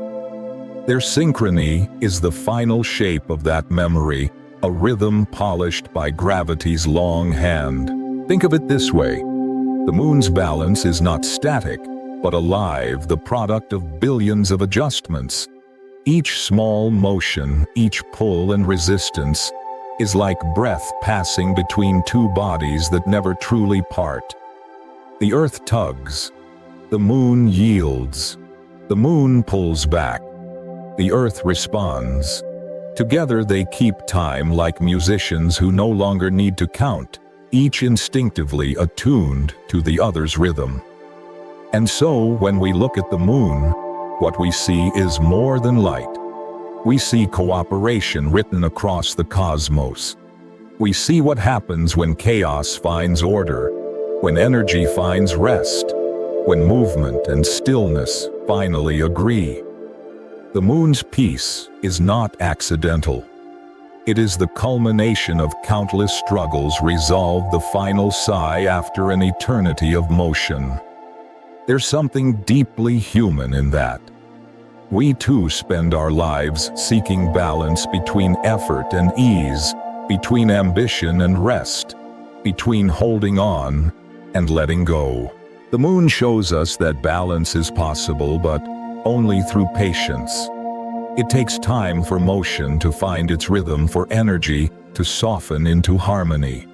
Their synchrony is the final shape of that memory, a rhythm polished by gravity's long hand. Think of it this way: the moon's balance is not static, but alive, the product of billions of adjustments. Each small motion, each pull and resistance, is like breath passing between two bodies that never truly part. The Earth tugs, the moon yields, the moon pulls back, the Earth responds. Together they keep time like musicians who no longer need to count, each instinctively attuned to the other's rhythm. And so, when we look at the moon, what we see is more than light. We see cooperation written across the cosmos. We see what happens when chaos finds order, when energy finds rest, when movement and stillness finally agree. The moon's peace is not accidental. It is the culmination of countless struggles resolved the final sigh after an eternity of motion. There's something deeply human in that. We too spend our lives seeking balance between effort and ease, between ambition and rest, between holding on and letting go. The moon shows us that balance is possible, but only through patience. It takes time for motion to find its rhythm, for energy to soften into harmony.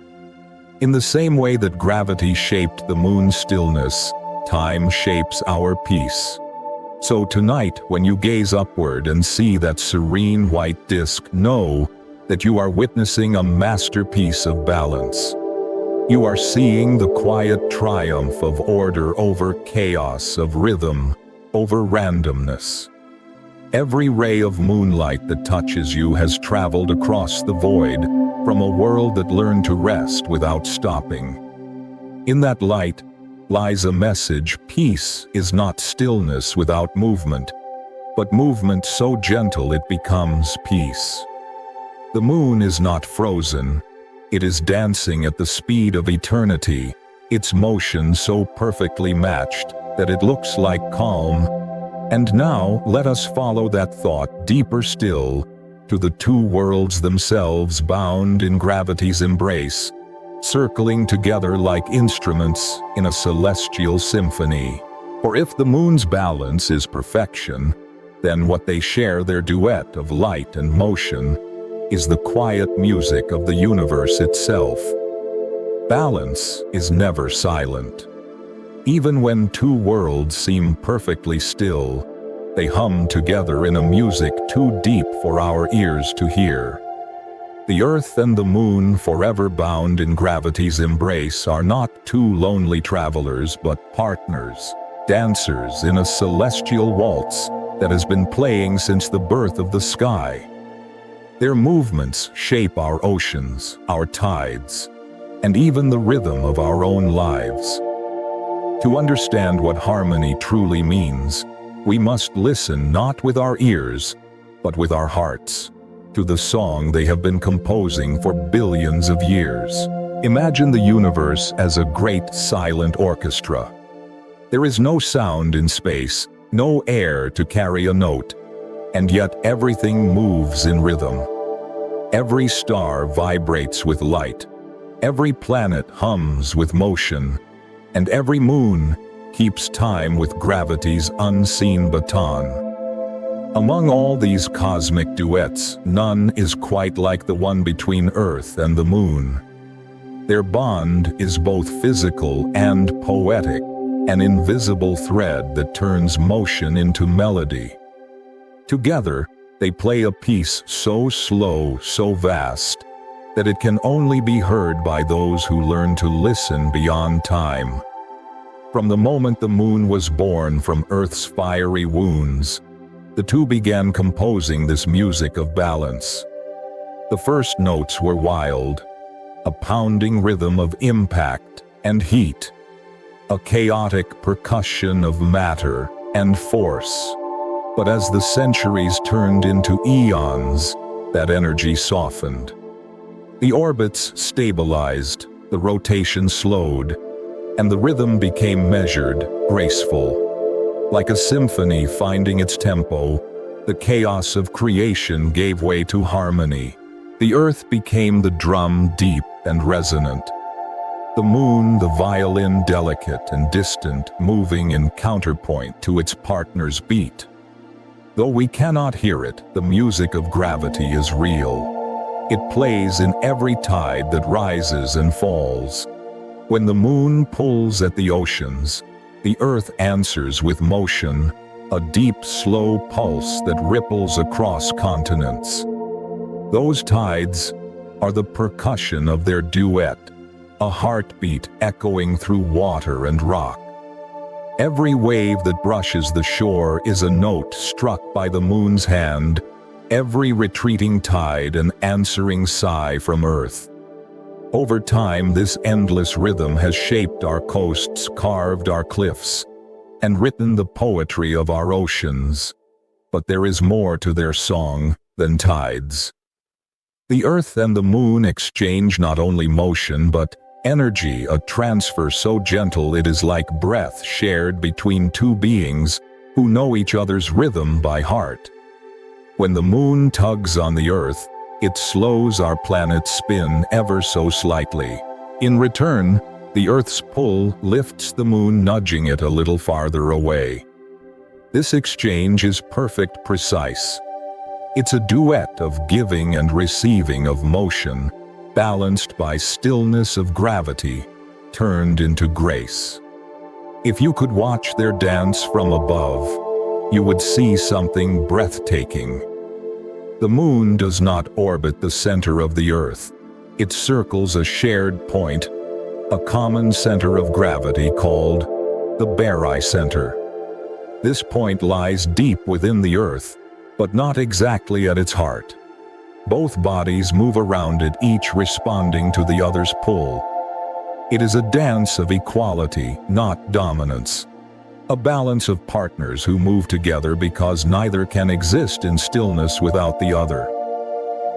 In the same way that gravity shaped the moon's stillness, time shapes our peace. So tonight, when you gaze upward and see that serene white disk, know that you are witnessing a masterpiece of balance. You are seeing the quiet triumph of order over chaos, of rhythm over randomness. Every ray of moonlight that touches you has traveled across the void, from a world that learned to rest without stopping. In that light lies a message: peace is not stillness without movement, but movement so gentle it becomes peace. The moon is not frozen, it is dancing at the speed of eternity, its motion so perfectly matched that it looks like calm. And now let us follow that thought deeper still, to the two worlds themselves bound in gravity's embrace, circling together like instruments in a celestial symphony. For if the moon's balance is perfection, then what they share, their duet of light and motion, is the quiet music of the universe itself. Balance is never silent. Even when two worlds seem perfectly still, they hum together in a music too deep for our ears to hear. The earth and the moon, forever bound in gravity's embrace, are not two lonely travelers but partners, dancers in a celestial waltz that has been playing since the birth of the sky. Their movements shape our oceans, our tides, and even the rhythm of our own lives. To understand what harmony truly means, we must listen not with our ears, but with our hearts, to the song they have been composing for billions of years. Imagine the universe as a great silent orchestra. There is no sound in space, no air to carry a note, and yet everything moves in rhythm. Every star vibrates with light, every planet hums with motion, and every moon keeps time with gravity's unseen baton. Among all these cosmic duets, none is quite like the one between Earth and the moon. Their bond is both physical and poetic, an invisible thread that turns motion into melody. Together, they play a piece so slow, so vast, that it can only be heard by those who learn to listen beyond time. From the moment the moon was born from Earth's fiery wounds, the two began composing this music of balance. The first notes were wild, a pounding rhythm of impact and heat, a chaotic percussion of matter and force. But as the centuries turned into eons, that energy softened. The orbits stabilized, the rotation slowed, and the rhythm became measured, graceful. Like a symphony finding its tempo, the chaos of creation gave way to harmony. The earth became the drum, deep and resonant. The moon, the violin, delicate and distant, moving in counterpoint to its partner's beat. Though we cannot hear it, the music of gravity is real. It plays in every tide that rises and falls. When the moon pulls at the oceans, the earth answers with motion, a deep, slow pulse that ripples across continents. Those tides are the percussion of their duet, a heartbeat echoing through water and rock. Every wave that brushes the shore is a note struck by the moon's hand, every retreating tide an answering sigh from earth. Over time, this endless rhythm has shaped our coasts, carved our cliffs, and written the poetry of our oceans. But there is more to their song than tides. The earth and the moon exchange not only motion but energy, a transfer so gentle it is like breath shared between two beings who know each other's rhythm by heart. When the moon tugs on the earth, it slows our planet's spin ever so slightly. In return, the earth's pull lifts the moon, nudging it a little farther away. This exchange is perfect, precise. It's a duet of giving and receiving of motion, balanced by stillness of gravity, turned into grace. If you could watch their dance from above, you would see something breathtaking. The moon does not orbit the center of the earth. It circles a shared point, a common center of gravity called the barycenter. This point lies deep within the earth, but not exactly at its heart. Both bodies move around it, each responding to the other's pull. It is a dance of equality, not dominance. A balance of partners who move together because neither can exist in stillness without the other.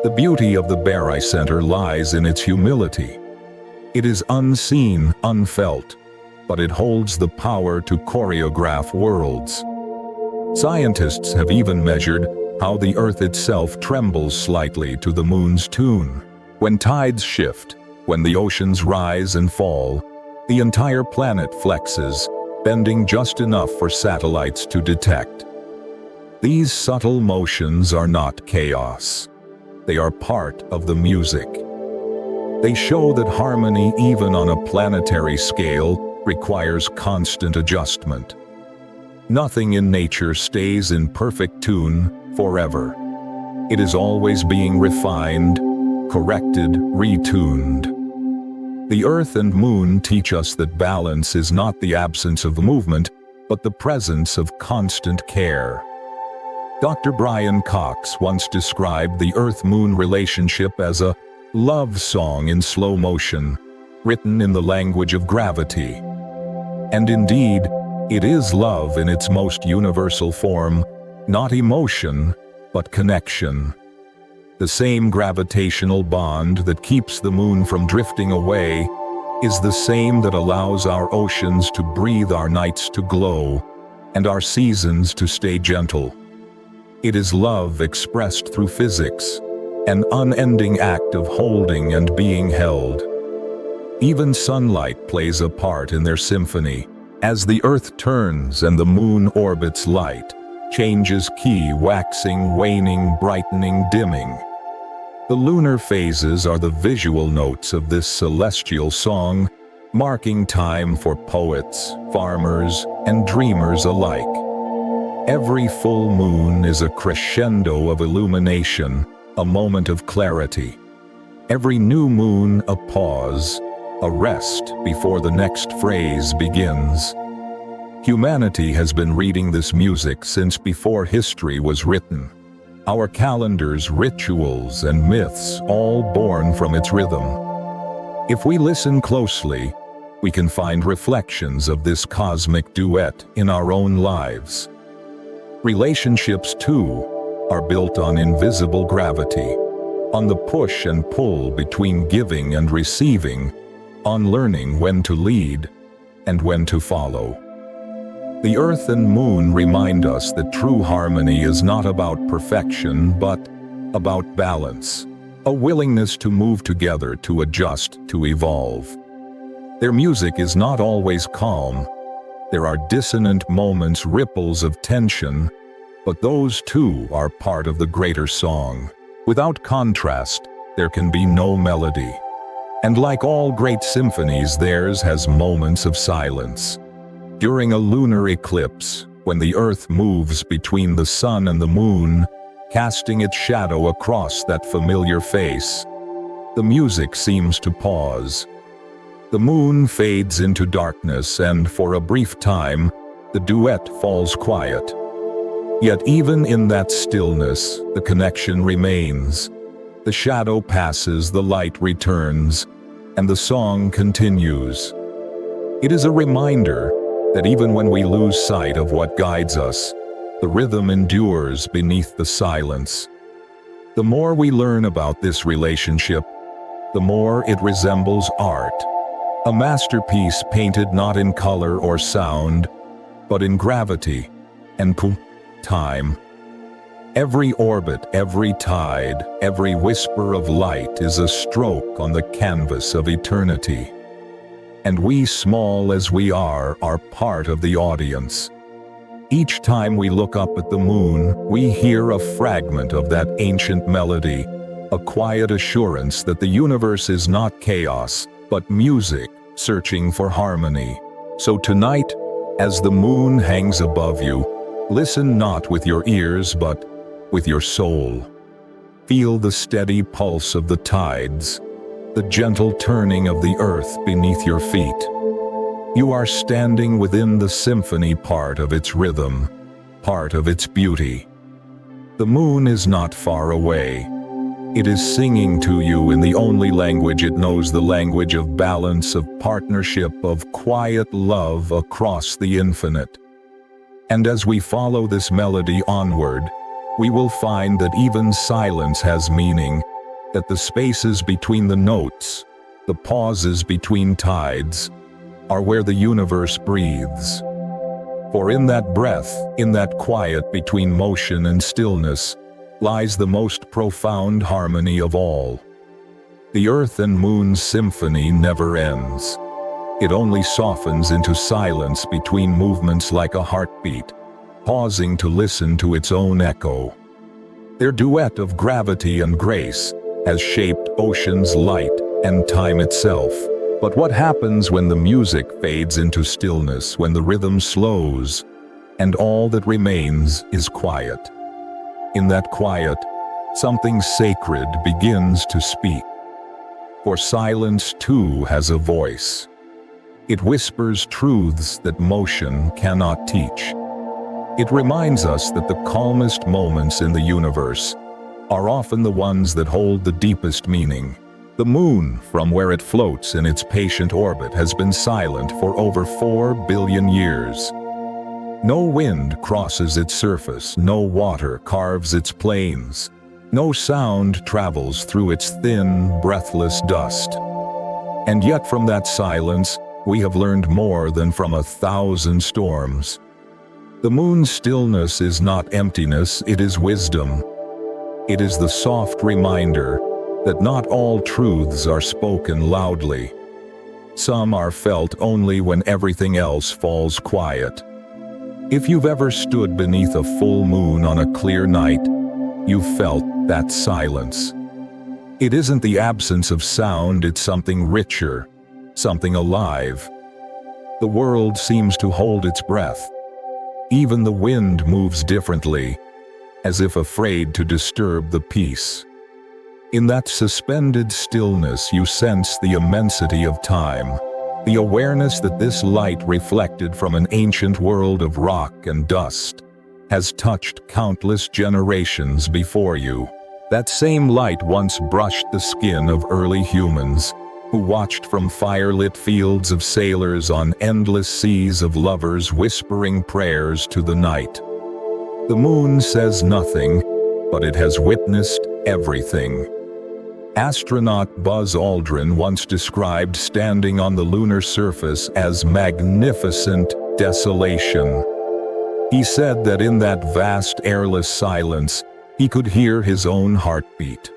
The beauty of the barycenter lies in its humility. It is unseen, unfelt, but it holds the power to choreograph worlds. Scientists have even measured how the earth itself trembles slightly to the moon's tune. When tides shift, when the oceans rise and fall, the entire planet flexes, bending just enough for satellites to detect. These subtle motions are not chaos. They are part of the music. They show that harmony, even on a planetary scale, requires constant adjustment. Nothing in nature stays in perfect tune forever. It is always being refined, corrected, retuned. The earth and moon teach us that balance is not the absence of movement, but the presence of constant care. Dr. Brian Cox once described the earth-moon relationship as a love song in slow motion, written in the language of gravity. And indeed, it is love in its most universal form, not emotion, but connection. The same gravitational bond that keeps the moon from drifting away is the same that allows our oceans to breathe, our nights to glow, and our seasons to stay gentle. It is love expressed through physics, an unending act of holding and being held. Even sunlight plays a part in their symphony. As the earth turns and the moon orbits, light changes key, waxing, waning, brightening, dimming. The lunar phases are the visual notes of this celestial song, marking time for poets, farmers, and dreamers alike. Every full moon is a crescendo of illumination, a moment of clarity. Every new moon a pause, a rest before the next phrase begins. Humanity has been reading this music since before history was written. Our calendars, rituals, and myths, all born from its rhythm. If we listen closely, we can find reflections of this cosmic duet in our own lives. Relationships, too, are built on invisible gravity, on the push and pull between giving and receiving, on learning when to lead and when to follow. The earth and moon remind us that true harmony is not about perfection, but about balance, a willingness to move together, to adjust, to evolve. Their music is not always calm. There are dissonant moments, ripples of tension, but those too are part of the greater song. Without contrast, there can be no melody. And like all great symphonies, theirs has moments of silence. During a lunar eclipse, when the earth moves between the sun and the moon, casting its shadow across that familiar face, the music seems to pause. The moon fades into darkness, and for a brief time, the duet falls quiet. Yet even in that stillness, the connection remains. The shadow passes, the light returns, and the song continues. It is a reminder that even when we lose sight of what guides us, the rhythm endures beneath the silence. The more we learn about this relationship, the more it resembles art, a masterpiece painted not in color or sound, but in gravity and time. Every orbit, every tide, every whisper of light is a stroke on the canvas of eternity. And we, small as we are part of the audience. Each time we look up at the moon, we hear a fragment of that ancient melody, a quiet assurance that the universe is not chaos, but music searching for harmony. So tonight, as the moon hangs above you, listen not with your ears but with your soul. Feel the steady pulse of the tides, the gentle turning of the earth beneath your feet. You are standing within the symphony, part of its rhythm, part of its beauty. The moon is not far away. It is singing to you in the only language it knows, the language of balance, of partnership, of quiet love across the infinite. And as we follow this melody onward, we will find that even silence has meaning, that the spaces between the notes, the pauses between tides, are where the universe breathes. For in that breath, in that quiet between motion and stillness, lies the most profound harmony of all. The earth and moon's symphony never ends. It only softens into silence between movements, like a heartbeat, pausing to listen to its own echo. Their duet of gravity and grace has shaped ocean's light and time itself. But what happens when the music fades into stillness, when the rhythm slows, and all that remains is quiet? In that quiet, something sacred begins to speak. For silence too has a voice. It whispers truths that motion cannot teach. It reminds us that the calmest moments in the universe are often the ones that hold the deepest meaning. The moon, from where it floats in its patient orbit, has been silent for over 4 billion years. No wind crosses its surface, no water carves its plains, no sound travels through its thin, breathless dust. And yet from that silence, we have learned more than from 1,000 storms. The moon's stillness is not emptiness, it is wisdom. It is the soft reminder that not all truths are spoken loudly. Some are felt only when everything else falls quiet. If you've ever stood beneath a full moon on a clear night, you've felt that silence. It isn't the absence of sound, it's something richer, something alive. The world seems to hold its breath. Even the wind moves differently, as if afraid to disturb the peace. In that suspended stillness you sense the immensity of time, the awareness that this light, reflected from an ancient world of rock and dust, has touched countless generations before you. That same light once brushed the skin of early humans, who watched from firelit fields of sailors on endless seas of lovers whispering prayers to the night. The moon says nothing, but it has witnessed everything. Astronaut Buzz Aldrin once described standing on the lunar surface as magnificent desolation. He said that in that vast airless silence, he could hear his own heartbeat.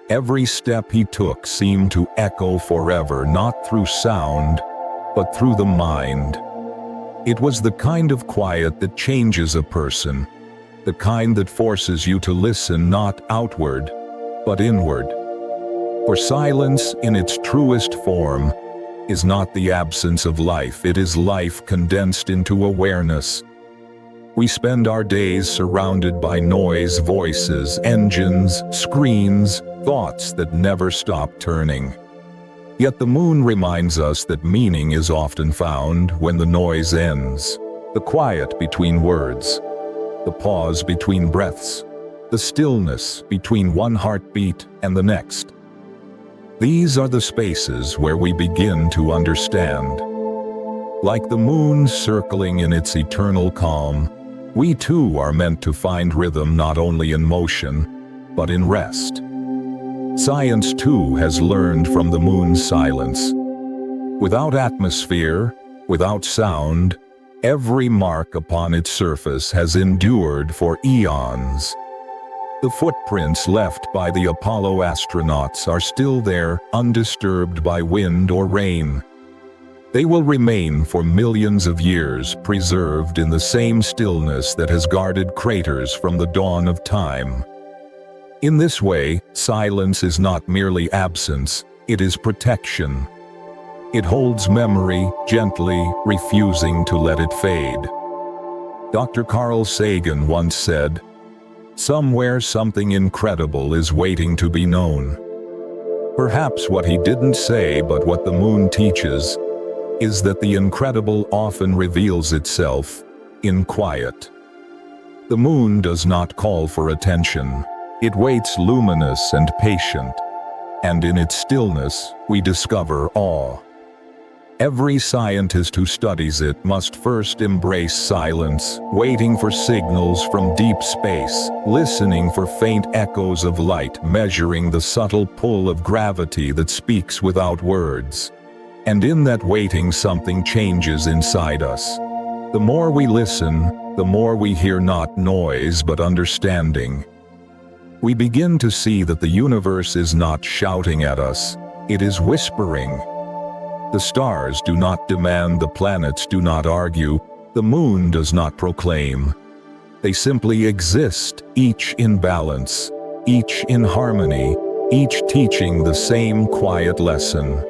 Every step he took seemed to echo forever, not through sound, but through the mind. It was the kind of quiet that changes a person, the kind that forces you to listen not outward, but inward. For silence, in its truest form, is not the absence of life, it is life condensed into awareness. We spend our days surrounded by noise, voices, engines, screens, thoughts that never stop turning. Yet the moon reminds us that meaning is often found when the noise ends. The quiet between words, the pause between breaths, the stillness between one heartbeat and the next. These are the spaces where we begin to understand. Like the moon circling in its eternal calm, we too are meant to find rhythm not only in motion, but in rest. Science too has learned from the moon's silence. Without atmosphere, without sound, every mark upon its surface has endured for eons. The footprints left by the Apollo astronauts are still there, undisturbed by wind or rain. They will remain for millions of years, preserved in the same stillness that has guarded craters from the dawn of time. In this way, silence is not merely absence, it is protection. It holds memory, gently, refusing to let it fade. Dr. Carl Sagan once said, "Somewhere something incredible is waiting to be known." Perhaps what he didn't say, but what the moon teaches, is that the incredible often reveals itself in quiet. The moon does not call for attention. It waits luminous and patient, and in its stillness we discover awe. Every scientist who studies it must first embrace silence, waiting for signals from deep space, listening for faint echoes of light, measuring the subtle pull of gravity that speaks without words. And in that waiting something changes inside us. The more we listen, the more we hear not noise but understanding. We begin to see that the universe is not shouting at us, it is whispering. The stars do not demand, the planets do not argue, the moon does not proclaim. They simply exist, each in balance, each in harmony, each teaching the same quiet lesson.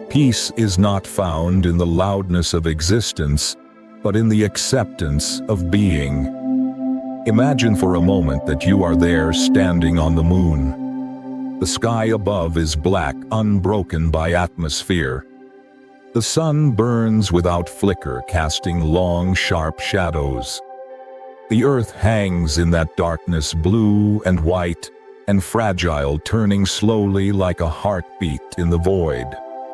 Peace is not found in the loudness of existence, but in the acceptance of being. Imagine for a moment that you are there standing on the moon. The sky above is black, unbroken by atmosphere. The sun burns without flicker, casting long, sharp shadows. The earth hangs in that darkness, blue and white, and fragile, turning slowly like a heartbeat in the void.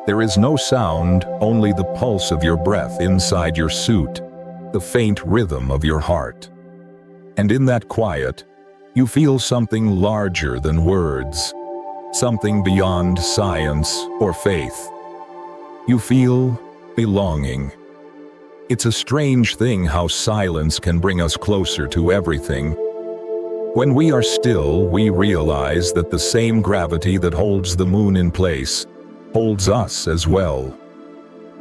There is no sound, only the pulse of your breath inside your suit, the faint rhythm of your heart. And in that quiet, you feel something larger than words, something beyond science or faith. You feel belonging. It's a strange thing how silence can bring us closer to everything. When we are still, we realize that the same gravity that holds the moon in place holds us as well.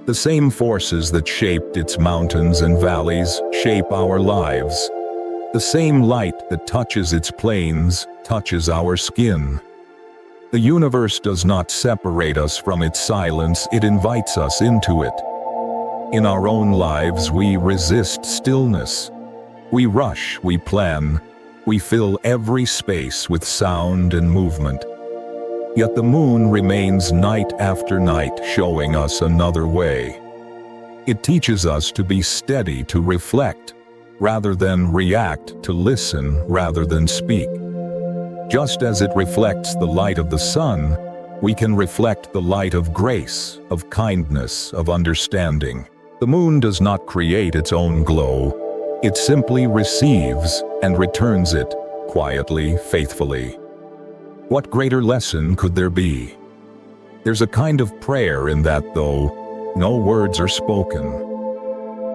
The same forces that shaped its mountains and valleys shape our lives. The same light that touches its plains touches our skin. The universe does not separate us from its silence, it invites us into it. In our own lives, we resist stillness. We rush, we plan, we fill every space with sound and movement. Yet the moon remains night after night, showing us another way. It teaches us to be steady, to reflect, rather than react, to listen rather than speak. Just as it reflects the light of the sun, we can reflect the light of grace, of kindness, of understanding. The moon does not create its own glow. It simply receives and returns it, quietly, faithfully. What greater lesson could there be? There's a kind of prayer in that, though no words are spoken.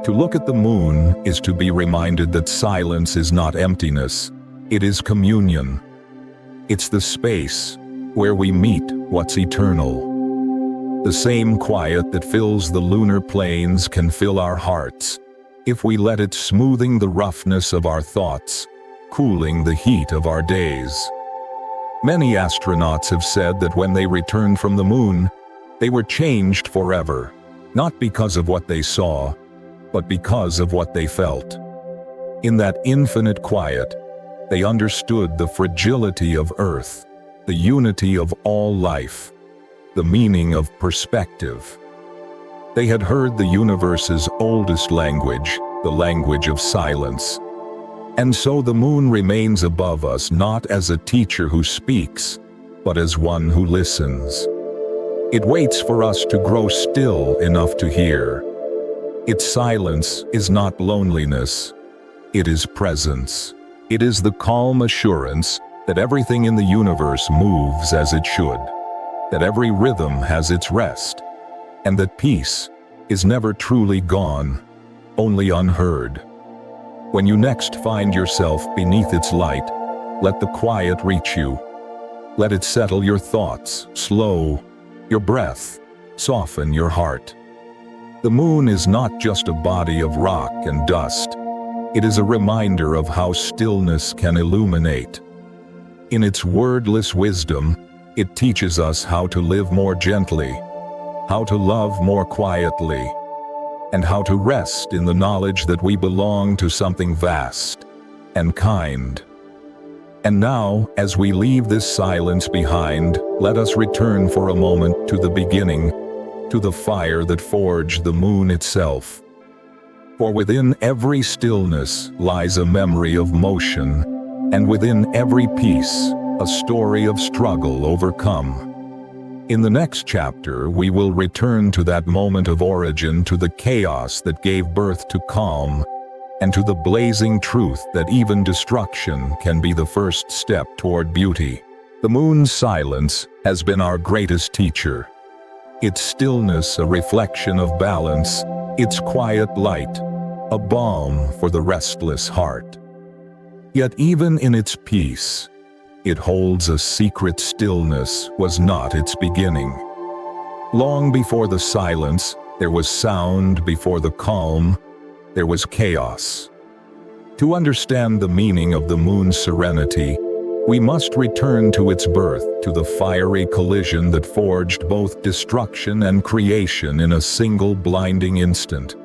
To look at the moon is to be reminded that silence is not emptiness, it is communion. It's the space where we meet what's eternal. The same quiet that fills the lunar plains can fill our hearts, if we let it, smoothing the roughness of our thoughts, cooling the heat of our days. Many astronauts have said that when they returned from the moon, they were changed forever, not because of what they saw, but because of what they felt. In that infinite quiet, they understood the fragility of Earth, the unity of all life, the meaning of perspective. They had heard the universe's oldest language, the language of silence. And so the moon remains above us, not as a teacher who speaks, but as one who listens. It waits for us to grow still enough to hear, Its silence is not loneliness. It is presence. It is the calm assurance that everything in the universe moves as it should, that every rhythm has its rest, and that peace is never truly gone, only unheard. When you next find yourself beneath its light, let the quiet reach you. Let it settle your thoughts, slow your breath, soften your heart. The moon is not just a body of rock and dust. It is a reminder of how stillness can illuminate. In its wordless wisdom, it teaches us how to live more gently, how to love more quietly, and how to rest in the knowledge that we belong to something vast and kind. And now, as we leave this silence behind, let us return for a moment to the beginning, to the fire that forged the moon itself. For within every stillness lies a memory of motion, and within every peace, a story of struggle overcome. In the next chapter, we will return to that moment of origin, to the chaos that gave birth to calm, and to the blazing truth that even destruction can be the first step toward beauty. The moon's silence has been our greatest teacher. Its stillness a reflection of balance, its quiet light a balm for the restless heart. Yet even in its peace, it holds a secret. Stillness was not its beginning. Long before the silence, there was sound. Before the calm, there was chaos. To understand the meaning of the moon's serenity, we must return to its birth, to the fiery collision that forged both destruction and creation in a single blinding instant.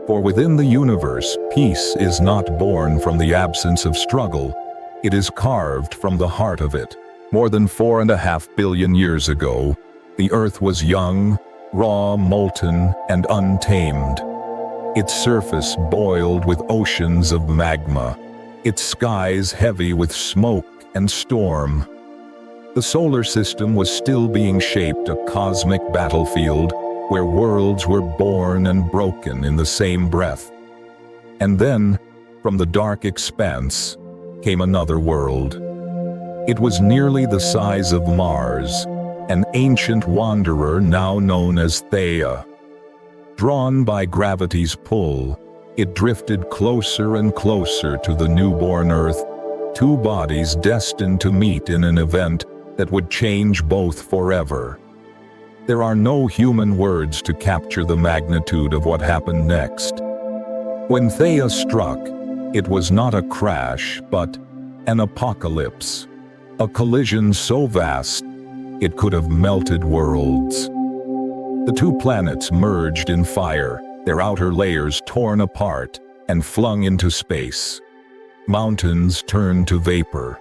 For within the universe, peace is not born from the absence of struggle. It is carved from the heart of it. More than 4.5 billion years ago, the Earth was young, raw, molten, and untamed. Its surface boiled with oceans of magma, its skies heavy with smoke and storm. The solar system was still being shaped, a cosmic battlefield where worlds were born and broken in the same breath. And then, from the dark expanse, came another world. It was nearly the size of Mars, an ancient wanderer now known as Theia. Drawn by gravity's pull, it drifted closer and closer to the newborn Earth, two bodies destined to meet in an event that would change both forever. There are no human words to capture the magnitude of what happened next. When Theia struck, it was not a crash, but an apocalypse. A collision so vast, it could have melted worlds. The two planets merged in fire, their outer layers torn apart and flung into space. Mountains turned to vapor.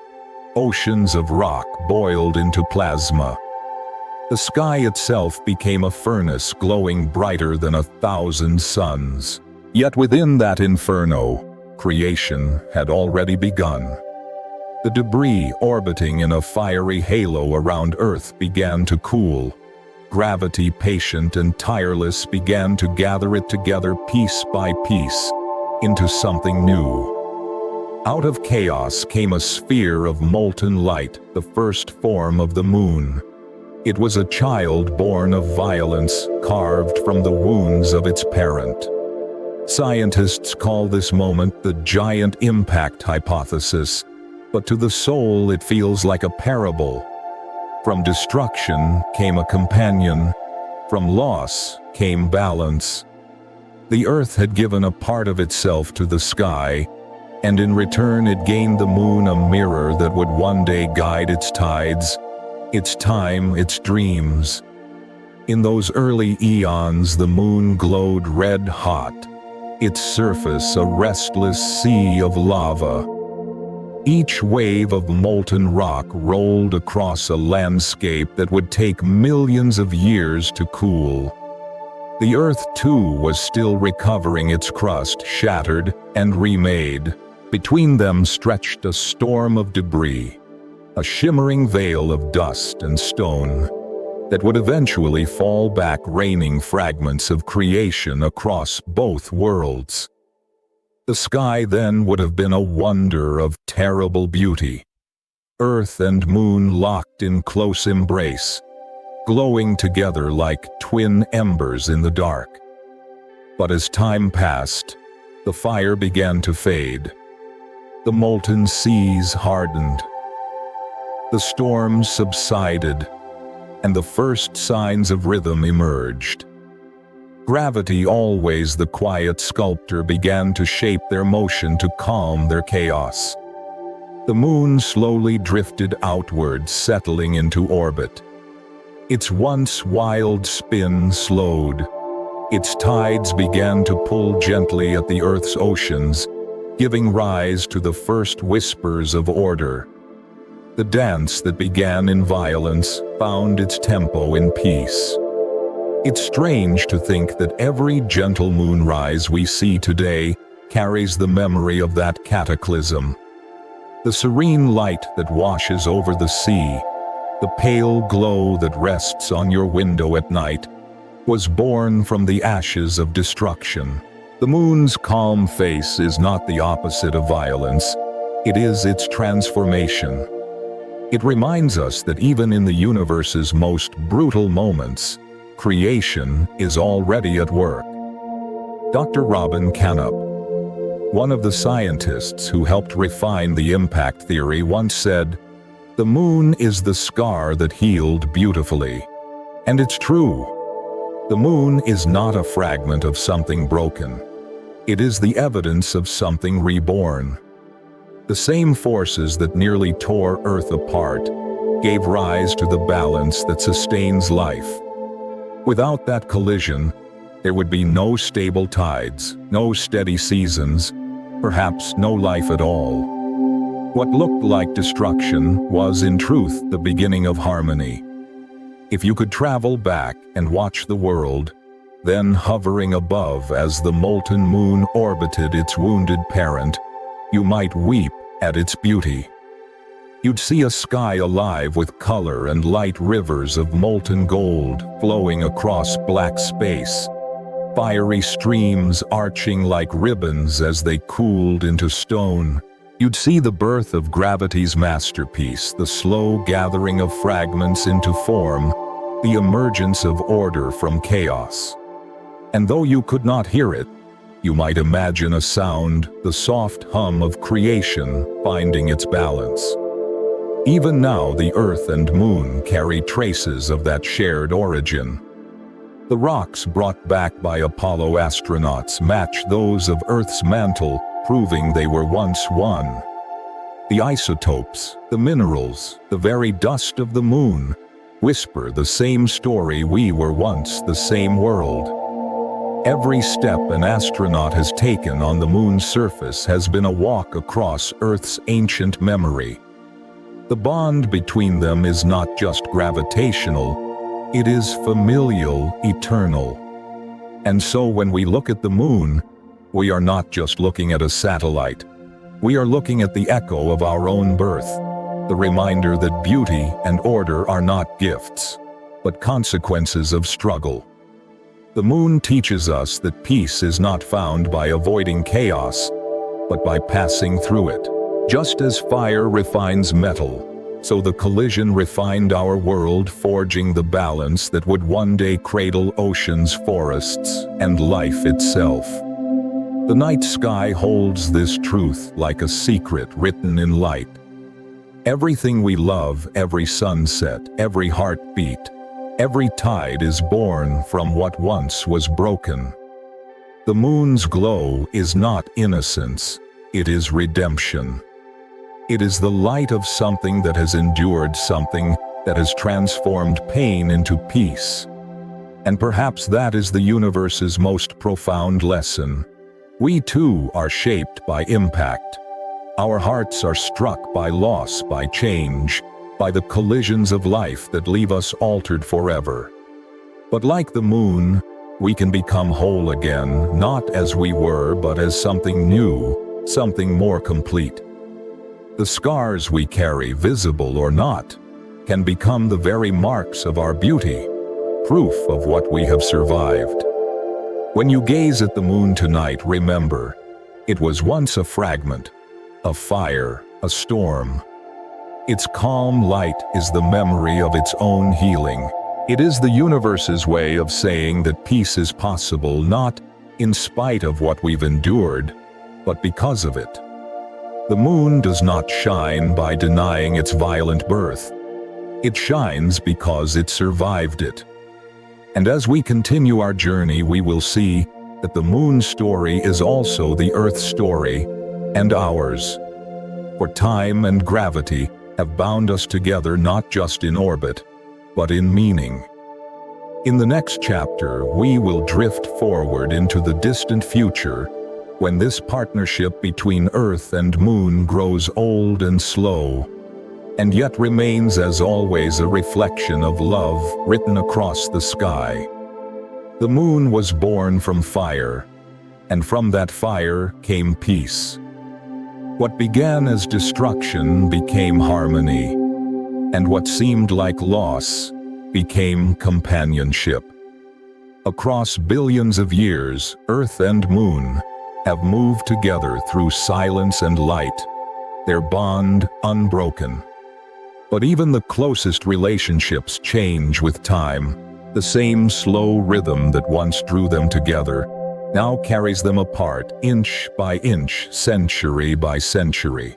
Oceans of rock boiled into plasma. The sky itself became a furnace glowing brighter than 1,000 suns. Yet within that inferno, creation had already begun. The debris orbiting in a fiery halo around Earth began to cool. Gravity, patient and tireless, began to gather it together piece by piece into something new. Out of chaos came a sphere of molten light, the first form of the moon. It was a child born of violence, carved from the wounds of its parent. Scientists call this moment the giant impact hypothesis, but to the soul it feels like a parable. From destruction came a companion, from loss came balance. The Earth had given a part of itself to the sky, and in return it gained the moon, a mirror that would one day guide its tides, its time, its dreams. In those early eons, the moon glowed red hot, its surface a restless sea of lava. Each wave of molten rock rolled across a landscape that would take millions of years to cool. The Earth, too, was still recovering its crust, shattered and remade. Between them stretched a storm of debris, a shimmering veil of dust and stone. that would eventually fall back, raining fragments of creation across both worlds. The sky then would have been a wonder of terrible beauty. Earth and moon locked in close embrace, glowing together like twin embers in the dark. But as time passed, the fire began to fade. The molten seas hardened. The storms subsided, and the first signs of rhythm emerged. Gravity, always the quiet sculptor, began to shape their motion to calm their chaos. The moon slowly drifted outward, settling into orbit. Its once wild spin slowed. Its tides began to pull gently at the Earth's oceans, giving rise to the first whispers of order. The dance that began in violence found its tempo in peace. It's strange to think that every gentle moonrise we see today carries the memory of that cataclysm. The serene light that washes over the sea, the pale glow that rests on your window at night, was born from the ashes of destruction. The moon's calm face is not the opposite of violence. It is its transformation. It reminds us that even in the universe's most brutal moments, creation is already at work. Dr. Robin Canup, one of the scientists who helped refine the impact theory, once said, "The moon is the scar that healed beautifully." And it's true. The moon is not a fragment of something broken. It is the evidence of something reborn. The same forces that nearly tore Earth apart gave rise to the balance that sustains life. Without that collision, there would be no stable tides, no steady seasons, perhaps no life at all. What looked like destruction was in truth the beginning of harmony. If you could travel back and watch the world, then hovering above as the molten moon orbited its wounded parent, you might weep at its beauty. You'd see a sky alive with color and light rivers of molten gold flowing across black space, fiery streams arching like ribbons as they cooled into stone. You'd see the birth of gravity's masterpiece, the slow gathering of fragments into form, the emergence of order from chaos. And though you could not hear it, you might imagine a sound, the soft hum of creation finding its balance. Even now, the Earth and Moon carry traces of that shared origin. The rocks brought back by Apollo astronauts match those of Earth's mantle, proving they were once one. The isotopes, the minerals, the very dust of the moon, whisper the same story: we were once the same world. Every step an astronaut has taken on the moon's surface has been a walk across Earth's ancient memory. The bond between them is not just gravitational, it is familial, eternal. And so when we look at the moon, we are not just looking at a satellite. We are looking at the echo of our own birth, the reminder that beauty and order are not gifts, but consequences of struggle. The moon teaches us that peace is not found by avoiding chaos, but by passing through it. Just as fire refines metal, so the collision refined our world, forging the balance that would one day cradle oceans, forests, and life itself. The night sky holds this truth like a secret written in light. Everything we love, every sunset, every heartbeat, every tide is born from what once was broken. The moon's glow is not innocence, it is redemption. It is the light of something that has endured, something that has transformed pain into peace. And perhaps that is the universe's most profound lesson. We too are shaped by impact. Our hearts are struck by loss, by change, by the collisions of life that leave us altered forever. But like the moon, we can become whole again, not as we were, but as something new, something more complete. The scars we carry, visible or not, can become the very marks of our beauty, proof of what we have survived. When you gaze at the moon tonight, remember, it was once a fragment, a fire, a storm. Its calm light is the memory of its own healing. It is the universe's way of saying that peace is possible not in spite of what we've endured, but because of it. The moon does not shine by denying its violent birth. It shines because it survived it. And as we continue our journey, we will see that the moon's story is also the Earth's story, and ours. For time and gravity have bound us together not just in orbit, but in meaning. In the next chapter, we will drift forward into the distant future, when this partnership between Earth and Moon grows old and slow, and yet remains as always a reflection of love written across the sky. The moon was born from fire, and from that fire came peace. What began as destruction became harmony, and what seemed like loss became companionship. Across billions of years, Earth and Moon have moved together through silence and light, their bond unbroken. But even the closest relationships change with time. The same slow rhythm that once drew them together now carries them apart, inch by inch, century by century.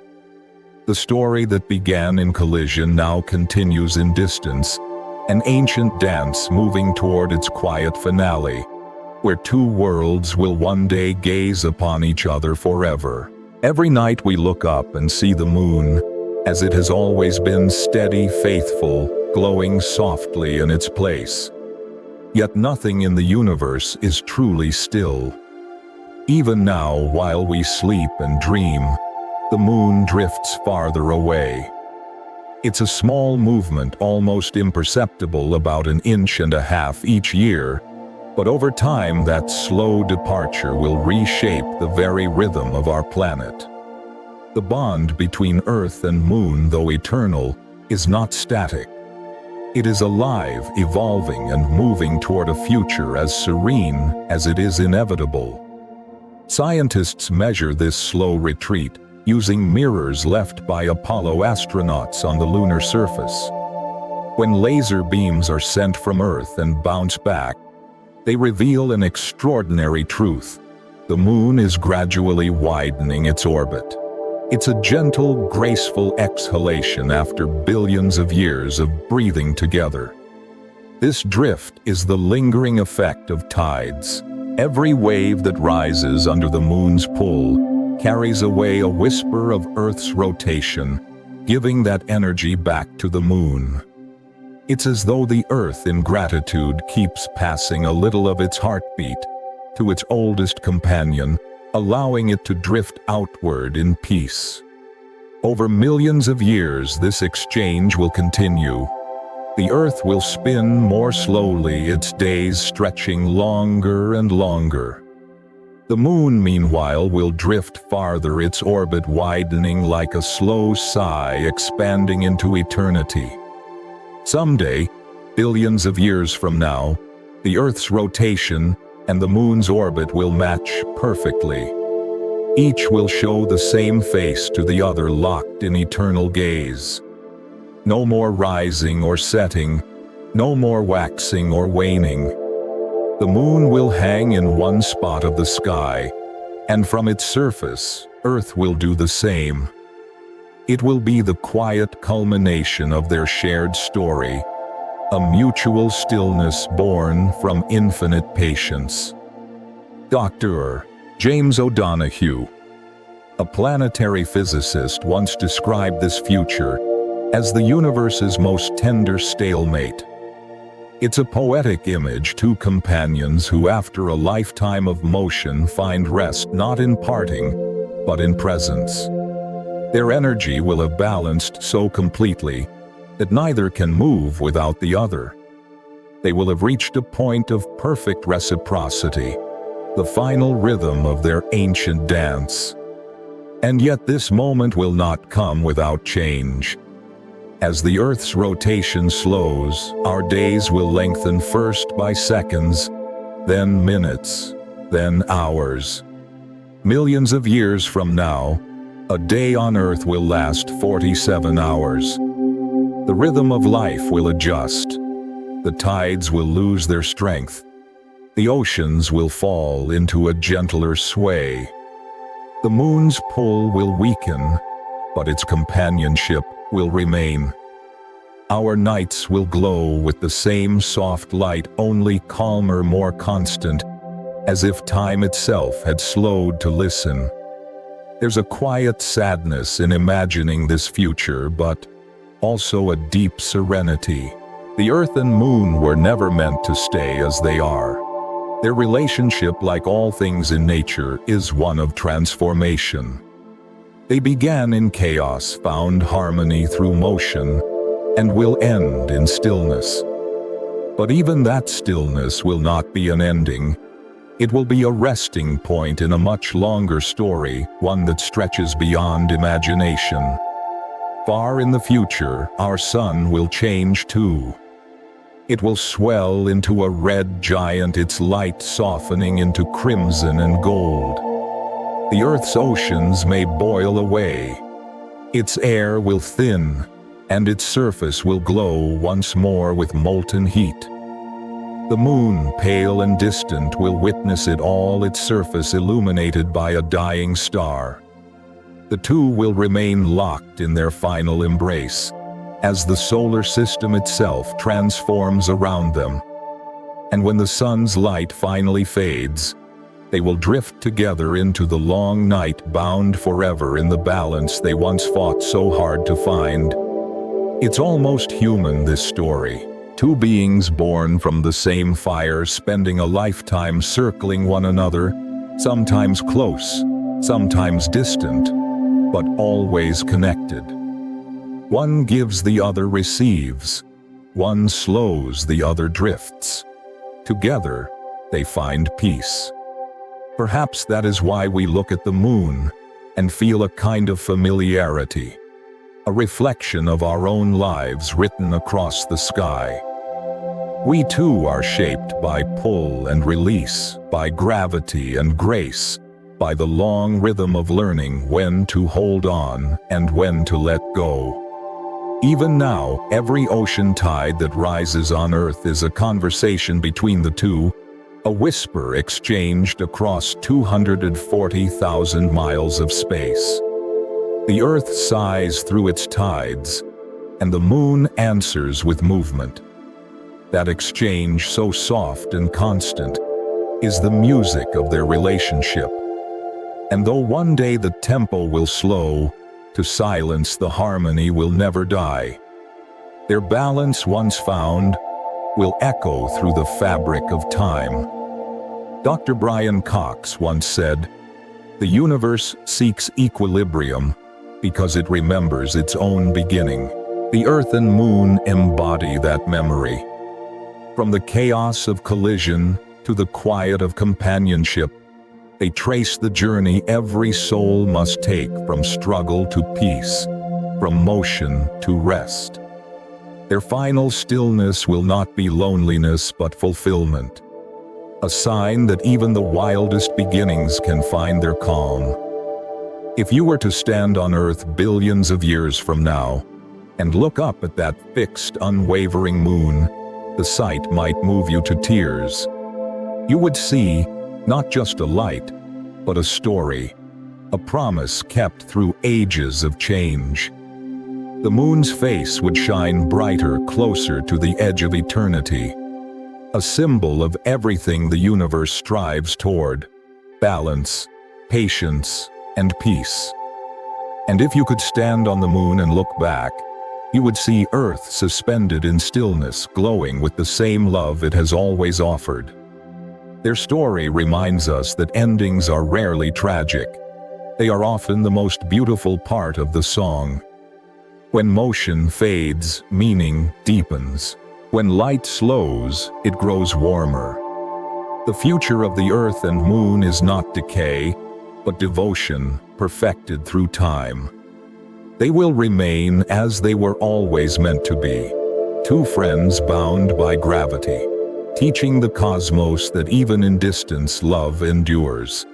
The story that began in collision now continues in distance, an ancient dance moving toward its quiet finale, where two worlds will one day gaze upon each other forever. Every night we look up and see the moon, as it has always been, steady, faithful, glowing softly in its place. Yet nothing in the universe is truly still. Even now, while we sleep and dream, the moon drifts farther away. It's a small movement, almost imperceptible, about 1.5 inches each year, but over time that slow departure will reshape the very rhythm of our planet. The bond between Earth and Moon, though eternal, is not static. It is alive, evolving, and moving toward a future as serene as it is inevitable. Scientists measure this slow retreat using mirrors left by Apollo astronauts on the lunar surface. When laser beams are sent from Earth and bounce back, they reveal an extraordinary truth. The moon is gradually widening its orbit. It's a gentle, graceful exhalation after billions of years of breathing together. This drift is the lingering effect of tides. Every wave that rises under the moon's pull carries away a whisper of Earth's rotation, giving that energy back to the moon. It's as though the Earth, in gratitude, keeps passing a little of its heartbeat to its oldest companion, allowing it to drift outward in peace. Over millions of years, this exchange will continue. The Earth will spin more slowly, its days stretching longer and longer. The moon, meanwhile, will drift farther, its orbit widening like a slow sigh, expanding into eternity. Someday, billions of years from now, the Earth's rotation and the moon's orbit will match perfectly. Each will show the same face to the other, locked in eternal gaze. No more rising or setting, no more waxing or waning. The moon will hang in one spot of the sky, and from its surface, Earth will do the same. It will be the quiet culmination of their shared story, a mutual stillness born from infinite patience. Dr. James O'Donoghue, a planetary physicist, once described this future as the universe's most tender stalemate. It's a poetic image, two companions who, after a lifetime of motion, find rest not in parting, but in presence. Their energy will have balanced so completely that neither can move without the other. They will have reached a point of perfect reciprocity, the final rhythm of their ancient dance. And yet this moment will not come without change. As the Earth's rotation slows, our days will lengthen first by seconds, then minutes, then hours. Millions of years from now, a day on Earth will last 47 hours. The rhythm of life will adjust. The tides will lose their strength. The oceans will fall into a gentler sway. The moon's pull will weaken, but its companionship will remain. Our nights will glow with the same soft light, only calmer, more constant, as if time itself had slowed to listen. There's a quiet sadness in imagining this future, but also a deep serenity. The Earth and Moon were never meant to stay as they are. Their relationship, like all things in nature, is one of transformation. They began in chaos, found harmony through motion, and will end in stillness. But even that stillness will not be an ending. It will be a resting point in a much longer story, one that stretches beyond imagination. Far in the future, our sun will change too. It will swell into a red giant, its light softening into crimson and gold. The Earth's oceans may boil away. Its air will thin, and its surface will glow once more with molten heat. The moon, pale and distant, will witness it all, its surface illuminated by a dying star. The two will remain locked in their final embrace, as the solar system itself transforms around them. And when the sun's light finally fades, they will drift together into the long night, bound forever in the balance they once fought so hard to find. It's almost human, this story. Two beings born from the same fire, spending a lifetime circling one another, sometimes close, sometimes distant, but always connected. One gives, the other receives. One slows, the other drifts. Together, they find peace. Perhaps that is why we look at the moon and feel a kind of familiarity, a reflection of our own lives written across the sky. We too are shaped by pull and release, by gravity and grace, by the long rhythm of learning when to hold on and when to let go. Even now, every ocean tide that rises on Earth is a conversation between the two, a whisper exchanged across 240,000 miles of space. The Earth sighs through its tides, and the moon answers with movement. That exchange, so soft and constant, is the music of their relationship. And though one day the tempo will slow to silence, the harmony will never die. Their balance, once found, will echo through the fabric of time. Dr. Brian Cox once said, "The universe seeks equilibrium because it remembers its own beginning." The Earth and Moon embody that memory. From the chaos of collision to the quiet of companionship, they trace the journey every soul must take, from struggle to peace, from motion to rest. Their final stillness will not be loneliness but fulfillment, a sign that even the wildest beginnings can find their calm. If you were to stand on Earth billions of years from now and look up at that fixed, unwavering moon, the sight might move you to tears. You would see not just a light, but a story, a promise kept through ages of change. The moon's face would shine brighter, closer to the edge of eternity, a symbol of everything the universe strives toward: balance, patience, and peace. And if you could stand on the moon and look back, you would see Earth suspended in stillness, glowing with the same love it has always offered. Their story reminds us that endings are rarely tragic. They are often the most beautiful part of the song. When motion fades, meaning deepens. When light slows, it grows warmer. The future of the Earth and Moon is not decay, but devotion perfected through time. They will remain as they were always meant to be. Two friends bound by gravity, teaching the cosmos that even in distance love endures.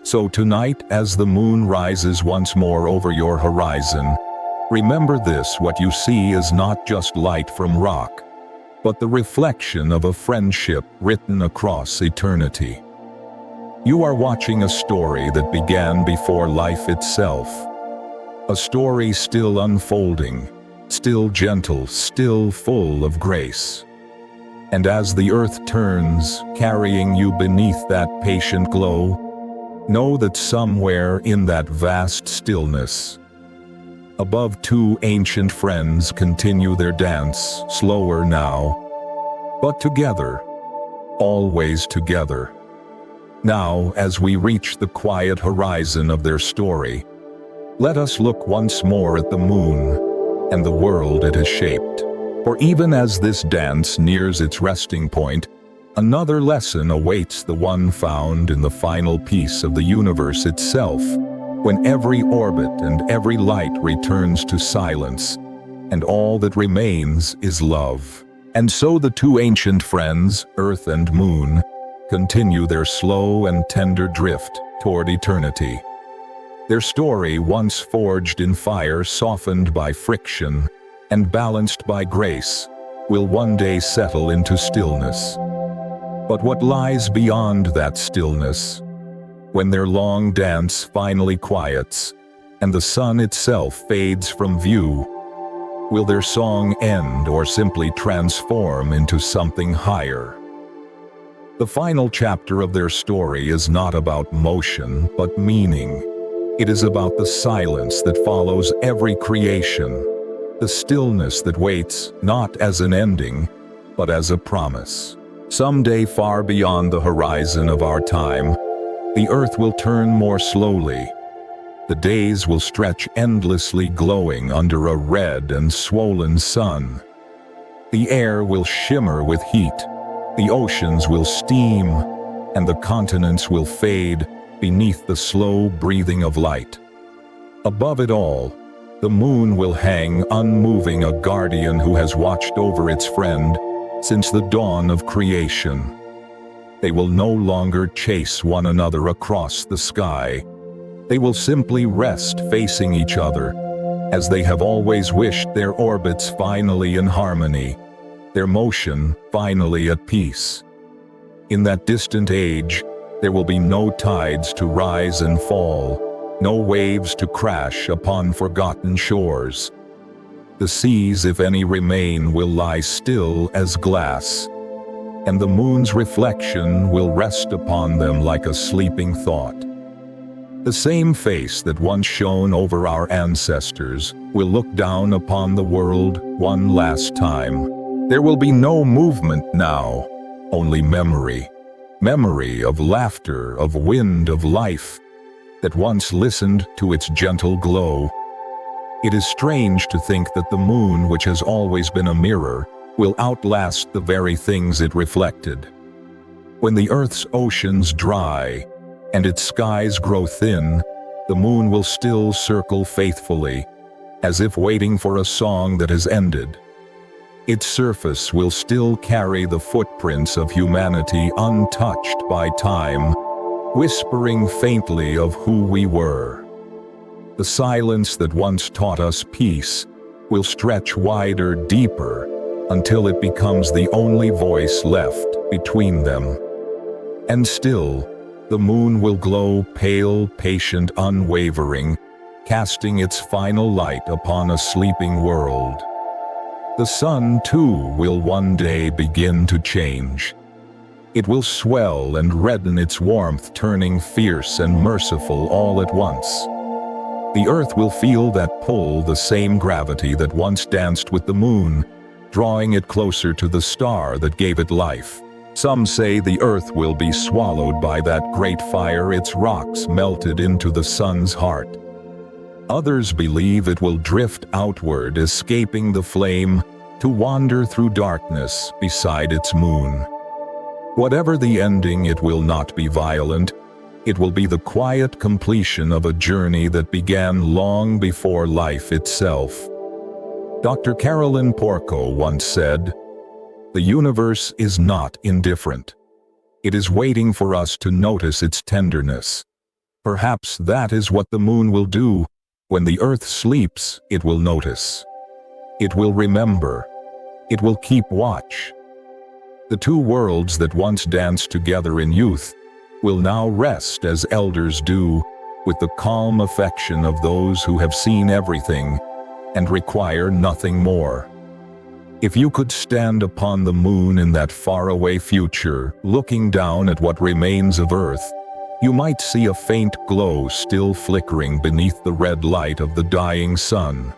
So tonight, as the moon rises once more over your horizon, remember this: what you see is not just light from rock, but the reflection of a friendship written across eternity. You are watching a story that began before life itself. A story still unfolding, still gentle, still full of grace. And as the earth turns, carrying you beneath that patient glow, know that somewhere in that vast stillness, above, two ancient friends continue their dance, slower now, but together, always together. Now, as we reach the quiet horizon of their story, let us look once more at the moon and the world it has shaped. For even as this dance nears its resting point, another lesson awaits the one found in the final piece of the universe itself, when every orbit and every light returns to silence, and all that remains is love. And so the two ancient friends, Earth and Moon, continue their slow and tender drift toward eternity. Their story, once forged in fire, softened by friction, and balanced by grace, will one day settle into stillness. But what lies beyond that stillness, when their long dance finally quiets, and the sun itself fades from view, will their song end or simply transform into something higher? The final chapter of their story is not about motion, but meaning. It is about the silence that follows every creation, the stillness that waits not as an ending, but as a promise. Someday, far beyond the horizon of our time, the earth will turn more slowly. The days will stretch endlessly, glowing under a red and swollen sun. The air will shimmer with heat, the oceans will steam, and the continents will fade beneath the slow breathing of light. Above it all, the moon will hang unmoving, a guardian who has watched over its friend since the dawn of creation. They will no longer chase one another across the sky. They will simply rest facing each other, as they have always wished, their orbits finally in harmony, their motion finally at peace. In that distant age, there will be no tides to rise and fall, no waves to crash upon forgotten shores. The seas, if any remain, will lie still as glass, and the moon's reflection will rest upon them like a sleeping thought. The same face that once shone over our ancestors will look down upon the world one last time. There will be no movement now, only memory. Memory of laughter, of wind, of life, that once listened to its gentle glow. It is strange to think that the moon, which has always been a mirror, will outlast the very things it reflected. When the earth's oceans dry and its skies grow thin, the moon will still circle faithfully, as if waiting for a song that has ended. Its surface will still carry the footprints of humanity untouched by time, whispering faintly of who we were. The silence that once taught us peace will stretch wider, deeper, until it becomes the only voice left between them. And still, the moon will glow pale, patient, unwavering, casting its final light upon a sleeping world. The sun, too, will one day begin to change. It will swell and redden its warmth, turning fierce and merciful all at once. The earth will feel that pull, the same gravity that once danced with the moon, drawing it closer to the star that gave it life. Some say the earth will be swallowed by that great fire, its rocks melted into the sun's heart. Others believe it will drift outward, escaping the flame, to wander through darkness beside its moon. Whatever the ending, it will not be violent. It will be the quiet completion of a journey that began long before life itself. Dr. Carolyn Porco once said, "The universe is not indifferent. It is waiting for us to notice its tenderness." Perhaps that is what the moon will do. When the earth sleeps, it will notice. It will remember. It will keep watch. The two worlds that once danced together in youth will now rest as elders do, with the calm affection of those who have seen everything and require nothing more. If you could stand upon the moon in that faraway future, looking down at what remains of Earth, you might see a faint glow still flickering beneath the red light of the dying sun.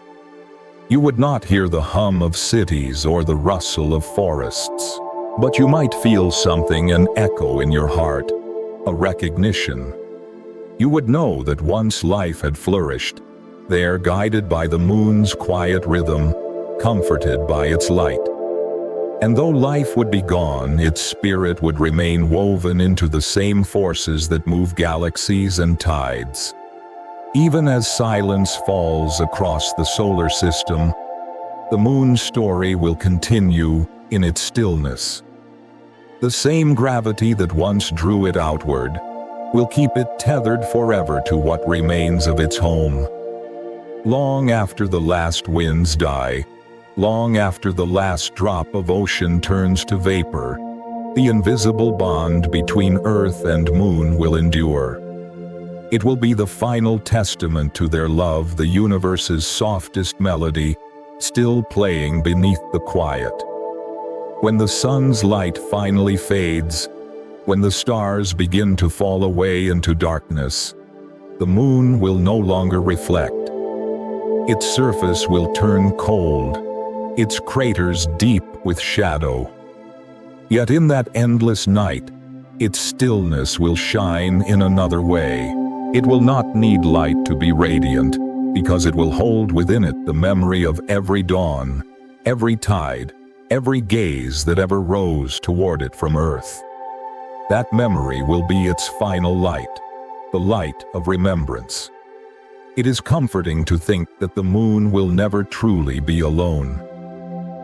You would not hear the hum of cities or the rustle of forests, but you might feel something, an echo in your heart, a recognition. You would know that once life had flourished, there guided by the moon's quiet rhythm, comforted by its light. And though life would be gone, its spirit would remain woven into the same forces that move galaxies and tides. Even as silence falls across the solar system, the moon's story will continue in its stillness. The same gravity that once drew it outward will keep it tethered forever to what remains of its home. Long after the last winds die, long after the last drop of ocean turns to vapor, the invisible bond between Earth and Moon will endure. It will be the final testament to their love, the universe's softest melody, still playing beneath the quiet. When the sun's light finally fades, when the stars begin to fall away into darkness, the moon will no longer reflect. Its surface will turn cold, its craters deep with shadow. Yet in that endless night, its stillness will shine in another way. It will not need light to be radiant, because it will hold within it the memory of every dawn, every tide, every gaze that ever rose toward it from Earth. That memory will be its final light, the light of remembrance. It is comforting to think that the moon will never truly be alone.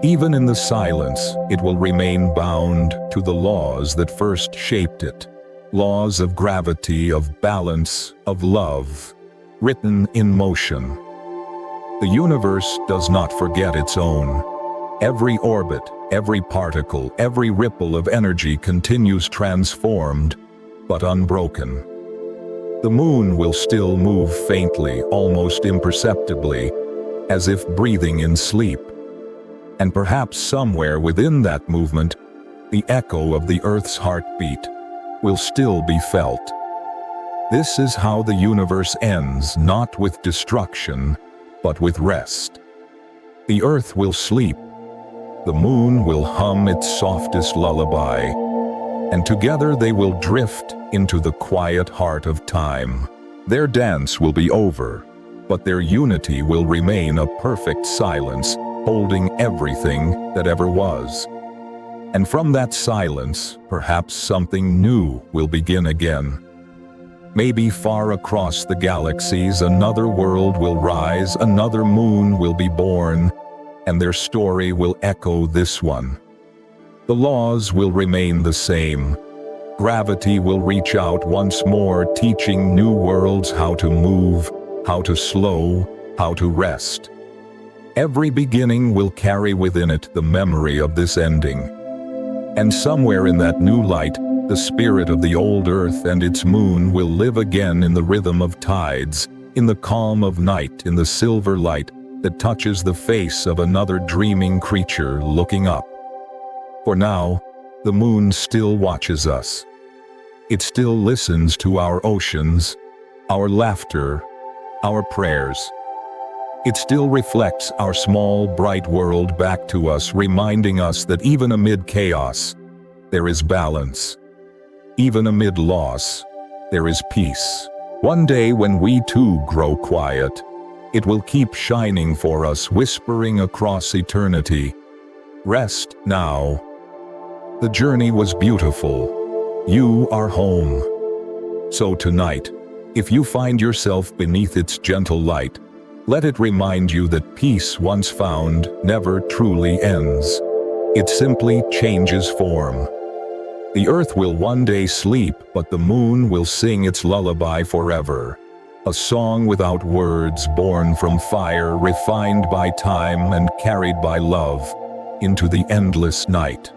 Even in the silence, it will remain bound to the laws that first shaped it, laws of gravity, of balance, of love, written in motion. The universe does not forget its own. Every orbit, every particle, every ripple of energy continues transformed, but unbroken. The moon will still move faintly, almost imperceptibly, as if breathing in sleep. And perhaps somewhere within that movement, the echo of the Earth's heartbeat will still be felt. This is how the universe ends, not with destruction, but with rest. The Earth will sleep. The moon will hum its softest lullaby, and together they will drift into the quiet heart of time. Their dance will be over, but their unity will remain a perfect silence, holding everything that ever was. And from that silence, perhaps something new will begin again. Maybe far across the galaxies, another world will rise, another moon will be born, and their story will echo this one. The laws will remain the same. Gravity will reach out once more, teaching new worlds how to move, how to slow, how to rest. Every beginning will carry within it the memory of this ending. And somewhere in that new light, the spirit of the old Earth and its moon will live again in the rhythm of tides, in the calm of night, in the silver light that touches the face of another dreaming creature looking up. For now, the moon still watches us. It still listens to our oceans, our laughter, our prayers. It still reflects our small, bright world back to us, reminding us that even amid chaos, there is balance. Even amid loss, there is peace. One day when we too grow quiet, it will keep shining for us, whispering across eternity, "Rest now. The journey was beautiful. You are home." So tonight, if you find yourself beneath its gentle light, let it remind you that peace once found never truly ends. It simply changes form. The earth will one day sleep, but the moon will sing its lullaby forever. A song without words, born from fire, refined by time and carried by love into the endless night.